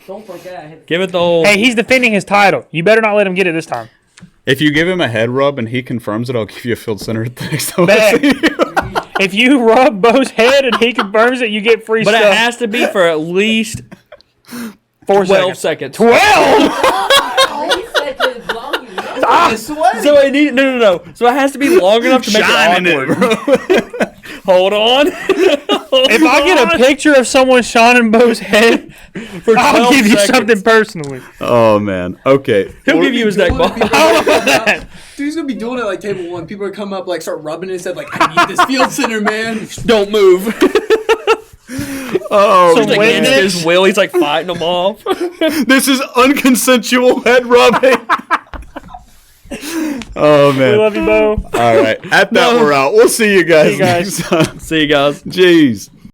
Don't forget. I had Give it the old. Hey, he's defending his title. You better not let him get it this time. If you give him a head rub and he confirms it, I'll give you a field center at the next time. Bet. If you rub Bo's head and he confirms it, you get free But it stuff. has to be for at least 4 12 seconds. seconds. 12? 3 seconds long. You know? So it need no. So it has to be long enough to make Shining it it, awkward. bro. Hold on. If I get a picture of someone shining Bo's head, for 12 I'll give you seconds. something personally. Oh man. Okay. He'll give you his neck ball. Dude, he's gonna be doing it like table one. People are coming up, like start rubbing his head, like I need this field center, man. Don't move. Oh, So Just when against this- his will, he's like fighting them off. this is unconsensual head rubbing. Oh, We man. love you, Bo. All right. At that, we're out. We'll see you guys, See you guys. next time. See you guys. Jeez.